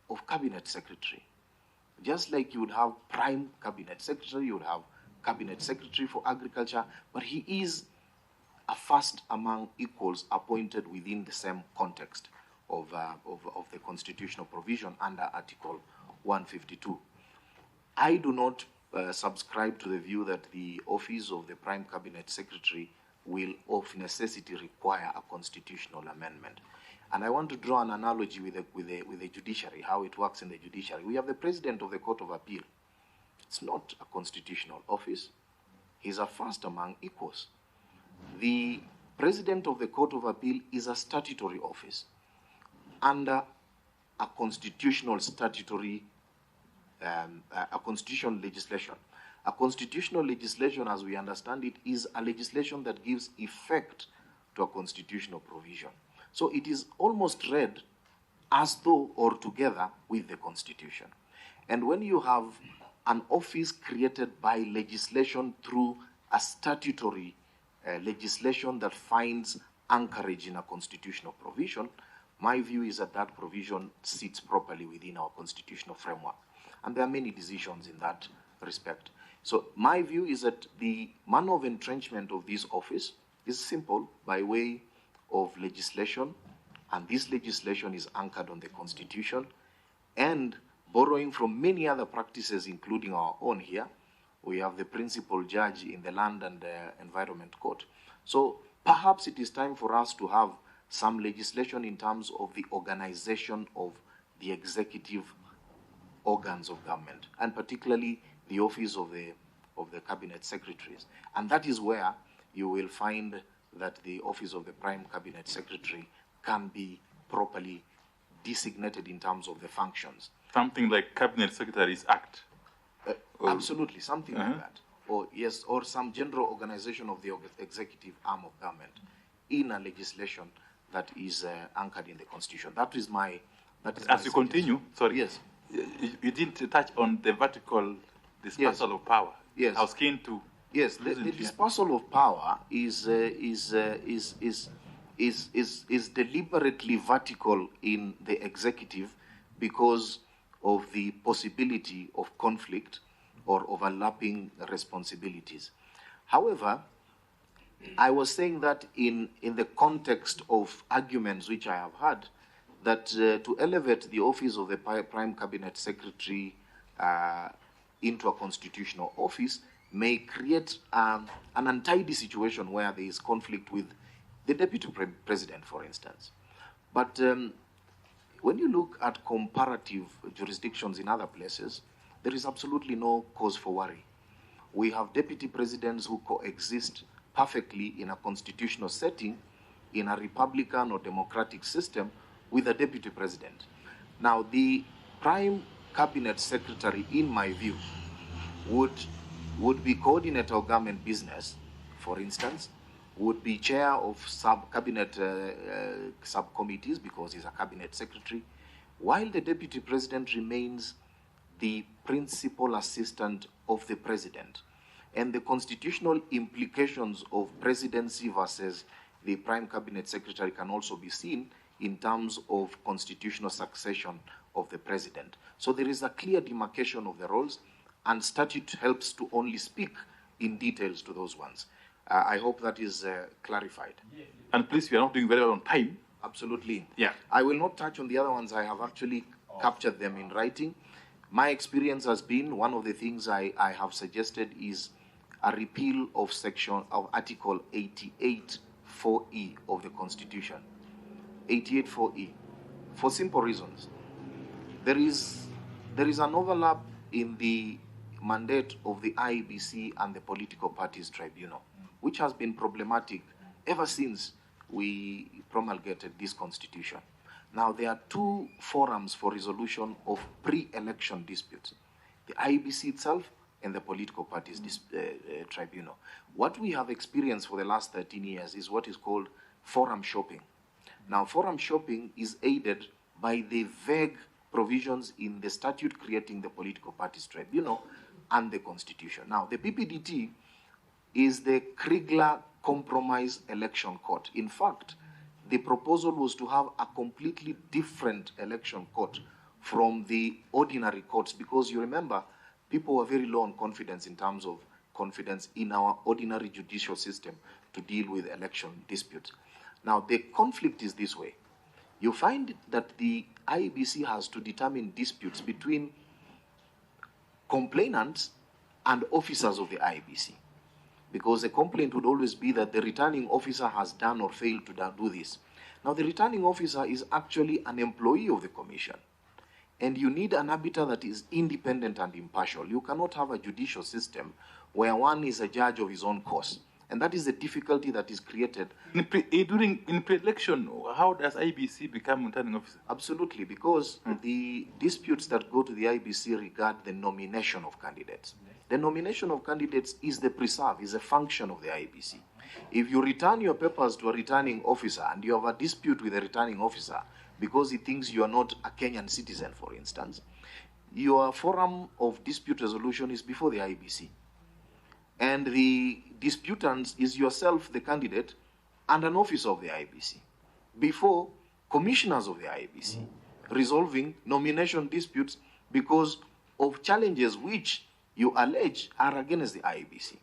of Cabinet Secretary. Just like you would have Prime Cabinet Secretary, you would have Cabinet Secretary for Agriculture, but he is a first among equals appointed within the same context of the constitutional provision under Article 152. I do not subscribe to the view that the office of the Prime Cabinet Secretary will of necessity require a constitutional amendment. And I want to draw an analogy with the judiciary, how it works in the judiciary. We have the President of the Court of Appeal. It's not a constitutional office. He's a first among equals. The President of the Court of Appeal is a statutory office under a constitutional statutory, a constitutional legislation. A constitutional legislation, as we understand it, is a legislation that gives effect to a constitutional provision. So it is almost read as though or together with the Constitution. And when you have an office created by legislation through a statutory legislation that finds anchorage in a constitutional provision, my view is that that provision sits properly within our constitutional framework. And there are many decisions in that respect. So my view is that the manner of entrenchment of this office is simple, by way of legislation, and this legislation is anchored on the Constitution, and borrowing from many other practices, including our own here. We have the principal judge in the Land and Environment Court. So perhaps it is time for us to have some legislation in terms of the organization of the executive organs of government, and particularly the office of the Cabinet Secretaries. And that is where you will find that the office of the Prime Cabinet Secretary can be properly designated in terms of the functions. Something like Cabinet Secretaries Act? Absolutely, something like that. Or yes, or some general organization of the executive arm of government in a legislation that is anchored in the Constitution. That is my... As you continue, sorry. Yes. You didn't touch on the vertical dispersal of power. Yes. I was keen to... Yes, the dispersal of power is deliberately vertical in the executive because of the possibility of conflict or overlapping responsibilities. However, I was saying that in the context of arguments which I have had, that to elevate the office of the Prime Cabinet Secretary into a constitutional office may create an untidy situation where there is conflict with the Deputy President, for instance. But when you look at comparative jurisdictions in other places, there is absolutely no cause for worry. We have Deputy Presidents who coexist perfectly in a constitutional setting, in a Republican or democratic system, with a Deputy President. Now, the Prime Cabinet Secretary, in my view, would be coordinator of government business, for instance, would be chair of cabinet subcommittees because he's a cabinet secretary, while the Deputy President remains the principal assistant of the President. And the constitutional implications of presidency versus the Prime Cabinet Secretary can also be seen in terms of constitutional succession of the President. So there is a clear demarcation of the roles, and statute helps to only speak in details to those ones. I hope that is clarified. And please, we are not doing very well on time. Absolutely. Yeah. I will not touch on the other ones. I have actually captured them in writing. My experience has been, one of the things I have suggested is a repeal of Article 88(4)(e) of the Constitution. 88(4)(e), for simple reasons. There is an overlap in the mandate of the IEBC and the Political Parties Tribunal, which has been problematic ever since we promulgated this constitution. Now, there are two forums for resolution of pre-election disputes, the IEBC itself and the Political Parties Tribunal. What we have experienced for the last 13 years is what is called forum shopping. Now, forum shopping is aided by the vague provisions in the statute creating the Political Parties Tribunal and the Constitution. Now, the PPDT is the Kriegler Compromise Election Court. In fact, the proposal was to have a completely different election court from the ordinary courts, because you remember, people were very low on confidence in terms of confidence in our ordinary judicial system to deal with election disputes. Now, the conflict is this way. You find that the IEBC has to determine disputes between complainants and officers of the IEBC, because the complaint would always be that the returning officer has done or failed to do this. Now, the returning officer is actually an employee of the commission, and you need an arbiter that is independent and impartial. You cannot have a judicial system where one is a judge of his own cause, and that is the difficulty that is created. In pre-election, how does IBC become returning officer? Absolutely, because the disputes that go to the IBC regard the nomination of candidates. The nomination of candidates is the preserve, is a function of the IBC. If you return your papers to a returning officer and you have a dispute with a returning officer because he thinks you are not a Kenyan citizen, for instance, your forum of dispute resolution is before the IBC. And the disputant is yourself, the candidate, and an officer of the IBC, before commissioners of the IBC, resolving nomination disputes because of challenges which you allege are against the IBC.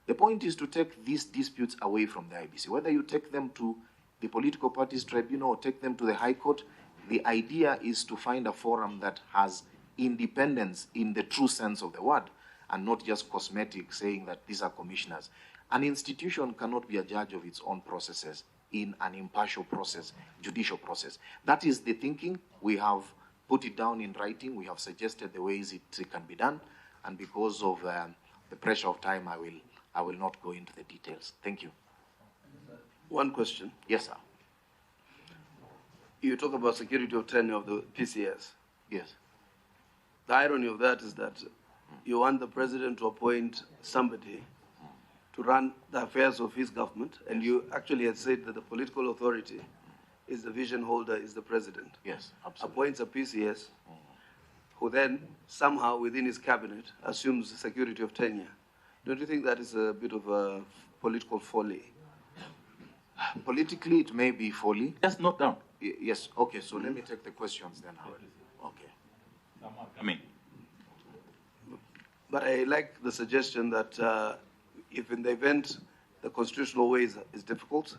The point is to take these disputes away from the IBC. Whether you take them to the Political Parties Tribunal or take them to the High Court, the idea is to find a forum that has independence in the true sense of the word, and not just cosmetic, saying that these are commissioners. An institution cannot be a judge of its own processes in an impartial process, judicial process. That is the thinking. We have put it down in writing. We have suggested the ways it can be done. And because of the pressure of time, I will not go into the details. Thank you. One question. Yes, sir. You talk about security of tenure of the PCS. Yes. The irony of that is that you want the president to appoint somebody to run the affairs of his government, and you actually had said that the political authority is the vision holder, is the president. Yes, absolutely. Appoints a PCS who then somehow within his cabinet assumes the security of tenure. Don't you think that is a bit of a political folly? Politically, it may be folly. Just note down. Yes, okay, so let me take the questions then. Okay. I mean, but I like the suggestion that if in the event the constitutional way is difficult,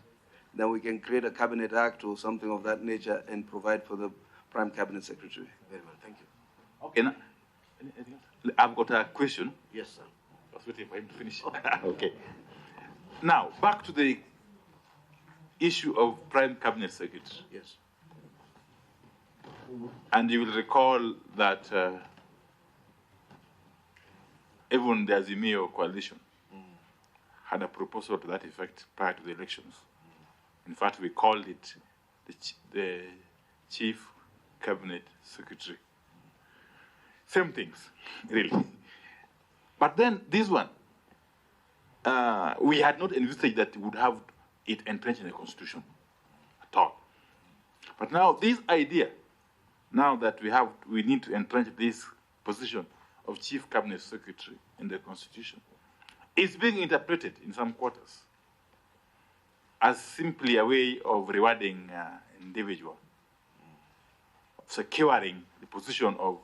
then we can create a cabinet act or something of that nature and provide for the prime cabinet secretary. Very well, thank you. Okay, now, I've got a question. Yes, sir. I was waiting for him to finish. Okay. Now, back to the issue of prime cabinet secretary. Yes. And you will recall that even the Azimio coalition had a proposal to that effect prior to the elections. In fact, we called it the chief cabinet secretary. Same things, really. But then this one, we had not envisaged that we would have it entrenched in the constitution at all. But now this idea, now that we need to entrench this position of chief cabinet secretary in the constitution, is being interpreted in some quarters as simply a way of rewarding individual, securing the position of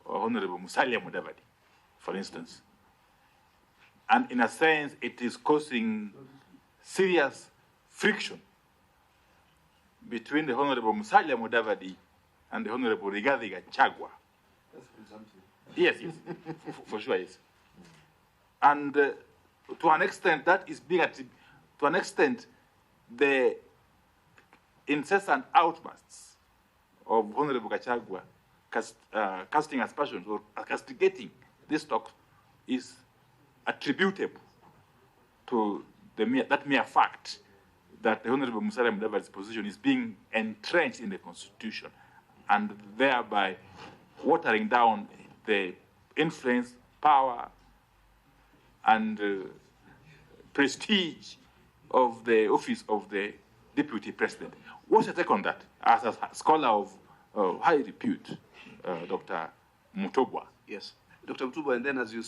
Honorable Musalia Mudavadi, for instance. And in a sense, it is causing serious friction between the Honorable Musalia Mudavadi and the Honorable Rigathi Gachagua. That's presumptive. Yes, yes, for sure, yes. And to an extent, that is being to an extent, the incessant outbursts of Honorable Gachagua casting aspersions or castigating this talk is attributable to that mere fact that the Honorable Musalia Mudavadi's position is being entrenched in the Constitution and thereby watering down the influence, power, and prestige of the office of the Deputy President. What's your take on that, as a scholar of high repute, Dr. Mutobwa? Yes. Dr. Mutobwa, and then as you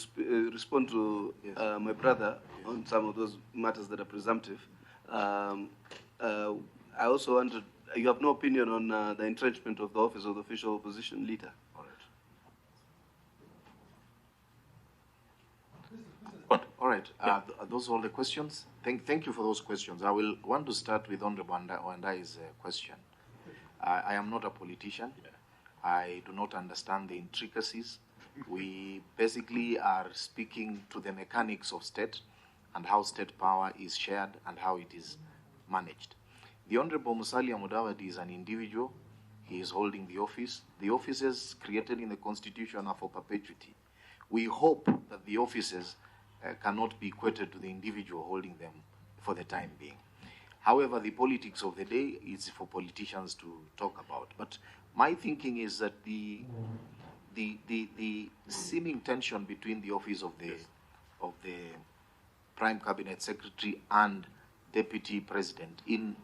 respond to my brother on some of those matters that are presumptive, I also wanted, you have no opinion on the entrenchment of the office of the official opposition leader? All right. Are those all the questions? Thank you for those questions. I will want to start with Honorable Wandai's question. I am not a politician. I do not understand the intricacies. We basically are speaking to the mechanics of state and how state power is shared and how it is managed. The Honorable Musalia Mudavadi is an individual. He is holding the office. The offices created in the Constitution are for perpetuity. We hope that the offices cannot be equated to the individual holding them for the time being. However, the politics of the day is for politicians to talk about. But my thinking is that the seeming tension between the office of the Prime Cabinet Secretary and Deputy President, in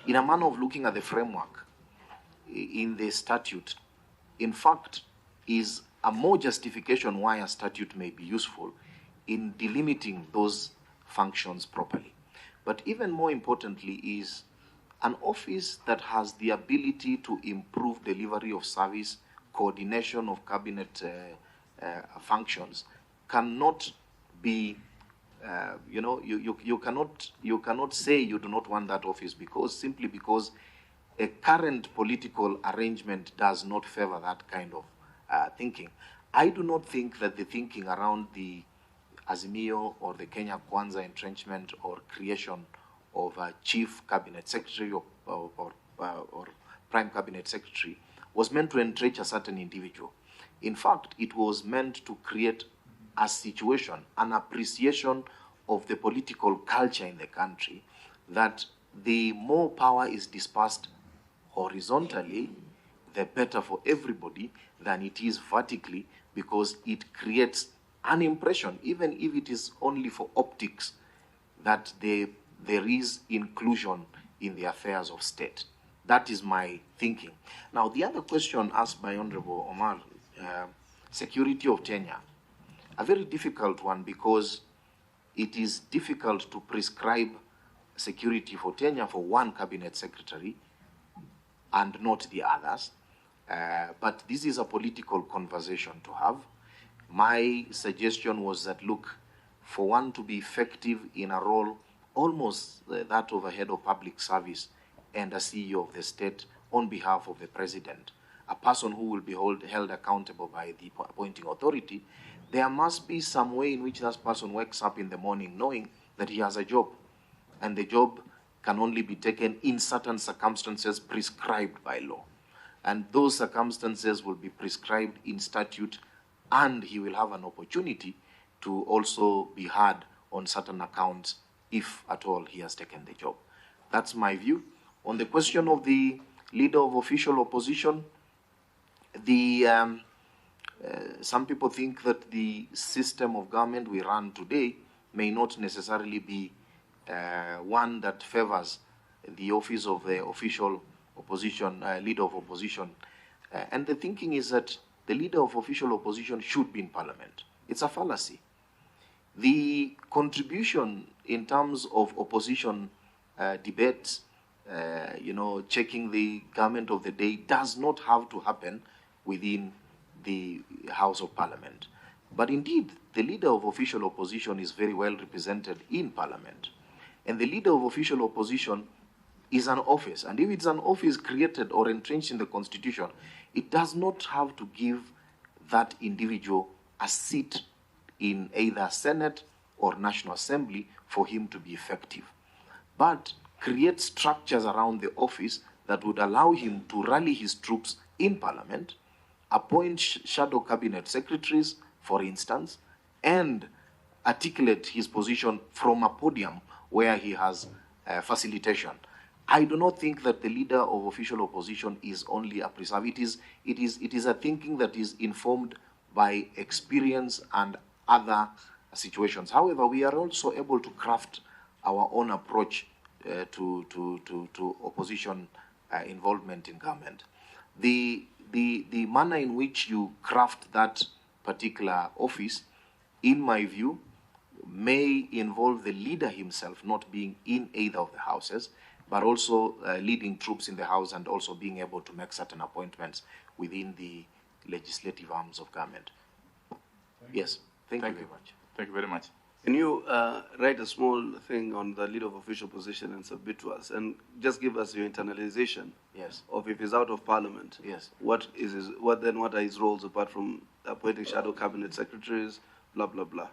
a manner of looking at the framework in the statute, in fact, is a more justification why a statute may be useful in delimiting those functions properly. But even more importantly is an office that has the ability to improve delivery of service, coordination of cabinet functions, cannot be, you cannot say you do not want that office simply because a current political arrangement does not favor that kind of thinking. I do not think that the thinking around the Azimio or the Kenya Kwanza entrenchment or creation of a chief cabinet secretary or prime cabinet secretary was meant to entrench a certain individual. In fact, it was meant to create a situation, an appreciation of the political culture in the country, that the more power is dispersed horizontally, the better for everybody than it is vertically, because it creates an impression, even if it is only for optics, that there is inclusion in the affairs of state. That is my thinking. Now, the other question asked by Honorable Omar, security of tenure, a very difficult one, because it is difficult to prescribe security for tenure for one cabinet secretary and not the others. But this is a political conversation to have. My suggestion was that, look, for one to be effective in a role almost that of a head of public service and a CEO of the state on behalf of the president, a person who will be held accountable by the appointing authority, there must be some way in which that person wakes up in the morning knowing that he has a job, and the job can only be taken in certain circumstances prescribed by law. And those circumstances will be prescribed in statute, and he will have an opportunity to also be heard on certain accounts if at all he has taken the job. That's my view. On the question of the leader of official opposition, some people think that the system of government we run today may not necessarily be one that favors the office of the official opposition, leader of opposition. And the thinking is that the leader of official opposition should be in parliament. It's a fallacy. The contribution in terms of opposition debates, checking the government of the day, does not have to happen within the House of Parliament. But indeed, the leader of official opposition is very well represented in Parliament. And the leader of official opposition is an office. And if it's an office created or entrenched in the Constitution, it does not have to give that individual a seat in either Senate or National Assembly for him to be effective, but create structures around the office that would allow him to rally his troops in Parliament, appoint shadow cabinet secretaries, for instance, and articulate his position from a podium where he has facilitation. I do not think that the leader of official opposition is only a preserve. It is a thinking that is informed by experience and other situations. However, we are also able to craft our own approach to opposition involvement in government. The manner in which you craft that particular office, in my view, may involve the leader himself not being in either of the houses, but also leading troops in the house and also being able to make certain appointments within the legislative arms of government. Yes, thank you very much. Thank you very much. Can you write a small thing on the leader of official position and submit to us, and just give us your internalization? Yes. Of if he's out of Parliament. Yes. What are his roles apart from appointing shadow cabinet secretaries, blah blah blah.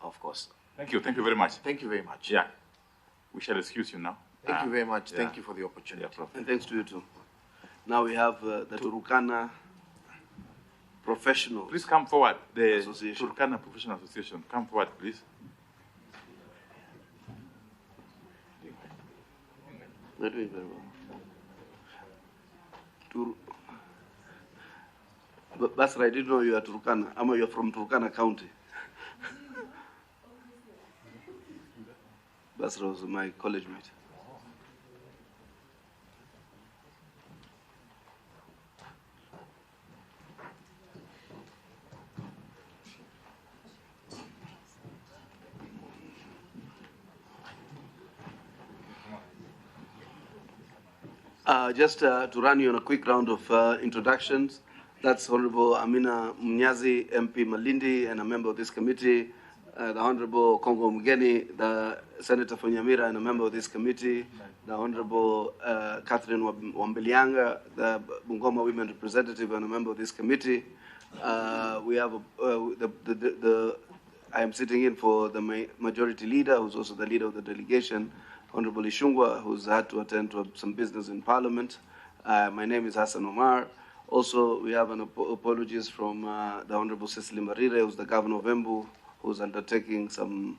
Of course. Thank you. Thank you very much. Thank you very much. Yeah. We shall excuse you now. Thank you very much. Yeah. Thank you for the opportunity. Yeah, And thanks to you too. Now we have the Turkana Professional. Please come forward. The Association. Turkana Professional Association. Come forward, please. They're doing very well. Basra, I didn't know you are Turkana. You're from Turkana County. Basra was my college mate. Just to run you on a quick round of introductions, that's Honorable Amina Mnyazi, MP Malindi, and a member of this committee. The Honorable Kongo Mugeni, the Senator from Nyamira, and a member of this committee. The Honorable Catherine Wambelianga, the Bungoma Women Representative, and a member of this committee. We have I am sitting in for the Majority Leader, who's also the leader of the delegation, Honorable Ishungwa, who's had to attend to some business in Parliament. My name is Hassan Omar. Also, we have an apologies from the Honorable Cecily Marire, who's the Governor of Embu, who's undertaking some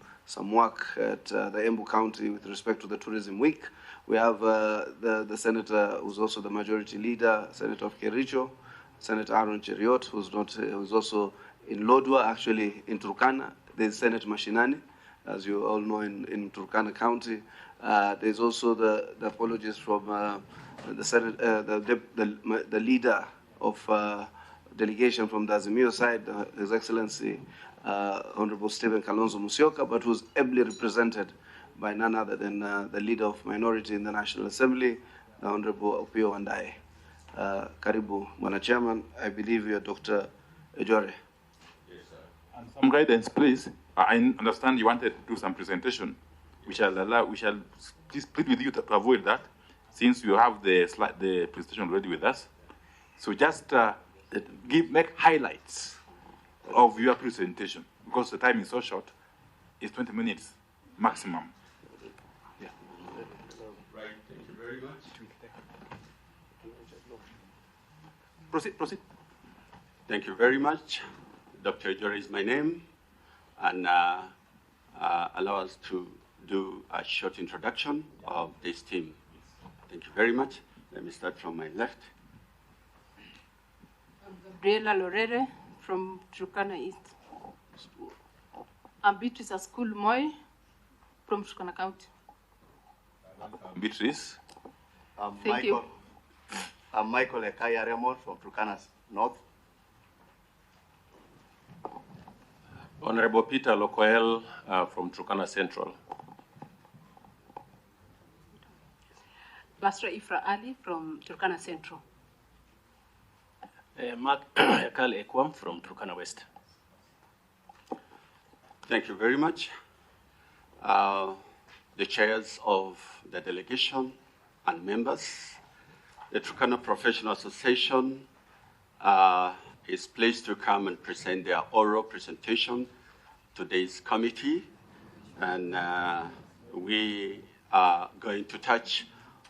work at the Embu County with respect to the Tourism Week. We have the Senator, who's also the Majority Leader, Senator of Kericho, Senator Aaron Cheriot, who's also in Lodwar, actually in Turkana. There's Senator Mashinani, as you all know, in Turkana County. There's also the apologies from the Senate, the leader of delegation from the Azimio side, His Excellency Honorable Stephen Kalonzo Musyoka, but who's ably represented by none other than the leader of minority in the National Assembly, the Honorable Opio Wandayi. Karibu, Mwana Chairman. I believe you are Dr. Ejore. Yes, sir. And some guidance, please. I understand you wanted to do some presentation. We shall please plead with you to avoid that, since you have the presentation already with us. So just make highlights of your presentation, because the time is so short. It's 20 minutes maximum. Yeah. Right. Thank you very much. Proceed. Thank you very much. Dr. Ejore is my name, and allow us to do a short introduction of this team. Thank you very much. Let me start from my left. Gabriela Lorere from Turkana East. I'm Beatrice Askul Moy from Turkana County. Beatrice. Thank you. I'm Michael Ekaya Remo from Turkana North. Honorable Peter Lokoel from Turkana Central. Basra Ifra Ali from Turkana Central. Mark Ekal Ekwam from Turkana West. Thank you very much. The chairs of the delegation and members, the Turkana Professional Association, is pleased to come and present their oral presentation to this committee. And we are going to touch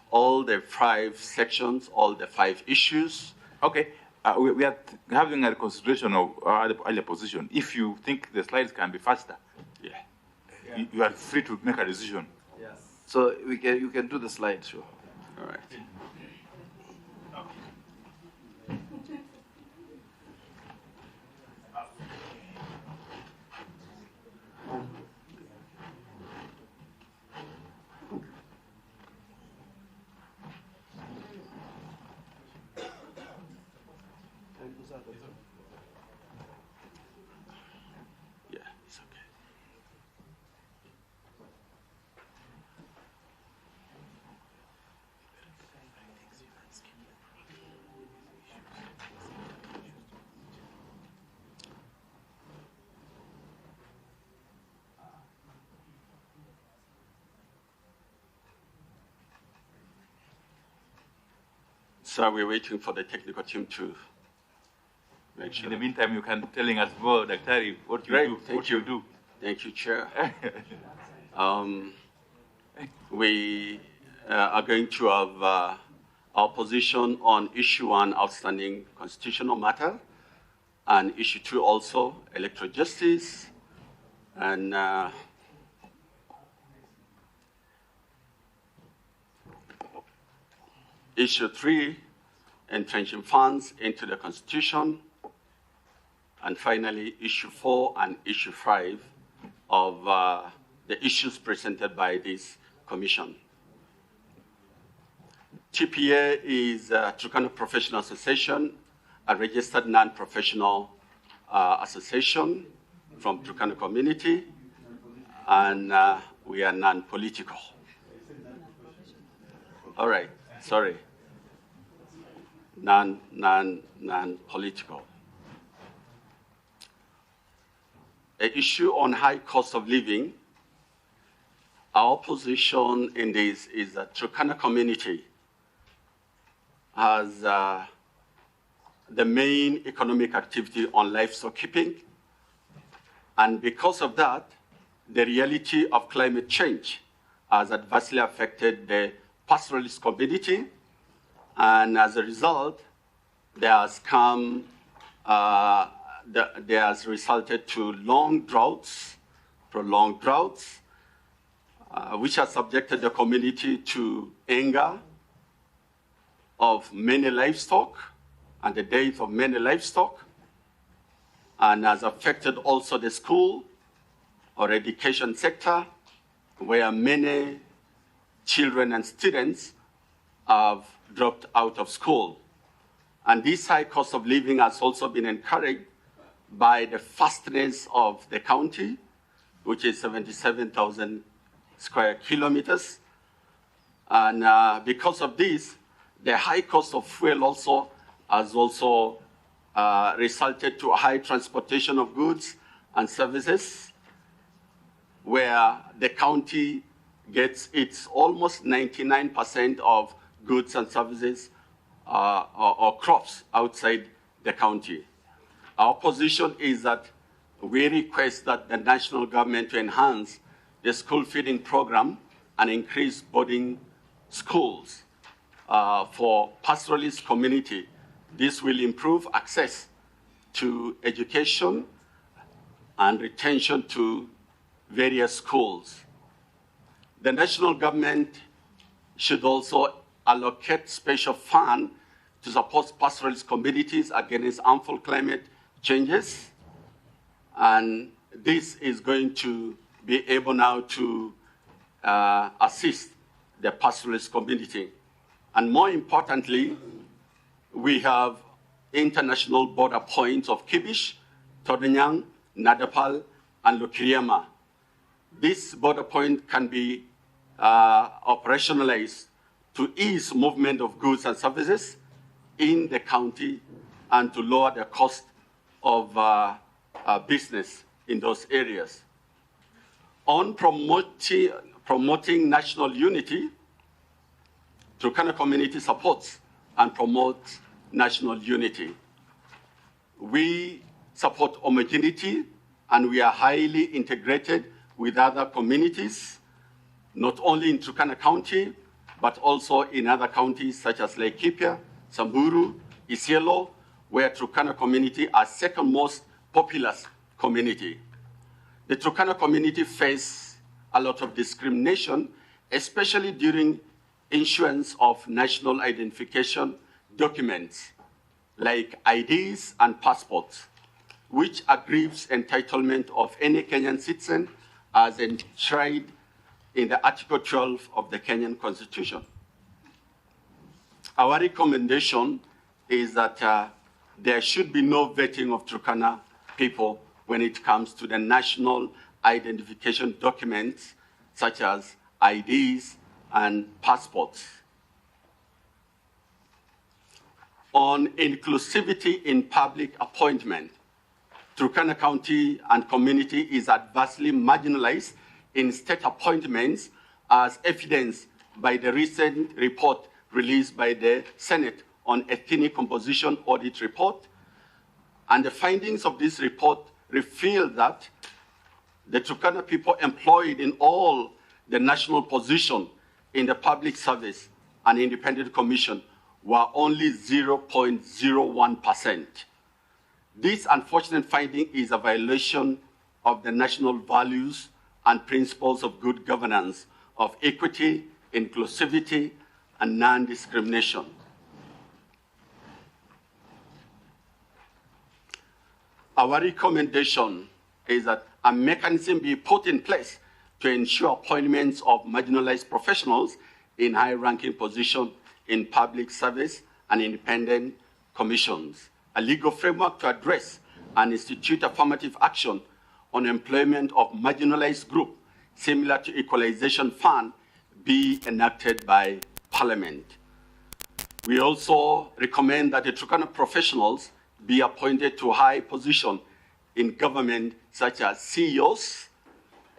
all the 5 sections, all the 5 issues. Okay. We are having a consideration of earlier position. If you think the slides can be faster, you are free to make a decision. Yes. So you can do the slide, sure. All right. Yeah, it's okay. So we're waiting for the technical team to make sure. In the meantime, you can telling us more, Daktari, what you do. Thank you. do. Thank you, Chair. We are going to have our position on issue 1, outstanding constitutional matter, and issue 2 also, electoral justice, and issue 3, entrenching funds into the Constitution, and finally, issue 4 and issue 5 of the issues presented by this commission. TPA is Turkana Professional Association, a registered non-professional association from Turkana community, and we are non-political. All right, sorry. Non-political. An issue on high cost of living. Our position in this is that Turkana community has the main economic activity on livestock keeping. And because of that, the reality of climate change has adversely affected the pastoralist community. And as a result, there has come, there has resulted to long droughts, prolonged droughts, which has subjected the community to anger of many livestock and the death of many livestock, and has affected also the school or education sector, where many children and students have dropped out of school. And this high cost of living has also been encouraged by the vastness of the county, which is 77,000 square kilometers. And because of this, the high cost of fuel also has also resulted to a high transportation of goods and services, where the county gets its almost 99% of goods and services or crops outside the county. Our position is that we request that the national government to enhance the school feeding program and increase boarding schools for pastoralist community. This will improve access to education and retention to various schools. The national government should also allocate special fund to support pastoralist communities against harmful climate changes. And this is going to be able now to assist the pastoralist community. And more importantly, we have international border points of Kibish, Todanyang, Nadapal, and Lukiriama. This border point can be operationalized to ease movement of goods and services in the county and to lower the cost of business in those areas. On promoting national unity, Turkana community supports and promotes national unity. We support homogeneity, and we are highly integrated with other communities, not only in Turkana County, but also in other counties such as Laikipia, Samburu, Isiolo, where Turkana community are second most populous community. The Turkana community face a lot of discrimination, especially during issuance of national identification documents like IDs and passports, which aggrieves entitlement of any Kenyan citizen as enshrined in the Article 12 of the Kenyan Constitution. Our recommendation is that there should be no vetting of Turkana people when it comes to the national identification documents such as IDs and passports. On inclusivity in public appointment, Turkana County and community is adversely marginalized in state appointments as evidenced by the recent report released by the Senate on ethnic composition audit report. And the findings of this report reveal that the Turkana people employed in all the national positions in the public service and independent commission were only 0.01%. This unfortunate finding is a violation of the national values and principles of good governance, of equity, inclusivity, and non-discrimination. Our recommendation is that a mechanism be put in place to ensure appointments of marginalized professionals in high-ranking positions in public service and independent commissions, a legal framework to address and institute affirmative action on employment of marginalized groups, similar to Equalization Fund, be enacted by Parliament. We also recommend that the Turkana professionals be appointed to high positions in government, such as CEOs,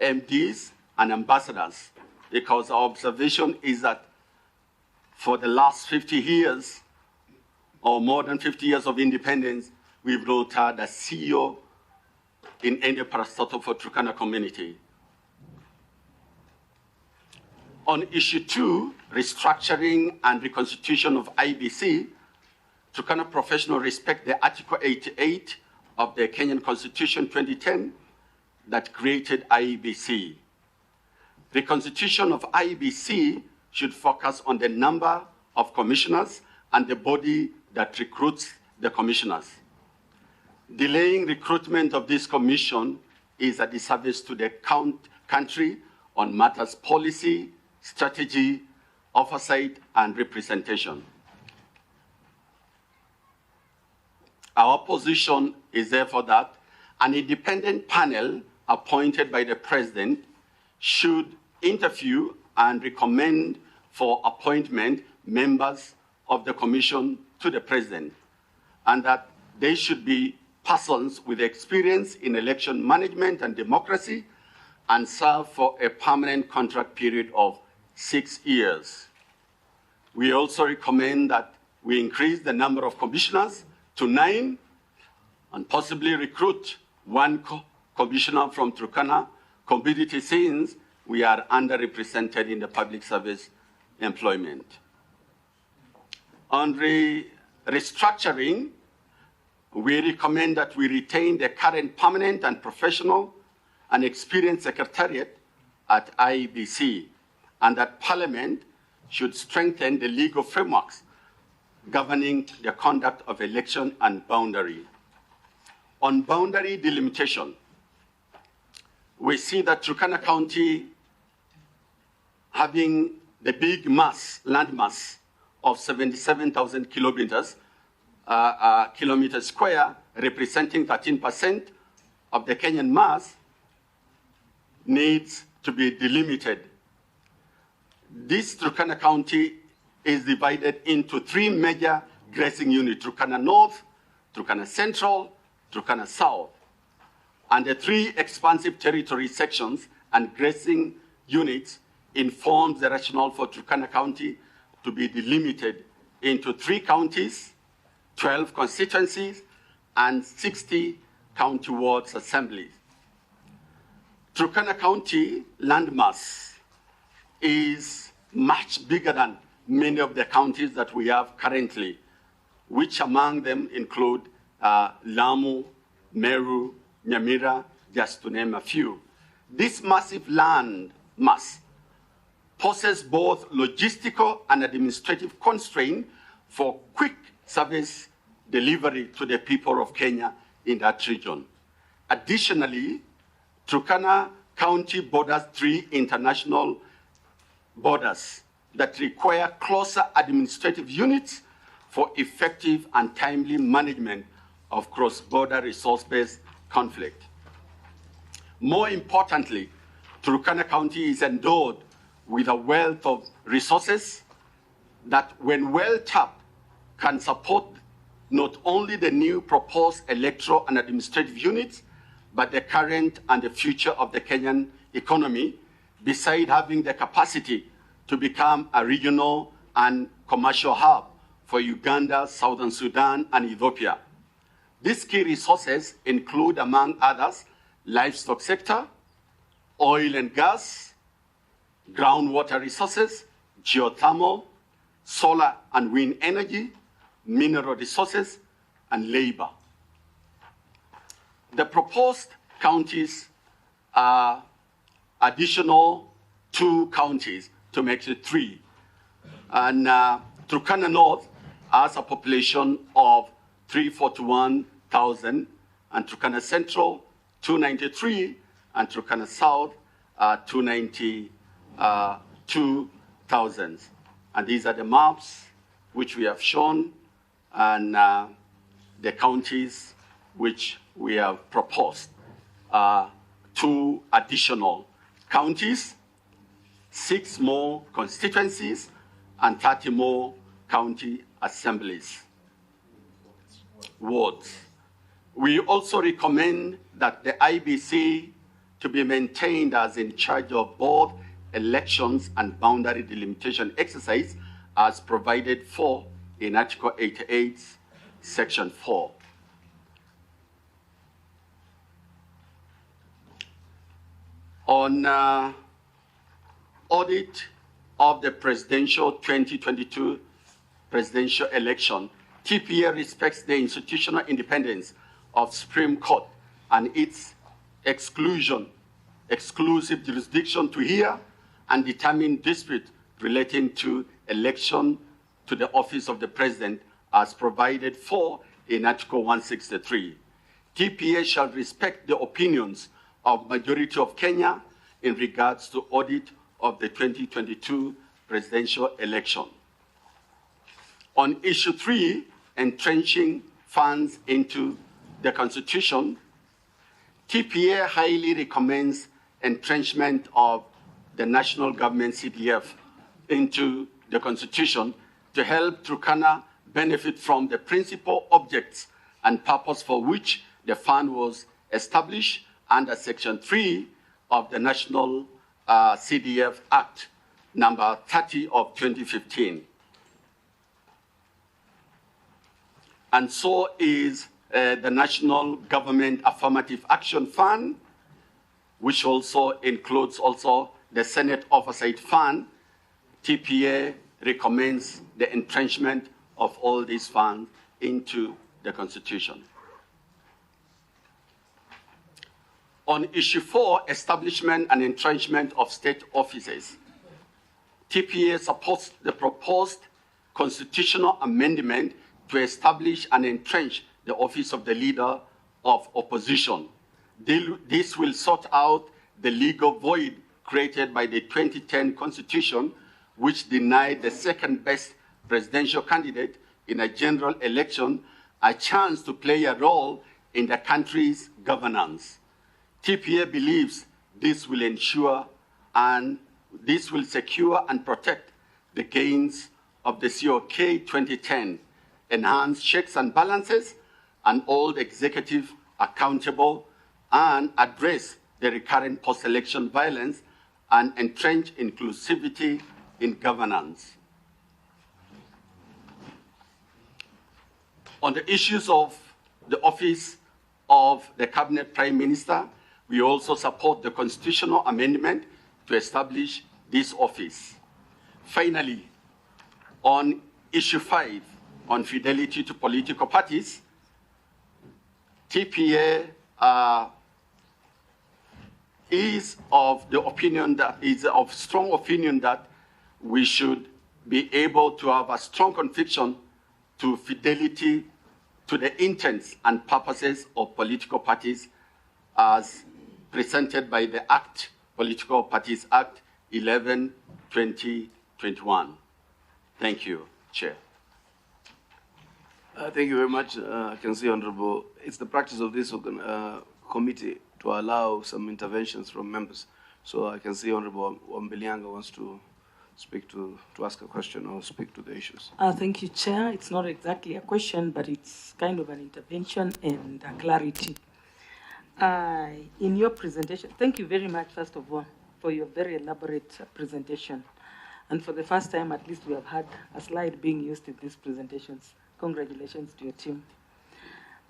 MDs, and ambassadors, because our observation is that for the last 50 years, or more than 50 years of independence, we've not had a CEO in any parastatal for Turkana community. On issue 2, restructuring and reconstitution of IBC, Turkana professionals respect the Article 88 of the Kenyan Constitution 2010 that created IBC. Reconstitution of IBC should focus on the number of commissioners and the body that recruits the commissioners. Delaying recruitment of this commission is a disservice to the country on matters policy, strategy, oversight, and representation. Our position is therefore that an independent panel appointed by the President should interview and recommend for appointment members of the Commission to the President, and that they should be persons with experience in election management and democracy and serve for a permanent contract period of 6 years. We also recommend that we increase the number of commissioners to 9 and possibly recruit 1 commissioner from Turkana community, since we are underrepresented in the public service employment. On restructuring, we recommend that we retain the current permanent and professional and experienced secretariat at IBC, and that Parliament should strengthen the legal frameworks governing the conduct of election and boundary. On boundary delimitation, we see that Turkana County, having the big land mass of 77,000 kilometers square, representing 13% of the Kenyan mass, needs to be delimited. This Turkana County is divided into 3 major grazing units: Turkana North, Turkana Central, Turkana South. And the 3 expansive territory sections and grazing units informs the rationale for Turkana County to be delimited into 3 counties, 12 constituencies, and 60 county wards assemblies. Turkana County landmass is much bigger than many of the counties that we have currently, which among them include Lamu, Meru, Nyamira, just to name a few. This massive land mass poses both logistical and administrative constraints for quick service delivery to the people of Kenya in that region. Additionally, Turkana County borders 3 international borders that require closer administrative units for effective and timely management of cross-border resource-based conflict. More importantly, Turkana County is endowed with a wealth of resources that, when well tapped, can support not only the new proposed electoral and administrative units, but the current and the future of the Kenyan economy, beside having the capacity to become a regional and commercial hub for Uganda, Southern Sudan, and Ethiopia. These key resources include, among others, livestock sector, oil and gas, groundwater resources, geothermal, solar and wind energy, mineral resources, and labor. The proposed counties are additional 2 counties to make it 3. And Turkana North has a population of 341,000, and Turkana Central 293, and Turkana South 292,000. And these are the maps which we have shown, and the counties which we have proposed. 2 additional counties, 6 more constituencies, and 30 more county assemblies, wards. We also recommend that the IBC to be maintained as in charge of both elections and boundary delimitation exercise as provided for in Article 88, Section 4. On audit of the presidential 2022 presidential election, TPA respects the institutional independence of Supreme Court and its exclusive jurisdiction to hear and determine dispute relating to election to the office of the president as provided for in Article 163. TPA shall respect the opinions of majority of Kenya in regards to audit of the 2022 presidential election. On issue 3, entrenching funds into the Constitution, TPA highly recommends entrenchment of the national government CDF into the Constitution to help Turkana benefit from the principal objects and purpose for which the fund was established under Section 3 of the National CDF Act, number 30 of 2015. And so is the National Government Affirmative Action Fund, which also includes the Senate Oversight Fund. TPA recommends the entrenchment of all these funds into the Constitution. On issue 4, establishment and entrenchment of state offices, TPA supports the proposed constitutional amendment to establish and entrench the office of the leader of opposition. This will sort out the legal void created by the 2010 Constitution, which denied the second best presidential candidate in a general election a chance to play a role in the country's governance. TPA believes this will ensure and this will secure and protect the gains of the COK 2010, enhance checks and balances, and hold executive accountable, and address the recurrent post-election violence and entrench inclusivity in governance. On the issues of the office of the Cabinet Prime Minister. We also support the constitutional amendment to establish this office. Finally, on issue 5, on fidelity to political parties, TPA is of strong opinion that we should be able to have a strong conviction to fidelity to the intents and purposes of political parties as presented by the Act, Political Parties Act 11/2021. Thank you, Chair. Thank you very much. I can see, Honorable, it's the practice of this committee to allow some interventions from members. So I can see Honorable Wambilianga wants to speak to ask a question or speak to the issues. Thank you, Chair. It's not exactly a question, but it's kind of an intervention and a clarity. In your presentation, thank you very much, first of all, for your very elaborate presentation. And for the first time, at least, we have had a slide being used in these presentations. Congratulations to your team.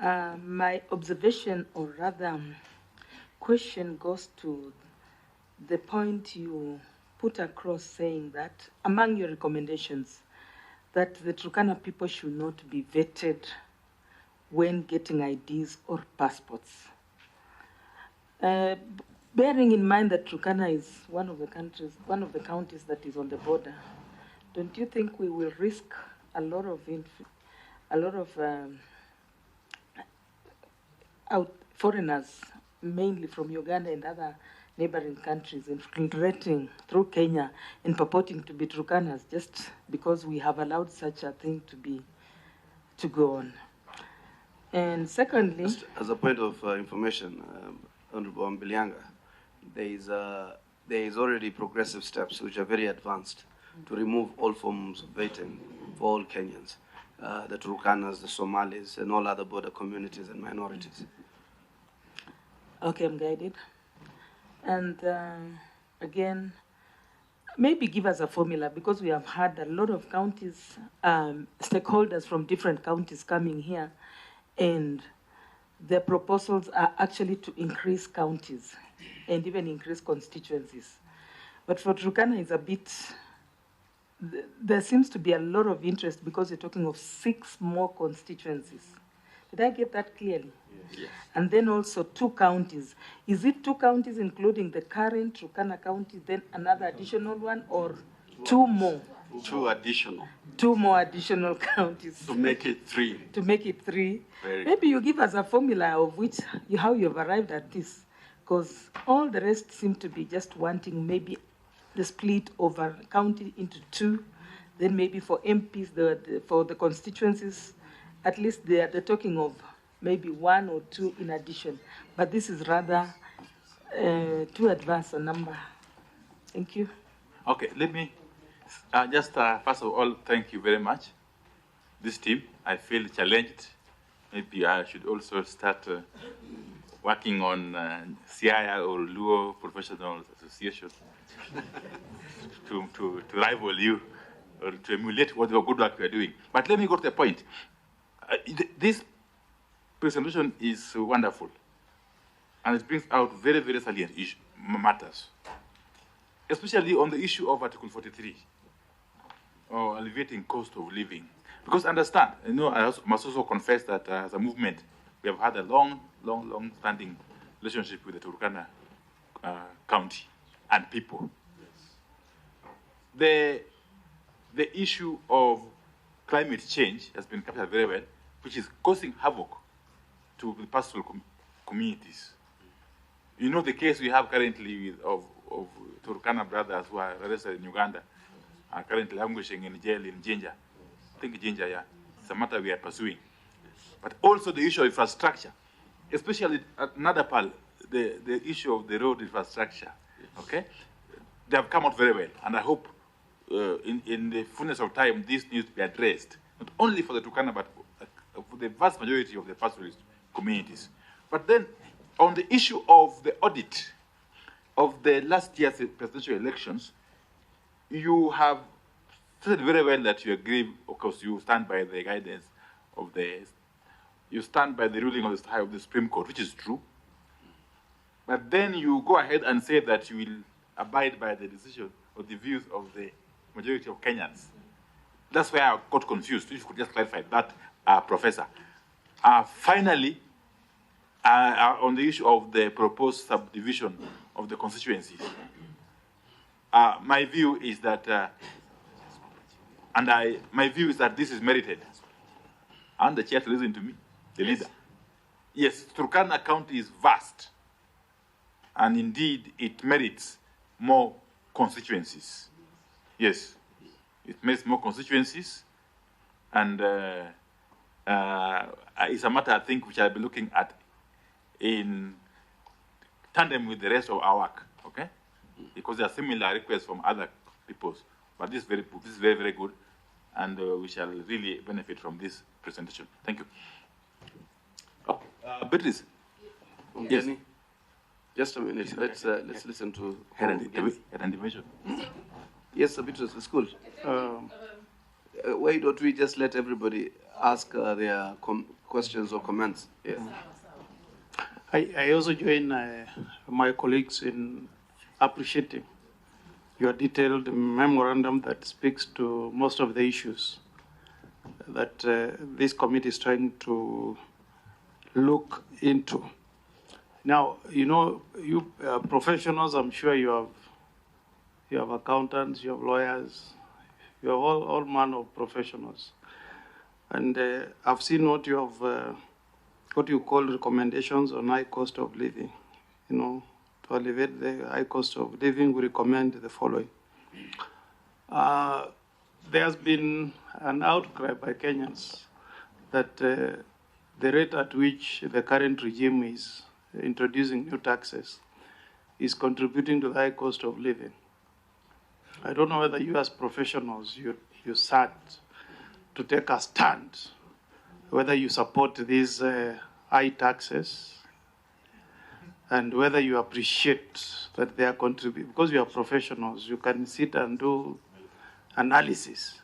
My observation, or rather question, goes to the point you put across, saying that among your recommendations, that the Turkana people should not be vetted when getting IDs or passports. Bearing in mind that Turkana is one of the counties that is on the border, don't you think we will risk a lot of foreigners, mainly from Uganda and other neighboring countries, infiltrating through Kenya and purporting to be Turkanas just because we have allowed such a thing to go on? And secondly, just as a point of information, Honorable Wambilianga, there is already progressive steps which are very advanced to remove all forms of vetting for all Kenyans, the Turkanas, the Somalis, and all other border communities and minorities. Okay, I'm guided. And again, maybe give us a formula, because we have had a lot of counties, stakeholders from different counties coming here, and the proposals are actually to increase counties and even increase constituencies. But for Turkana, it's a bit, there seems to be a lot of interest because you're talking of 6 more constituencies. Did I get that clearly? Yes. And then also 2 counties. Is it 2 counties including the current Turkana county, then another additional one, or 2 more? 2 additional. 2 more additional counties. To make it 3. To make it 3. Very Maybe you give us a formula of how you've arrived at this, because all the rest seem to be just wanting maybe the split of a county into 2, then maybe for MPs, for the constituencies, at least they're talking of maybe 1 or 2 in addition. But this is rather too advanced a number. Thank you. Okay, let me just first of all, thank you very much. This team, I feel challenged. Maybe I should also start working on CIA or Luo Professional Association to rival you or to emulate what the good work we are doing. But let me go to the point. This presentation is wonderful, and it brings out very, very salient matters, especially on the issue of Article 43, or alleviating cost of living. Because understand, I must also confess that as a movement, we have had a long-standing relationship with the Turkana county and people. The issue of climate change has been captured very well, which is causing havoc to the pastoral communities. You know the case we have currently of Turkana brothers who are arrested in Uganda, are currently languishing in jail in Jinja. I think Jinja, yeah. It's a matter we are pursuing. But also the issue of infrastructure, especially at Nadapal, the issue of the road infrastructure, okay? They have come out very well, and I hope in the fullness of time, this needs to be addressed, not only for the Turkana, but for the vast majority of the pastoralist communities. But then, on the issue of the audit of the last year's presidential elections, you have said very well that you agree, of course, you stand by the guidance of the you stand by the ruling of the Supreme Court, which is true. But then you go ahead and say that you will abide by the decision or the views of the majority of Kenyans. That's where I got confused. If you could just clarify that, Professor. Finally, on the issue of the proposed subdivision of the constituencies, my view is that, my view is that this is merited. And the chair to listen to me, the leader. Yes, Turkana County is vast, and indeed it merits more constituencies. Yes, it merits more constituencies, and it's a matter, I think, which I'll be looking at in tandem with the rest of our work, okay? Because there are similar requests from other peoples, but this is very, very good, and we shall really benefit from this presentation. Thank you. Beatrice. Yes. Just a minute. Let's listen to her intervention. Yes, Beatrice, it's cool. Why don't we just let everybody ask their questions or comments? Yes. I also join my colleagues in appreciating your detailed memorandum that speaks to most of the issues that this committee is trying to look into. Now, you know, you professionals, I'm sure you have accountants, you have lawyers, you have all manner of professionals. And I've seen what you have, what you call recommendations on high cost of living. You know, to alleviate the high cost of living, we recommend the following. There has been an outcry by Kenyans that the rate at which the current regime is introducing new taxes is contributing to the high cost of living. I don't know whether you as professionals, you sat to take a stand, whether you support these high taxes, and whether you appreciate that they are contributing, because you are professionals, you can sit and do analysis.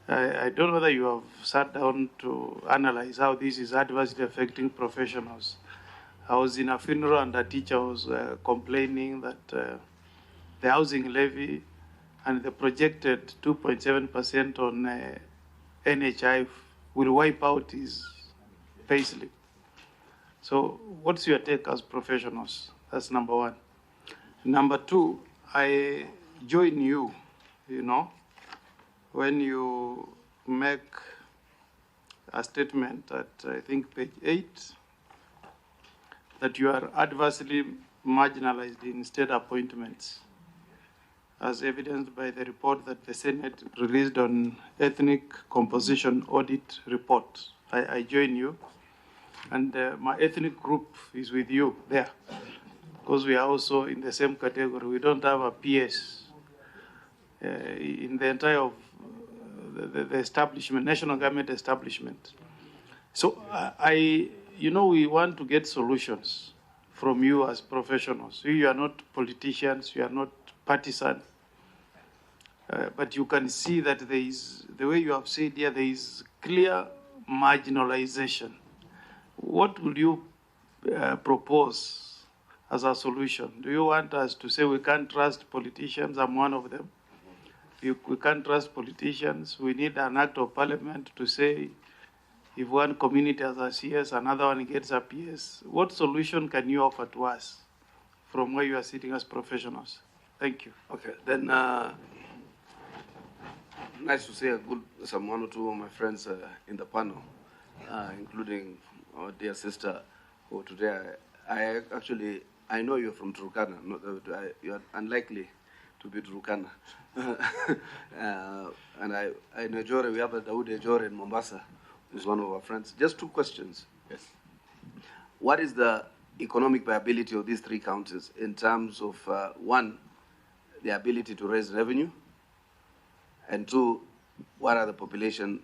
I don't know whether you have sat down to analyze how this is adversely affecting professionals. I was in a funeral and a teacher was complaining that the housing levy and the projected 2.7% on NHI will wipe out his payslip. So what's your take as professionals? That's number one. Number two, I join you, you know, when you make a statement at, I think, page 8, that you are adversely marginalized in state appointments, as evidenced by the report that the Senate released on ethnic composition audit report. I join you, and my ethnic group is with you there, because we are also in the same category. We don't have a PS in the entire the establishment, national government establishment. So you know, we want to get solutions from you as professionals. You are not politicians, you are not partisan, but you can see that there is, the way you have said here, there is clear marginalization. What would you propose as a solution? Do you want us to say we can't trust politicians? I'm one of them. We can't trust politicians. We need an act of parliament to say if one community has a CS, another one gets a PS. What solution can you offer to us from where you are sitting as professionals? Thank you. Okay, then nice to see some one or two of my friends in the panel, including our dear sister, who today I know you're from Turkana. You're unlikely to be Turkana. And I know Jore, we have a Dawood Jore in Mombasa, who's one of our friends. Just two questions. Yes. What is the economic viability of these three counties in terms of, one, the ability to raise revenue, and two, what are the population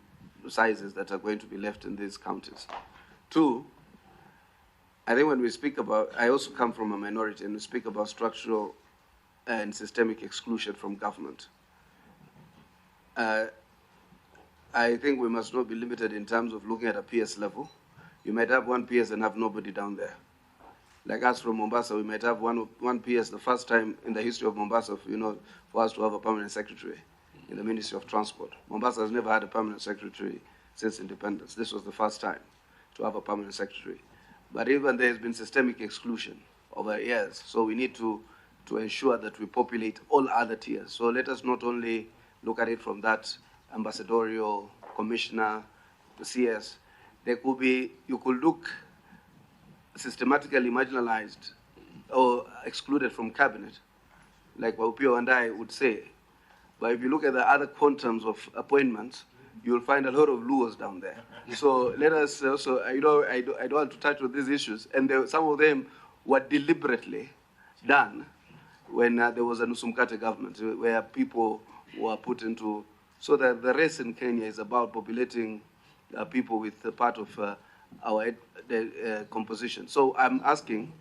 sizes that are going to be left in these counties? Two, I think when we speak about, I also come from a minority, and we speak about structural and systemic exclusion from government. I think we must not be limited in terms of looking at a PS level. You might have one PS and have nobody down there. Like us from Mombasa, we might have one PS the first time in the history of Mombasa, for us to have a permanent secretary in the Ministry of Transport. Mombasa has never had a permanent secretary since independence. This was the first time to have a permanent secretary. But even there has been systemic exclusion over years, so we need to ensure that we populate all other tiers. So let us not only look at it from that ambassadorial, commissioner, the CS. There could be, you could look systematically marginalized or excluded from cabinet, like Waupio and I would say. But if you look at the other quantums of appointments, you'll find a lot of Luos down there. So let us also, I don't want to touch on these issues, and some of them were deliberately done when there was a Nusumkate government, where people were put into, so that the race in Kenya is about populating people with part of our composition. So I'm asking,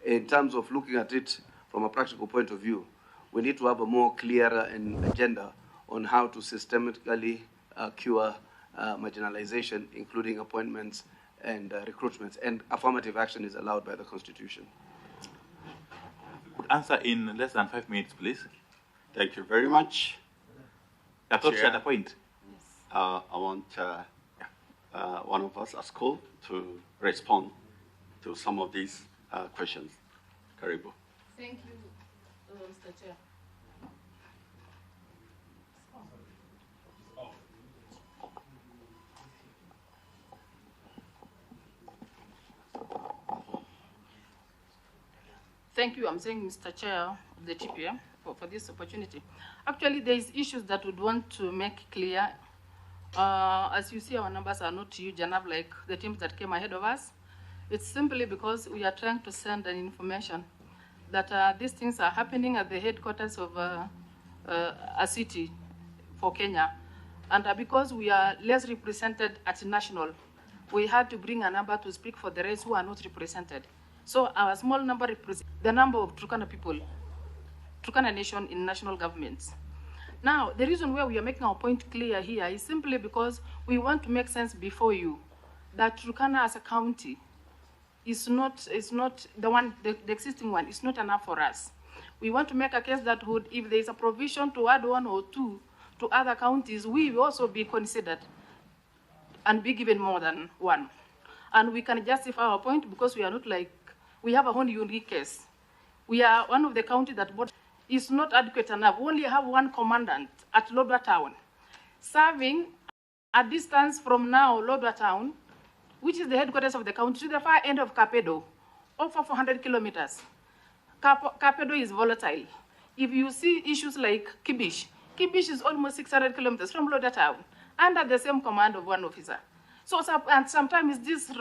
in terms of looking at it from a practical point of view, we need to have a more clearer agenda on how to systematically cure marginalization, including appointments and recruitments. And affirmative action is allowed by the Constitution. Answer in less than 5 minutes, please. Thank you very much. I thought you had a point. I want one of us at school to respond to some of these questions. Karibu. Thank you, Mr. Chair. Thank you. I'm saying, Mr. Chair of the TPA, for this opportunity. Actually, there is issues that would want to make clear. As you see, our numbers are not huge enough like the teams that came ahead of us. It's simply because we are trying to send an information that these things are happening at the headquarters of a city for Kenya. And because we are less represented at national, we had to bring a number to speak for the rest who are not represented. So our small number represents the number of Turkana people, Turkana nation in national governments. Now, the reason why we are making our point clear here is simply because we want to make sense before you that Turkana as a county is not the one, the existing one, is not enough for us. We want to make a case that would, if there is a provision to add 1 or 2 to other counties, we will also be considered and be given more than 1. And we can justify our point because we are not like, we have a whole unique case. We are one of the counties that is not adequate enough. We only have 1 commandant at Lodwar town, serving a distance from now Lodwar town, which is the headquarters of the county, to the far end of Kapedo, over 400 kilometers. Kapedo is volatile. If you see issues like Kibish, Kibish is almost 600 kilometers from Lodwar town, under the same command of 1 officer. So, and sometimes this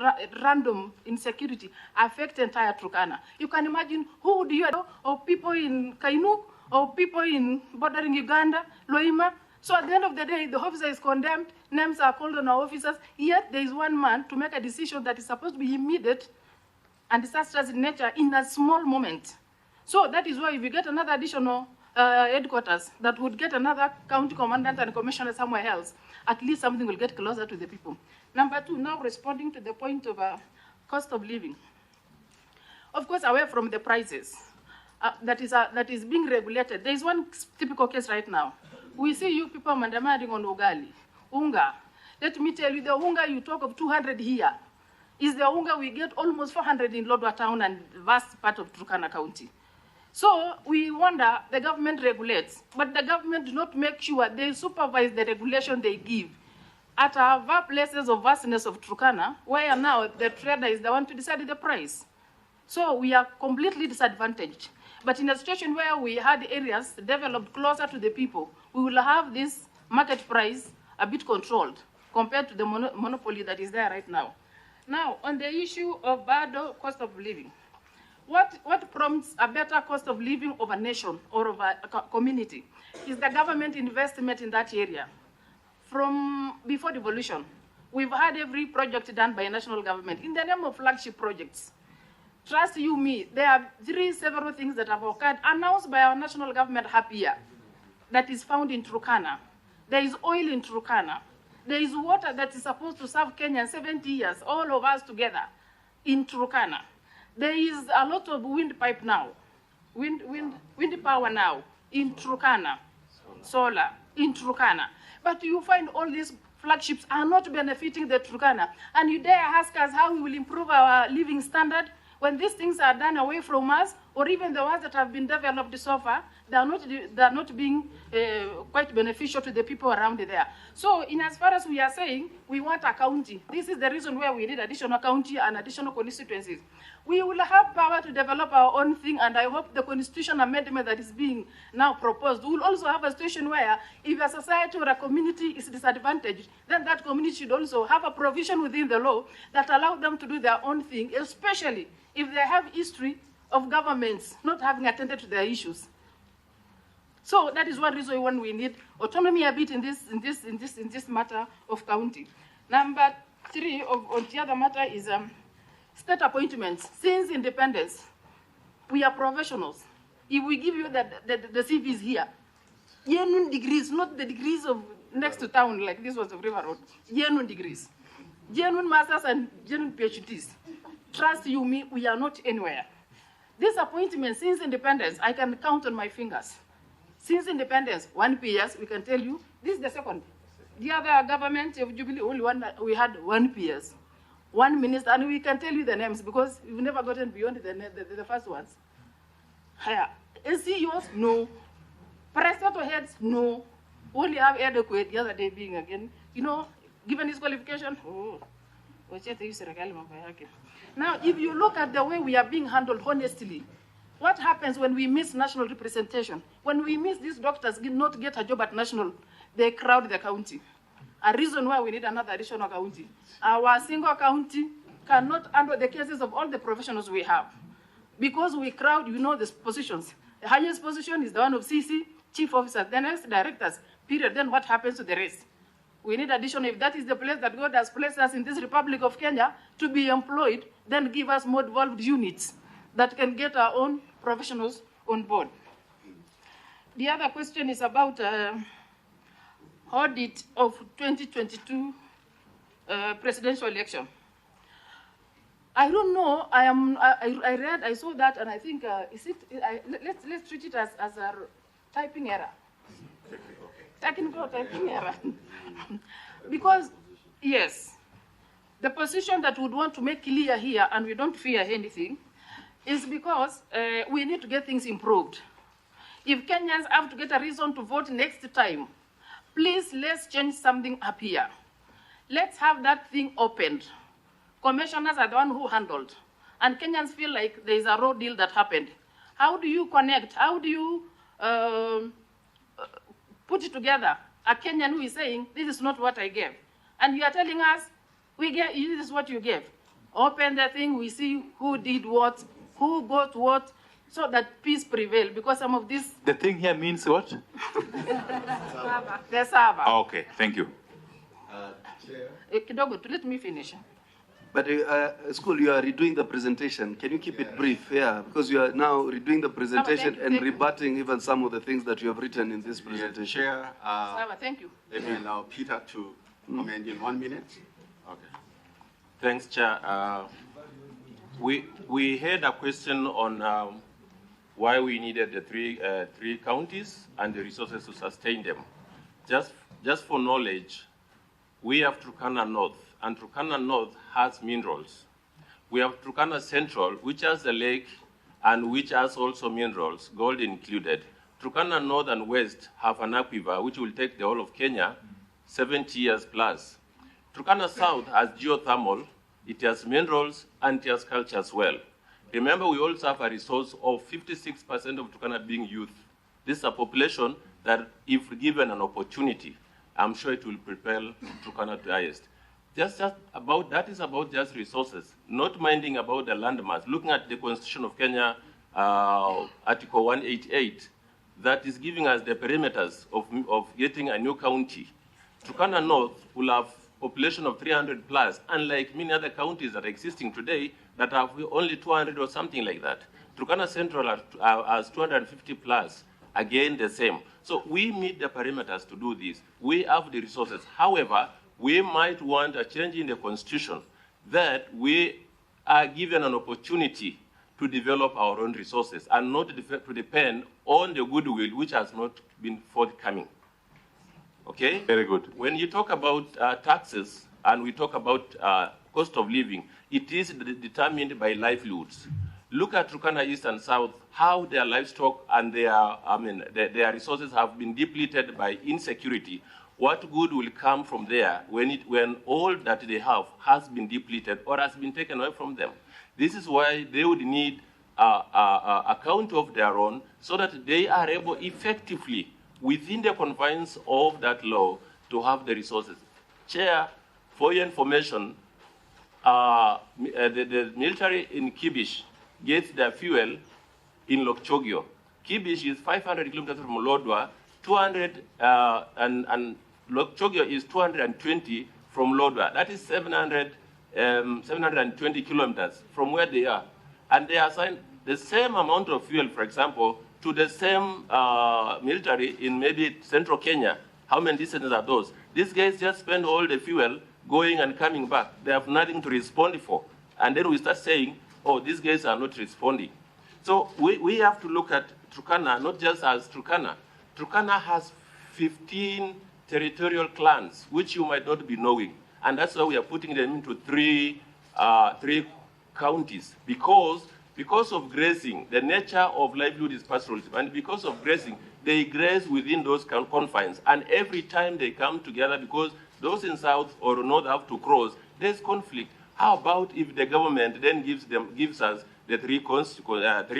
random insecurity affects entire Turkana. You can imagine who do you know, or people in Kainuk, or people in bordering Uganda, Loima. So at the end of the day, the officer is condemned, names are called on our officers, yet there is 1 man to make a decision that is supposed to be immediate and disastrous in nature in a small moment. So that is why if you get another additional headquarters that would get another county commandant and commissioner somewhere else, at least something will get closer to the people. Number 2, now responding to the point of cost of living. Of course, away from the prices that is being regulated, there is one typical case right now. We see you people mandamaring on ugali, unga. Let me tell you, the unga you talk of 200 here is the unga we get almost 400 in Lodwar town and vast part of Turkana County. So we wonder, the government regulates, but the government do not make sure they supervise the regulation they give. At our places of vastness of Turkana, where now the trader is the one to decide the price. So we are completely disadvantaged. But in a situation where we had areas developed closer to the people, we will have this market price a bit controlled compared to the monopoly that is there right now. Now, on the issue of bad cost of living, what prompts a better cost of living of a nation or of a community is the government investment in that area. From before devolution, we've had every project done by a national government in the name of flagship projects. Trust you me, there are several things that have occurred, announced by our national government half year, that is found in Turkana. There is oil in Turkana. There is water that is supposed to serve Kenya 70 years, all of us together, in Turkana. There is a lot of wind pipe now, wind power now in Turkana, solar in Turkana. But you find all these flagships are not benefiting the Turkana. And you dare ask us how we will improve our living standard when these things are done away from us, or even the ones that have been developed so far, they are not being quite beneficial to the people around there. So in as far as we are saying, we want a county. This is the reason why we need additional county and additional constituencies. We will have power to develop our own thing, and I hope the constitution amendment that is being now proposed will also have a situation where if a society or a community is disadvantaged, then that community should also have a provision within the law that allows them to do their own thing, especially if they have history of governments not having attended to their issues. So that is one reason when we need autonomy a bit in this matter of county. Number 3 on the other matter is state appointments. Since independence, we are professionals. If we give you the CVs here, genuine degrees, not the degrees of next to town like this was of River Road, genuine degrees, genuine masters and genuine PhDs. Trust you me, we are not anywhere. This appointment since independence, I can count on my fingers. Since independence, 1 PS, we can tell you, this is the second. The other government of Jubilee, only one, we had 1 PS, 1 minister, and we can tell you the names because we've never gotten beyond the first ones. Higher. SCEOs, no. Parastatal heads, no. Only have adequate, the other day being again, given his qualification, Now, if you look at the way we are being handled honestly, what happens when we miss national representation? When we miss these doctors not get a job at national, they crowd the county. A reason why we need another additional county. Our single county cannot handle the cases of all the professionals we have. Because we crowd, the positions. The highest position is the one of CC, chief officers, then next directors, period. Then what happens to the rest? We need additional, if that is the place that God has placed us in this Republic of Kenya to be employed, then give us more devolved units that can get our own professionals on board. The other question is about audit of 2022 presidential election. I don't know. I saw that, and I think let's treat it as a typing error. Technical typing error. Because yes, the position that we would want to make clear here, and we don't fear anything, is because we need to get things improved. If Kenyans have to get a reason to vote next time, please let's change something up here. Let's have that thing opened. Commissioners are the one who handled, and Kenyans feel like there is a raw deal that happened. How do you connect? How do you put it together? A Kenyan who is saying, this is not what I gave. And you are telling us, this is what you gave. Open the thing, we see who did what, who got what, so that peace prevail, because some of this... The thing here means what? The server. Okay, thank you. Kidogo, let me finish. But school, you are redoing the presentation. Can you keep it brief? Yeah, because you are now redoing the presentation and rebutting even some of the things that you have written in this presentation. Chair, thank you. Let me allow Peter to comment in 1 minute. Okay. Thanks, Chair. We had a question on why we needed the three counties and the resources to sustain them. Just for knowledge, we have Turkana North, and Turkana North has minerals. We have Turkana Central, which has the lake and which has also minerals, gold included. Turkana North and West have an aquifer, which will take the whole of Kenya 70 years plus. Turkana South has geothermal, it has minerals, and it has culture as well. Remember, we also have a resource of 56% of Turkana being youth. This is a population that, if given an opportunity, I'm sure it will propel Turkana to the highest. That is about just resources, not minding about the landmass. Looking at the Constitution of Kenya, Article 188, that is giving us the perimeters of getting a new county. Turkana North will have population of 300 plus, unlike many other counties that are existing today that have only 200 or something like that. Turkana Central has 250 plus, again the same. So we meet the perimeters to do this. We have the resources. However, we might want a change in the constitution that we are given an opportunity to develop our own resources and not to depend on the goodwill which has not been forthcoming. Okay? Very good. When you talk about taxes and we talk about cost of living, it is determined by livelihoods. Look at Turkana East and South, how their livestock and their resources have been depleted by insecurity. What good will come from there when all that they have has been depleted or has been taken away from them? This is why they would need a account of their own so that they are able effectively, within the confines of that law, to have the resources. Chair, for your information, the military in Kibish gets their fuel in Lokchogyo. Kibish is 500 kilometers from Lodwa, 200 and Lokchogyo is 220 from Lodwa. That is 720 kilometers from where they are. And they assign the same amount of fuel, for example, to the same military in maybe central Kenya. How many distances are those? These guys just spend all the fuel going and coming back. They have nothing to respond for. And then we start saying, oh, these guys are not responding. So we have to look at Turkana not just as Turkana. Turkana has 15 territorial clans, which you might not be knowing. And that's why we are putting them into three counties. Because of grazing, the nature of livelihood is pastoralism. And because of grazing, they graze within those confines. And every time they come together, because those in south or north have to cross, there's conflict. How about if the government then gives us the three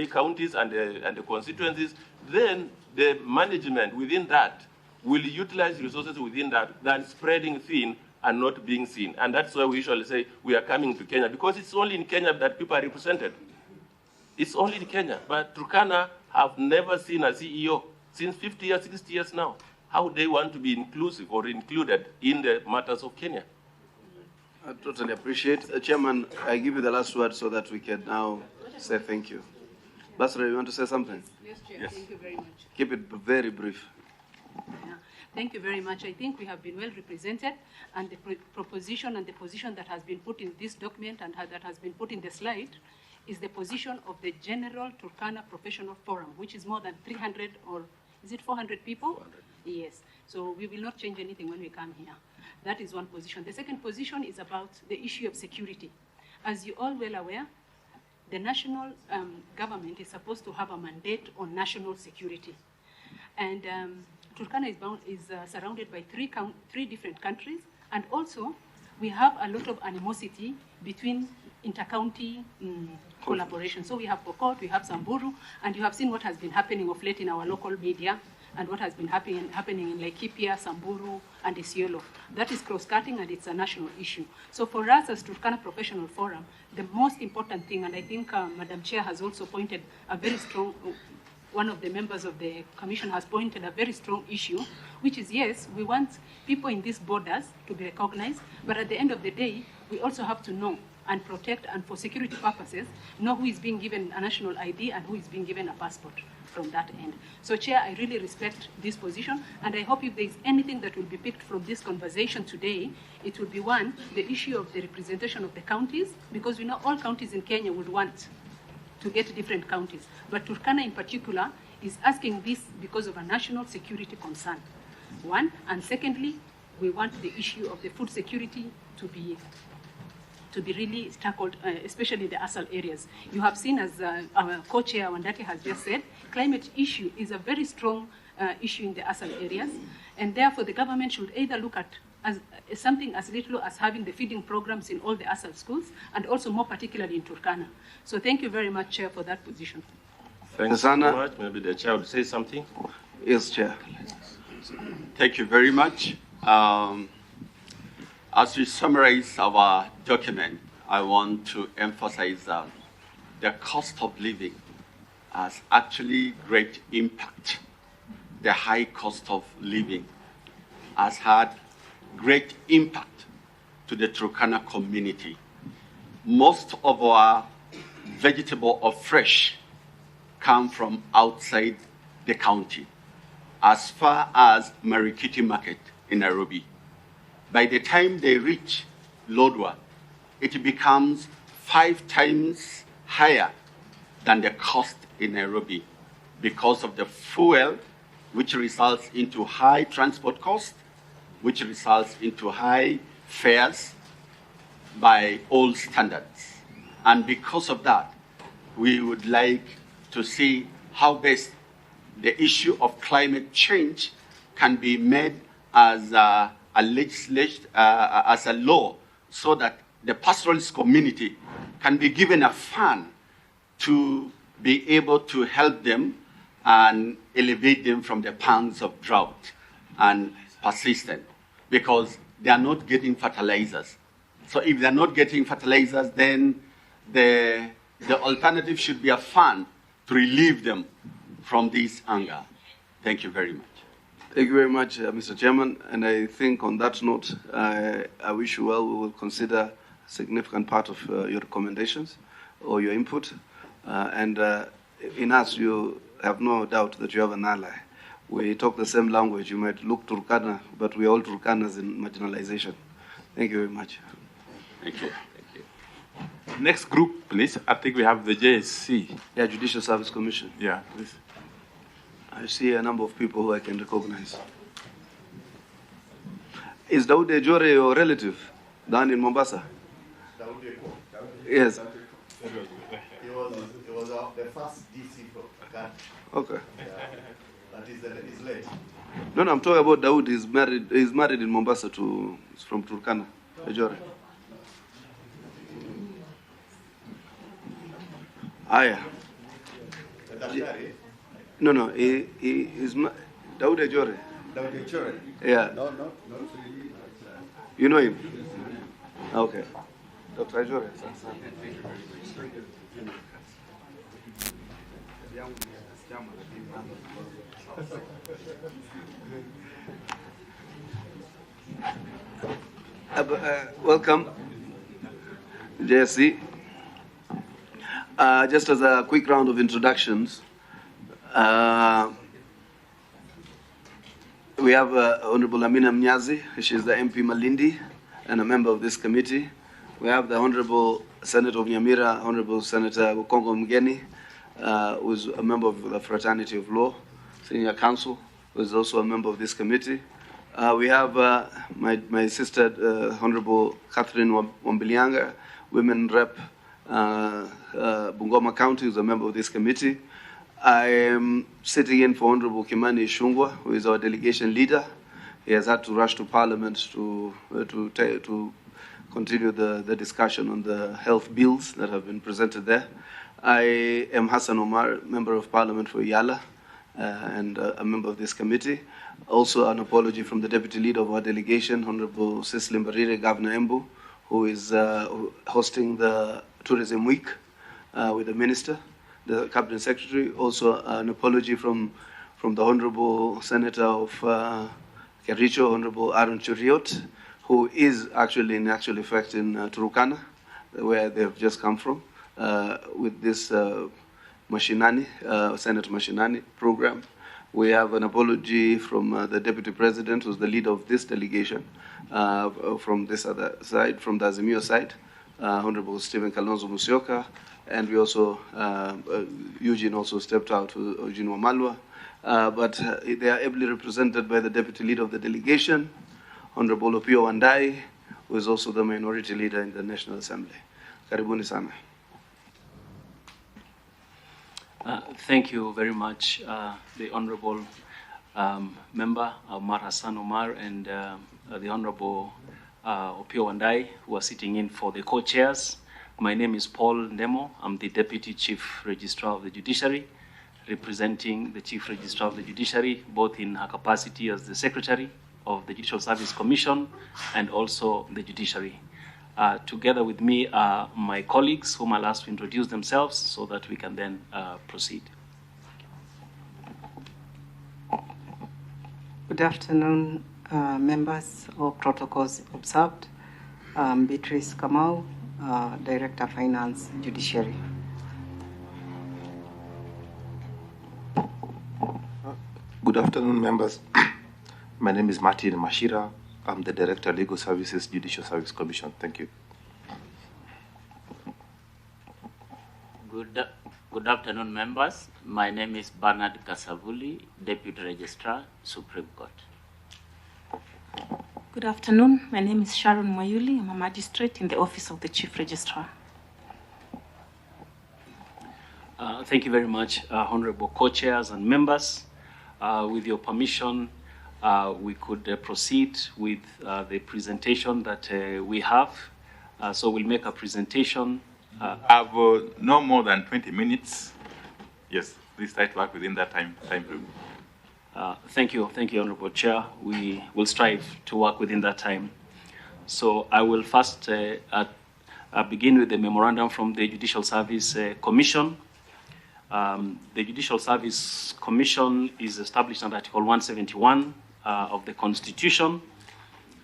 counties and the constituencies, then the management within that will utilize resources within that than spreading thin and not being seen. And that's why we usually say we are coming to Kenya, because it's only in Kenya that people are represented. It's only in Kenya. But Turkana have never seen a CEO since 50 years, 60 years now. How they want to be inclusive or included in the matters of Kenya. I totally appreciate. Chairman, I give you the last word so that we can now say thank you. Basra, you want to say something? Yes, Chair. Yes. Thank you very much. Keep it very brief. Yeah. Thank you very much. I think we have been well represented, and the proposition and the position that has been put in this document and that has been put in the slide is the position of the General Turkana Professional Forum, which is more than 300 or is it 400 people? 400. Yes. So we will not change anything when we come here. That is one position. The second position is about the issue of security. As you all well aware, the national government is supposed to have a mandate on national security. And Turkana is surrounded by three different countries. And also, we have a lot of animosity between inter-county collaboration. So we have Pokot, we have Samburu, and you have seen what has been happening of late in our local media and what has been happening in Laikipia, Samburu, and Isiolo. That is cross-cutting, and it's a national issue. So for us as Turkana Professional Forum, the most important thing, and I think Madam Chair has also pointed a very strong, one of the members of the commission has pointed a very strong issue, which is, yes, we want people in these borders to be recognized, but at the end of the day, we also have to know and protect, and for security purposes, know who is being given a national ID and who is being given a passport from that end. So, Chair, I really respect this position, and I hope if there is anything that will be picked from this conversation today, it will be, one, the issue of the representation of the counties, because we know all counties in Kenya would want to get different counties. But Turkana in particular is asking this because of a national security concern, one. And secondly, we want the issue of the food security to be really tackled, especially the ASAL areas. You have seen, as our co-chair Wandati has just said, climate issue is a very strong issue in the ASAL areas, and therefore the government should either look at something as little as having the feeding programs in all the ASAL schools, and also more particularly in Turkana. So thank you very much, Chair, for that position. Thanks so much. Maybe the Chair would say something. Yes, Chair. Thank you very much. As we summarize our document, I want to emphasize that the cost of living has actually great impact. The high cost of living has had great impact to the Turkana community. Most of our vegetable or fresh come from outside the county, as far as Marikiti Market in Nairobi. by the time they reach Lodwar, it becomes 5 times higher than the cost in Nairobi because of the fuel, which results into high transport costs, which results into high fares by all standards. And because of that, we would like to see how best the issue of climate change can be made as a as a law, so that the pastoralist community can be given a fund to be able to help them and elevate them from the pangs of drought and persistent, because they are not getting fertilizers. So if they're not getting fertilizers, then the alternative should be a fund to relieve them from this anger. Thank you very much. Thank you very much, Mr. Chairman. And I think on that note, I wish you well. We will consider a significant part of your recommendations or your input. And in us, you have no doubt that you have an ally. We talk the same language. You might look Turkana, but we are all Turkanas in marginalization. Thank you very much. Thank you. Next group, please. I think we have the JSC. Yeah, Judicial Service Commission. Yeah, please. I see a number of people who I can recognize. Is Daud Ejore your relative down in Mombasa? Yes. He was the first DC from Ghana. Okay. But he's late. No, I'm talking about Daud. He's married in Mombasa he's from Turkana, Ejore. Aya. No, he is Daud Ejore. Daud Ejore? Yeah. No. You know him? Okay. Dr. Ejore. Welcome, JSC. Just as a quick round of introductions, we have Honorable Amina Mnyazi. She's the MP Malindi and a member of this committee. We have the Honorable Senator of Nyamira, Honorable Senator Bukongo Mgeni, who is a member of the Fraternity of Law Senior Council, who is also a member of this committee. We have my sister, Honorable Catherine Wambilianga, Women Rep Bungoma County, who is a member of this committee. I am sitting in for Honorable Kimani Ishungwa, who is our delegation leader. He has had to rush to Parliament to continue the discussion on the health bills that have been presented there. I am Hassan Omar, Member of Parliament for Yala, and a member of this committee. Also an apology from the Deputy Leader of our delegation, Honorable Cecily Mbarire, Governor Embu, who is hosting the Tourism Week with the Minister, the Cabinet Secretary. Also an apology from the Honorable Senator of Kericho, Honorable Aaron Churiot, who is actually in actual effect in Turkana, where they've just come from, with this Mashinani, Senator Mashinani program. We have an apology from the Deputy President, who's the leader of this delegation, from this other side, from the Azimio side, Honorable Stephen Kalonzo Musyoka, and we also, Eugene also stepped out, Eugene Wamalwa, but they are ably represented by the Deputy Leader of the delegation, Honorable Opio Wandai, who is also the Minority Leader in the National Assembly. Karibuni sana. Thank you very much, the Honorable Member Omar Hassan Omar and the Honorable Opio Wandai, who are sitting in for the co-chairs. My name is Paul Ndemo. I'm the Deputy Chief Registrar of the Judiciary, representing the Chief Registrar of the Judiciary, both in her capacity as the Secretary of the Judicial Service Commission and also the Judiciary. Together with me are my colleagues, whom I'll ask to introduce themselves so that we can then proceed. Good afternoon, members of protocols observed. Beatrice Kamau, Director of Finance, Judiciary. Good afternoon, members. My name is Martin Mashira, I'm the Director, Legal Services, Judicial Service Commission. Thank you. Good afternoon, members. My name is Bernard Kasavuli, Deputy Registrar, Supreme Court. Good afternoon. My name is Sharon Mayuli. I'm a magistrate in the Office of the Chief Registrar. Thank you very much, Honorable Co-Chairs and members. With your permission, we could proceed with the presentation that we have. So we'll make a presentation. Have no more than 20 minutes. Yes, please try to work within that time frame. Thank you, Honorable Chair. We will strive to work within that time. So I will first begin with the memorandum from the Judicial Service Commission. The Judicial Service Commission is established under Article 171 of the Constitution,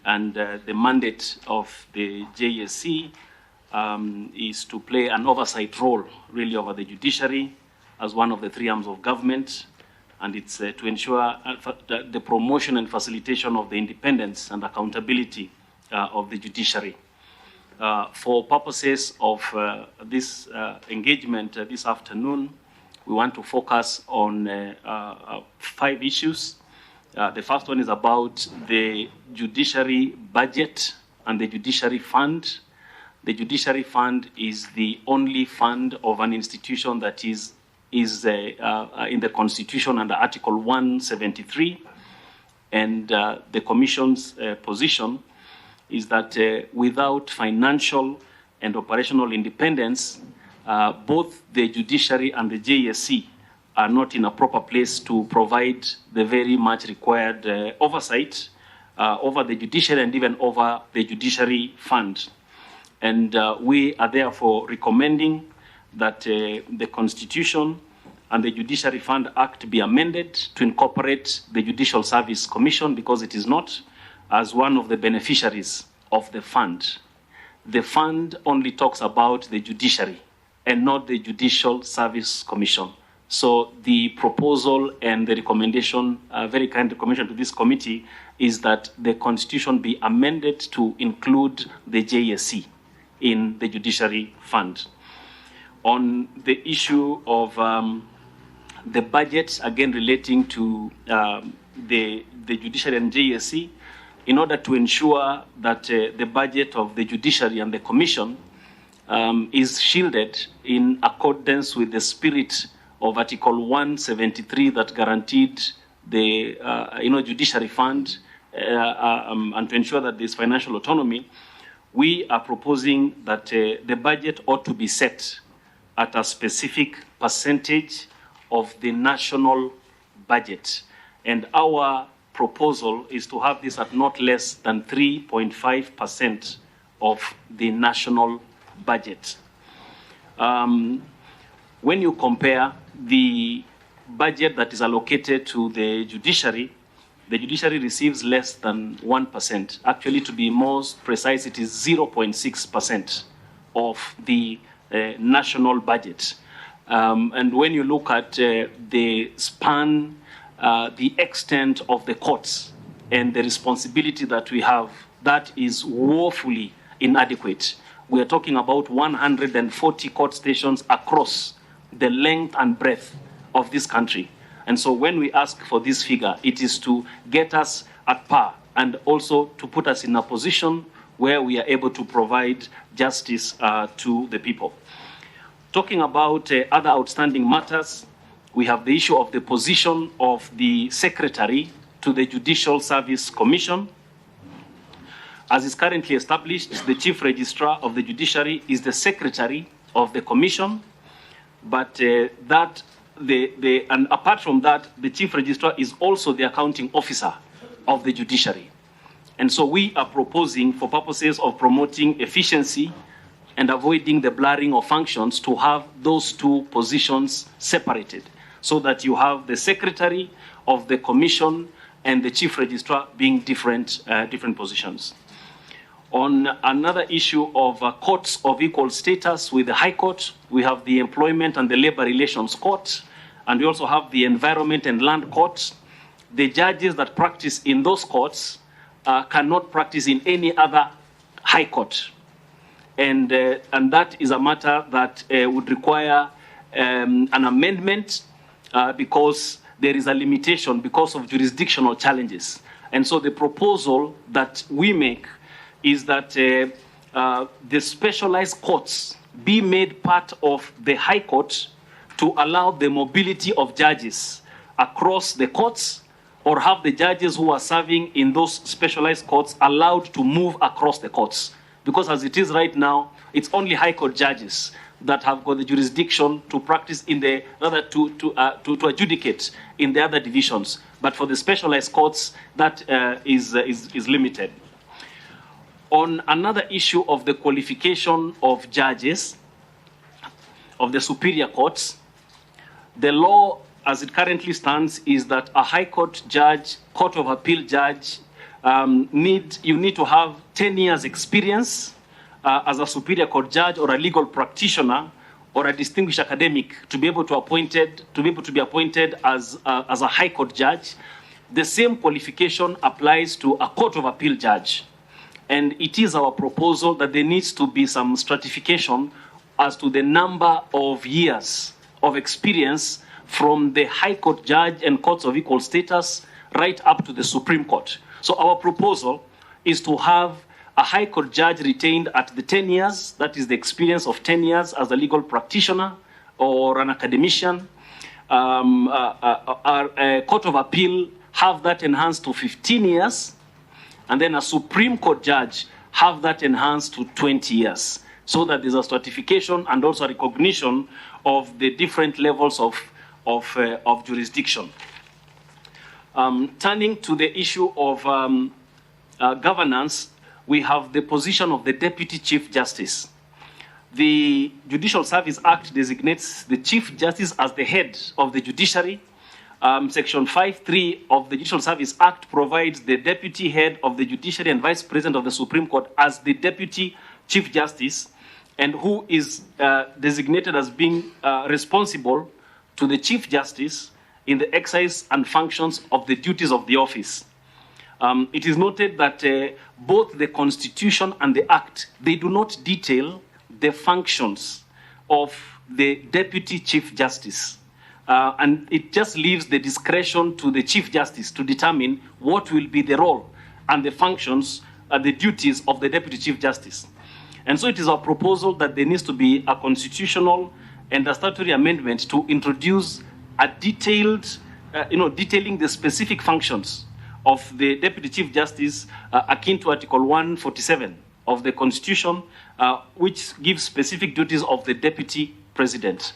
and the mandate of the JSC is to play an oversight role, really, over the judiciary as one of the three arms of government, and it's to ensure the promotion and facilitation of the independence and accountability of the judiciary. For purposes of this engagement this afternoon, we want to focus on 5 issues. The first one is about the judiciary budget and the judiciary fund. The judiciary fund is the only fund of an institution that is in the Constitution under Article 173. And the Commission's position is that without financial and operational independence, both the judiciary and the JSC are not in a proper place to provide the very much required oversight over the judiciary and even over the judiciary fund. And we are therefore recommending that the Constitution and the Judiciary Fund Act be amended to incorporate the Judicial Service Commission, because it is not, as one of the beneficiaries of the fund. The fund only talks about the judiciary and not the Judicial Service Commission. So the proposal and the recommendation, very kind recommendation to this committee, is that the Constitution be amended to include the JSC in the Judiciary Fund. On the issue of the budget, again relating to the judiciary and JSC, in order to ensure that the budget of the judiciary and the commission is shielded in accordance with the spirit of Article 173 that guaranteed the judiciary fund and to ensure that there's financial autonomy, we are proposing that the budget ought to be set at a specific percentage of the national budget. And our proposal is to have this at not less than 3.5% of the national budget. When you compare the budget that is allocated to the judiciary receives less than 1%. Actually, to be most precise, it is 0.6% of the national budget. And when you look at the span, the extent of the courts and the responsibility that we have, that is woefully inadequate. We are talking about 140 court stations across the length and breadth of this country. And so when we ask for this figure, it is to get us at par and also to put us in a position where we are able to provide justice to the people. Talking about other outstanding matters, we have the issue of the position of the secretary to the Judicial Service Commission. As is currently established, the Chief Registrar of the Judiciary is the secretary of the commission, but and apart from that, the Chief Registrar is also the accounting officer of the judiciary. And so we are proposing, for purposes of promoting efficiency and avoiding the blurring of functions, to have those two positions separated, so that you have the secretary of the commission and the Chief Registrar being different positions. On another issue of courts of equal status with the High Court, we have the Employment and the Labor Relations Court, and we also have the Environment and Land Court. The judges that practice in those courts cannot practice in any other high court. And that is a matter that would require an amendment because there is a limitation because of jurisdictional challenges. And so the proposal that we make is that the specialized courts be made part of the High Court to allow the mobility of judges across the courts, or have the judges who are serving in those specialized courts allowed to move across the courts. Because as it is right now, it's only High Court judges that have got the jurisdiction to practice in the rather to adjudicate in the other divisions. But for the specialized courts, that is limited. On another issue of the qualification of judges of the superior courts, the law as it currently stands is that a High Court judge, Court of Appeal judge, you need to have 10 years experience as a superior court judge or a legal practitioner or a distinguished academic to be able to be appointed as a High Court judge. The same qualification applies to a Court of Appeal judge. And it is our proposal that there needs to be some stratification as to the number of years of experience from the High Court judge and courts of equal status right up to the Supreme Court. So our proposal is to have a High Court judge retained at the 10 years, that is the experience of 10 years as a legal practitioner or an academician. A Court of Appeal have that enhanced to 15 years, and then a Supreme Court judge have that enhanced to 20 years, so that there's a stratification and also a recognition of the different levels of jurisdiction. Turning to the issue of governance, we have the position of the Deputy Chief Justice. The Judicial Service Act designates the Chief Justice as the head of the judiciary. Section 5.3 of the Judicial Service Act provides the Deputy Head of the Judiciary and Vice President of the Supreme Court as the Deputy Chief Justice, and who is designated as being responsible to the Chief Justice in the exercise and functions of the duties of the office. It is noted that both the Constitution and the Act, they do not detail the functions of the Deputy Chief Justice. And it just leaves the discretion to the Chief Justice to determine what will be the role and the functions and the duties of the Deputy Chief Justice. And so it is our proposal that there needs to be a constitutional and a statutory amendment to introduce a detailed, detailing the specific functions of the Deputy Chief Justice akin to Article 147 of the Constitution, which gives specific duties of the Deputy President.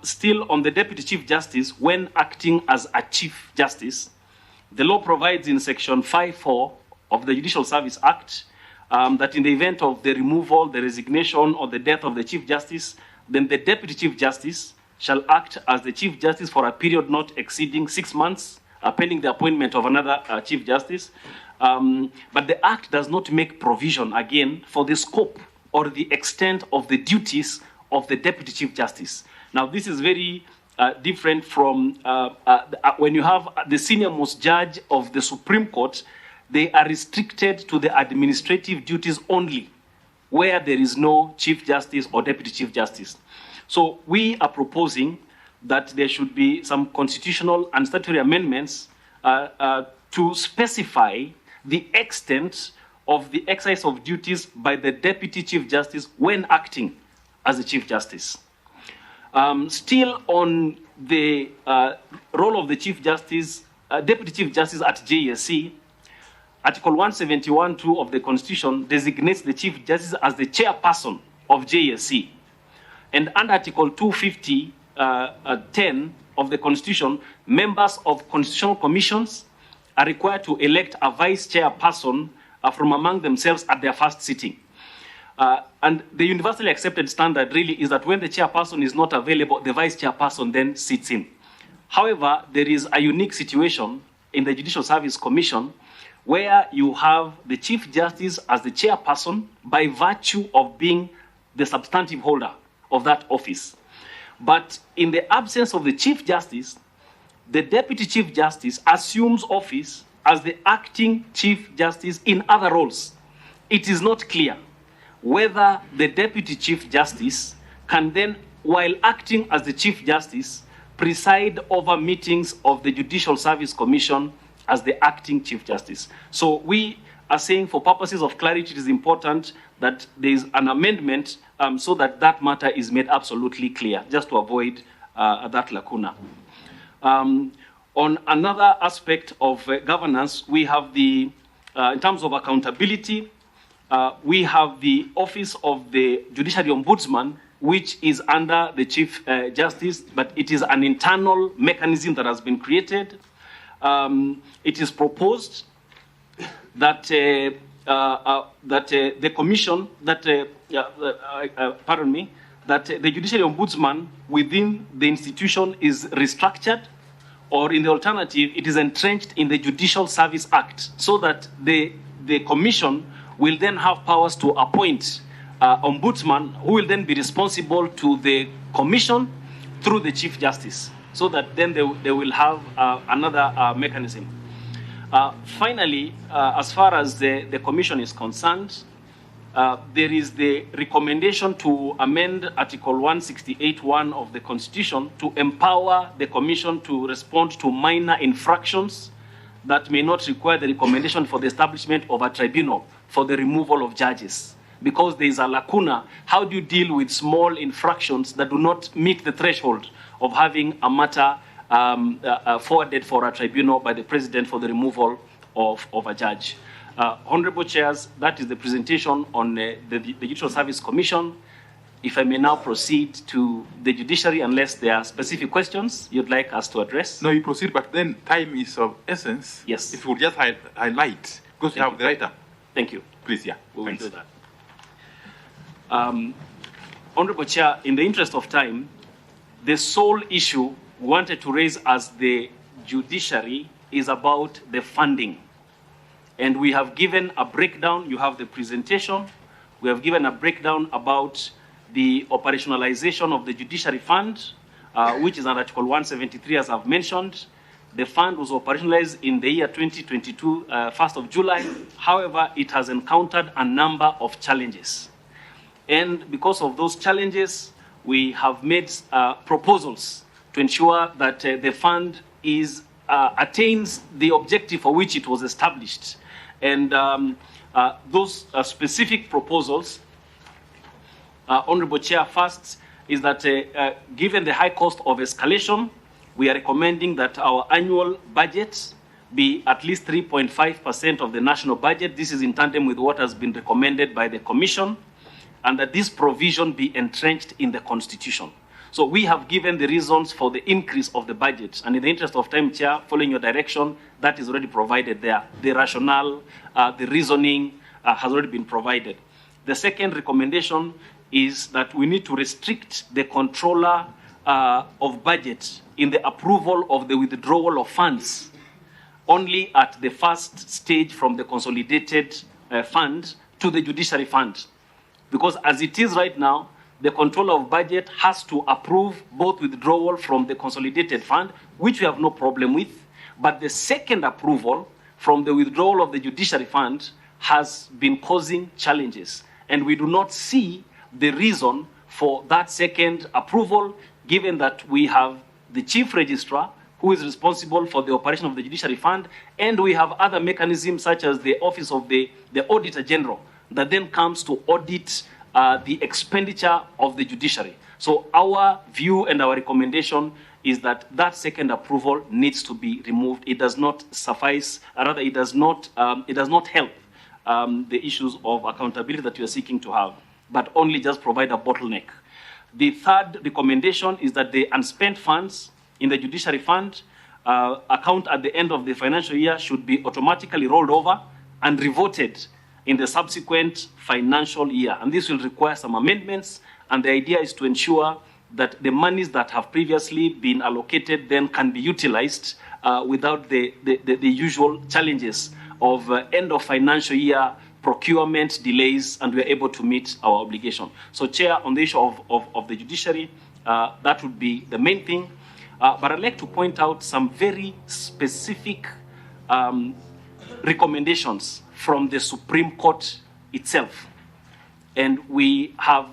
Still on the Deputy Chief Justice, when acting as a Chief Justice, the law provides in Section 5.4 of the Judicial Service Act that in the event of the removal, the resignation, or the death of the Chief Justice, then the Deputy Chief Justice shall act as the Chief Justice for a period not exceeding 6 months, pending the appointment of another Chief Justice. But the Act does not make provision, again, for the scope or the extent of the duties of the Deputy Chief Justice. Now, this is very different from when you have the senior most judge of the Supreme Court. They are restricted to the administrative duties only, where there is no Chief Justice or Deputy Chief Justice. So we are proposing that there should be some constitutional and statutory amendments to specify the extent of the exercise of duties by the Deputy Chief Justice when acting as the Chief Justice. Still on the role of the Chief Justice, Deputy Chief Justice at JSC, Article 171(2) of the Constitution designates the Chief Justice as the chairperson of JSC. And under Article 250(10) of the Constitution, members of constitutional commissions are required to elect a vice chairperson from among themselves at their first sitting. And the universally accepted standard really is that when the chairperson is not available, the vice chairperson then sits in. However, there is a unique situation in the Judicial Service Commission where you have the Chief Justice as the chairperson by virtue of being the substantive holder of that office. But in the absence of the Chief Justice, the Deputy Chief Justice assumes office as the acting Chief Justice in other roles, it is not clear whether the Deputy Chief Justice can then, while acting as the Chief Justice, preside over meetings of the Judicial Service Commission as the acting Chief Justice. So we are saying, for purposes of clarity, it is important that there is an amendment so that that matter is made absolutely clear, just to avoid that lacuna. On another aspect of governance, we have the, in terms of accountability, we have the Office of the Judiciary Ombudsman, which is under the Chief Justice, but it is an internal mechanism that has been created. It is proposed that the Commission, that the Judiciary Ombudsman within the institution is restructured, or in the alternative, it is entrenched in the Judicial Service Act, so that the Commission will then have powers to appoint ombudsman, who will then be responsible to the Commission through the Chief Justice, so that then they will have another mechanism. Finally, as far as the Commission is concerned, there is the recommendation to amend Article 168(1) of the Constitution to empower the Commission to respond to minor infractions that may not require the recommendation for the establishment of a tribunal for the removal of judges. Because there is a lacuna, how do you deal with small infractions that do not meet the threshold of having a matter forwarded for a tribunal by the President for the removal of a judge? Honorable Chairs, that is the presentation on the Judicial Service Commission. If I may now proceed to the judiciary, unless there are specific questions you'd like us to address. No, you proceed, but then time is of essence. Yes. If you would just highlight, because you have the writer. Thank you. Please, yeah. We will do that. Honorable Chair, in the interest of time, the sole issue we wanted to raise as the judiciary is about the funding. And we have given a breakdown. You have the presentation. We have given a breakdown about the operationalization of the Judiciary Fund, which is under Article 173, as I've mentioned. The fund was operationalized in the year 2022, 1st of July. However, it has encountered a number of challenges. And because of those challenges, we have made proposals to ensure that the fund attains the objective for which it was established. And those specific proposals, Honorable Chair, first is that given the high cost of escalation, we are recommending that our annual budget be at least 3.5% of the national budget. This is in tandem with what has been recommended by the Commission, and that this provision be entrenched in the Constitution. So we have given the reasons for the increase of the budget, and in the interest of time, Chair, following your direction, that is already provided there. The rationale, the reasoning has already been provided. The second recommendation is that we need to restrict the controller of budget in the approval of the withdrawal of funds only at the first stage from the consolidated fund to the judiciary fund. Because as it is right now, the controller of budget has to approve both withdrawal from the consolidated fund, which we have no problem with, but the second approval from the withdrawal of the judiciary fund has been causing challenges. And we do not see the reason for that second approval, given that we have the chief registrar who is responsible for the operation of the judiciary fund, and we have other mechanisms such as the office of the Auditor General that then comes to audit the expenditure of the judiciary. So our view and our recommendation is that that second approval needs to be removed. It does not suffice, rather it does not help the issues of accountability that you are seeking to have, but only just provide a bottleneck. The third recommendation is that the unspent funds in the judiciary fund account at the end of the financial year should be automatically rolled over and revoted in the subsequent financial year. And this will require some amendments, and the idea is to ensure that the monies that have previously been allocated then can be utilized without the usual challenges of end of financial year procurement delays, and we are able to meet our obligation. So, Chair, on the issue of the judiciary, that would be the main thing. But I'd like to point out some very specific recommendations from the Supreme Court itself. And we have,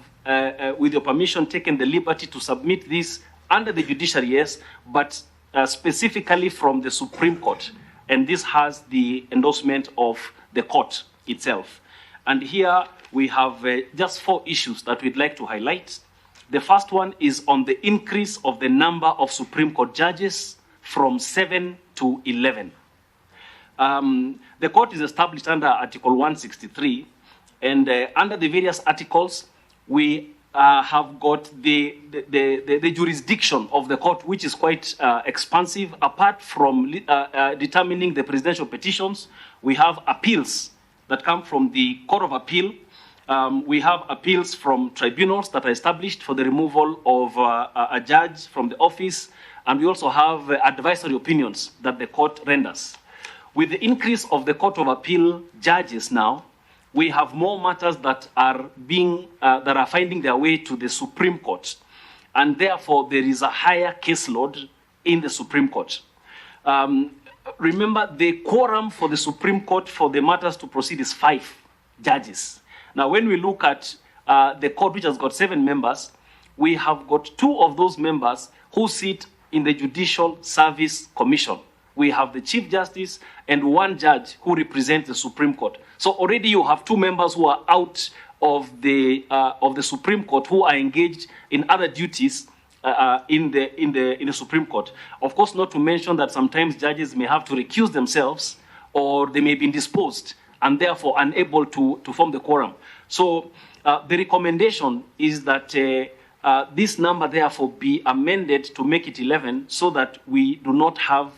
with your permission, taken the liberty to submit this under the judiciary, yes, but specifically from the Supreme Court. And this has the endorsement of the court itself. And here we have just 4 issues that we'd like to highlight. The first one is on the increase of the number of Supreme Court judges from 7 to 11. The court is established under Article 163, and under the various articles, we have got the jurisdiction of the court, which is quite expansive. Apart from determining the presidential petitions, we have appeals that come from the Court of Appeal. We have appeals from tribunals that are established for the removal of a judge from the office, and we also have advisory opinions that the court renders. With the increase of the Court of Appeal judges now, we have more matters that are finding their way to the Supreme Court, and therefore there is a higher caseload in the Supreme Court. Remember, the quorum for the Supreme Court for the matters to proceed is 5 judges. Now, when we look at the court, which has got 7 members, we have got 2 of those members who sit in the Judicial Service Commission. We have the Chief Justice and 1 judge who represents the Supreme Court. So already you have 2 members who are out of the Supreme Court who are engaged in other duties in the Supreme Court. Of course, not to mention that sometimes judges may have to recuse themselves, or they may be indisposed and therefore unable to form the quorum. So the recommendation is that this number therefore be amended to make it 11, so that we do not have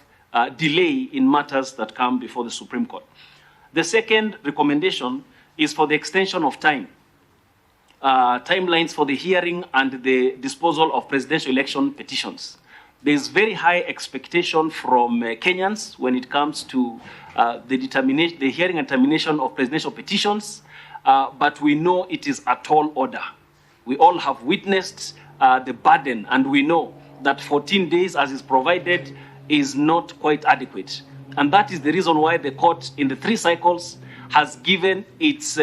delay in matters that come before the Supreme Court. The second recommendation is for the extension of time. Timelines for the hearing and the disposal of presidential election petitions. There is very high expectation from Kenyans when it comes to the hearing and termination of presidential petitions, but we know it is a tall order. We all have witnessed the burden, and we know that 14 days, as is provided, is not quite adequate. And that is the reason why the court, in the 3 cycles, has given its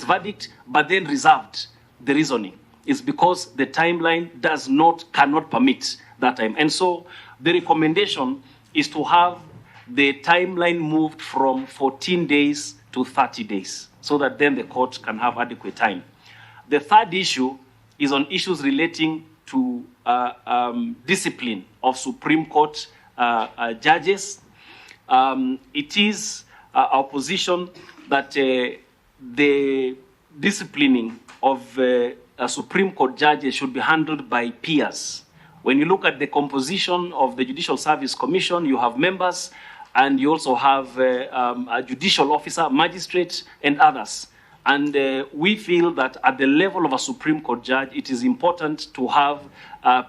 verdict, but then reserved the reasoning. It's because the timeline cannot permit that time. And so the recommendation is to have the timeline moved from 14 days to 30 days, so that then the court can have adequate time. The third issue is on issues relating to discipline of Supreme Court judges. It is our position that the disciplining of Supreme Court judges should be handled by peers. When you look at the composition of the Judicial Service Commission, you have members, and you also have a judicial officer, magistrate, and others. And we feel that at the level of a Supreme Court judge, it is important to have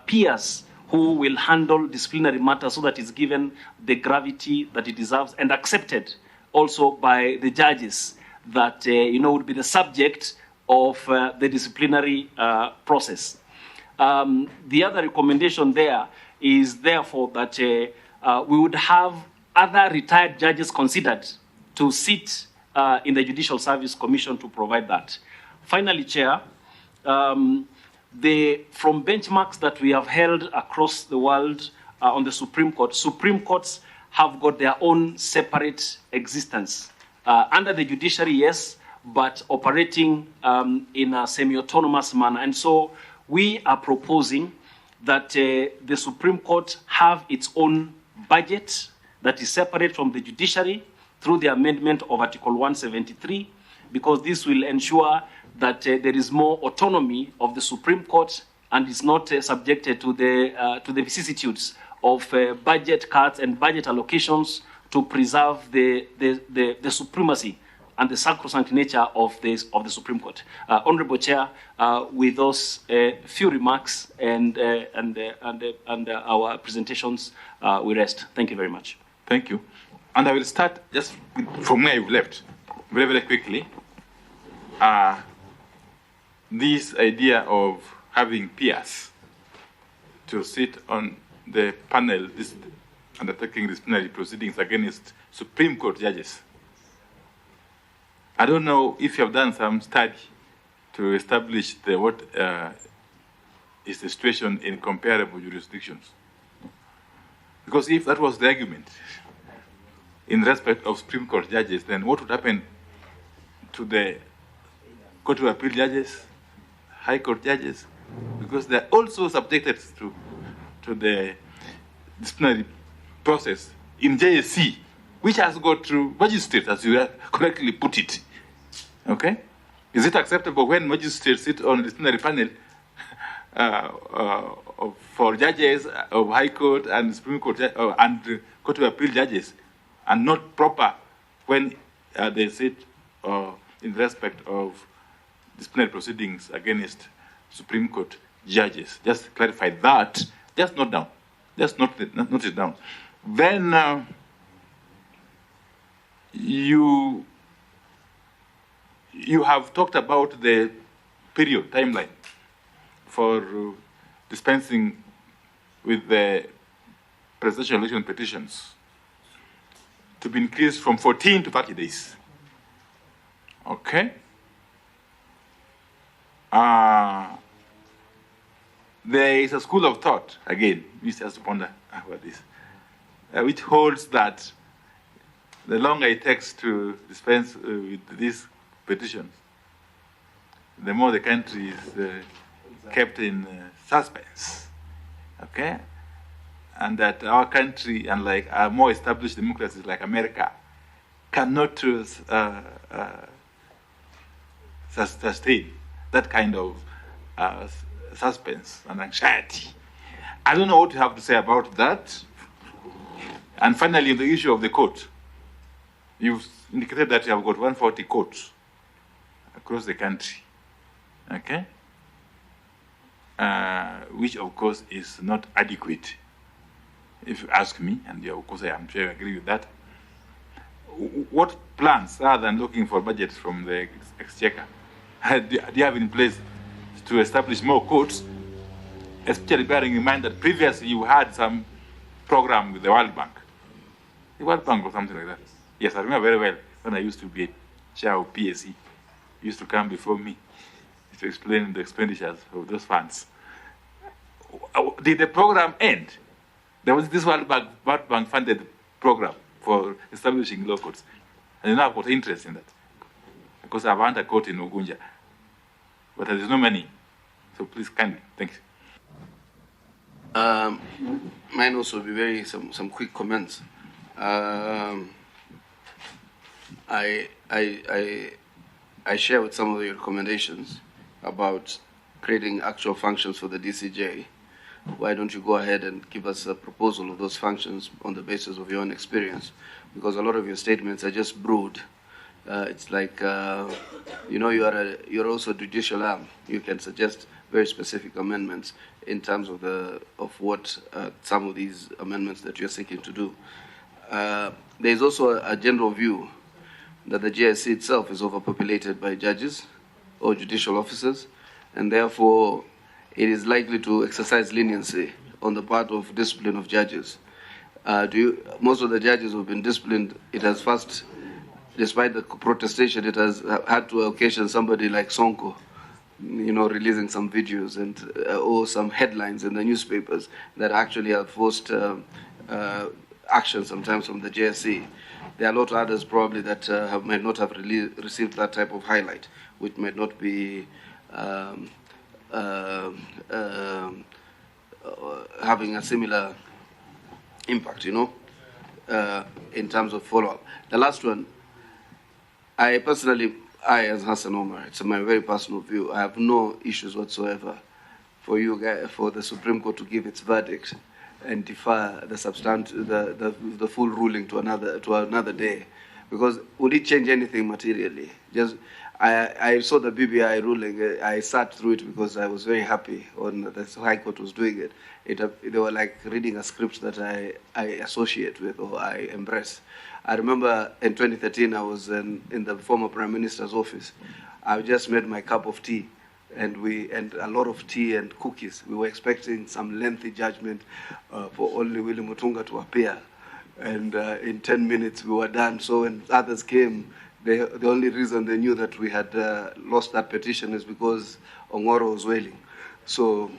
peers who will handle disciplinary matters, so that it's given the gravity that it deserves and accepted also by the judges that would be the subject of the disciplinary process. The other recommendation there is therefore that we would have other retired judges considered to sit in the Judicial Service Commission to provide that. Finally, Chair, from benchmarks that we have held across the world on the Supreme Court, Supreme Courts have got their own separate existence. Under the judiciary, yes, but operating in a semi-autonomous manner. And so we are proposing that the Supreme Court have its own budget that is separate from the judiciary through the amendment of Article 173, because this will ensure that there is more autonomy of the Supreme Court and is not subjected to the vicissitudes of budget cuts and budget allocations to preserve the supremacy and the sacrosanct nature of the Supreme Court. Honorable Chair, with those few remarks and our presentations, we rest. Thank you very much. Thank you. And I will start just from where you left, very, very quickly. This idea of having peers to sit on the panel, this undertaking disciplinary proceedings against Supreme Court judges. I don't know if you have done some study to establish what is the situation in comparable jurisdictions. Because if that was the argument in respect of Supreme Court judges, then what would happen to the Court of Appeal judges, High Court judges? Because they're also subjected to the disciplinary process in JSC, which has got to magistrates, as you correctly put it. Okay? Is it acceptable when magistrates sit on a disciplinary panel for judges of High Court and Supreme Court and Court of Appeal judges, and not proper when they sit in respect of disciplinary proceedings against Supreme Court judges? Just clarify that. Just note down. Just note it down. Then you have talked about the period, timeline, for dispensing with the presidential election petitions to be increased from 14 to 30 days. Okay? There is a school of thought, again, Mr. has to ponder about this, which holds that the longer it takes to dispense with these petitions, the more the country is kept in suspense. Okay? And that our country, unlike our more established democracies like America, cannot sustain that kind of suspense and anxiety. I don't know what you have to say about that. And finally, the issue of the court. You've indicated that you have got 140 courts across the country. Okay? Which, of course, is not adequate, if you ask me, and of course I am sure you agree with that. What plans, other than looking for budgets from the exchequer, do you have in place to establish more courts, especially bearing in mind that previously you had some program with the World Bank? The World Bank or something like that. Yes, I remember very well when I used to be a chair of PSE. Used to come before me to explain the expenditures of those funds. Did the program end? There was this World Bank funded program for establishing law courts. And you know I've got interest in that. Because I've had a court in Ugunja. But there's no money. So please kindly, thank you. Mine also will be some quick comments. I share with some of your recommendations about creating actual functions for the DCJ. Why don't you go ahead and give us a proposal of those functions on the basis of your own experience? Because a lot of your statements are just broad. It's like, you're also a judicial arm. You can suggest very specific amendments in terms of what some of these amendments that you're seeking to do. There's also a general view that the JSC itself is overpopulated by judges or judicial officers, and therefore it is likely to exercise leniency on the part of discipline of judges. Most of the judges who have been disciplined, it has first, despite the protestation, it has had to occasion somebody like Sonko, releasing some videos and or some headlines in the newspapers that actually have forced action sometimes from the JSC. There are a lot of others probably that might not have received that type of highlight, which might not be having a similar impact, in terms of follow-up. The last one, I as Hassan Omar, it's my very personal view, I have no issues whatsoever for the Supreme Court to give its verdict and defer the full ruling to another day, because would it change anything materially? I saw the BBI ruling. I sat through it because I was very happy when the High Court was doing it. They were like reading a script that I associate with or I embrace. I remember in 2013 I was in the former Prime Minister's office. I just made my cup of tea and a lot of tea and cookies. We were expecting some lengthy judgment for only Willie Mutunga to appear. And in 10 minutes we were done. So when others came, the only reason they knew that we had lost that petition is because Ongoro was wailing. So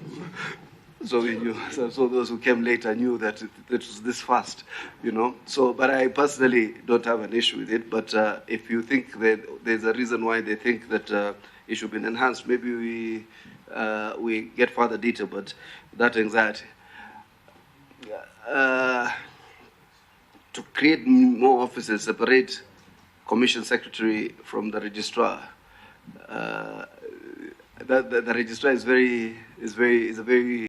we knew. So those who came later knew that it was this fast, you know. So, but I personally don't have an issue with it. But if you think that there's a reason why they think that it should be enhanced, maybe we get further detail. But that anxiety. To create more offices, separate commission secretary from the registrar. The registrar is a very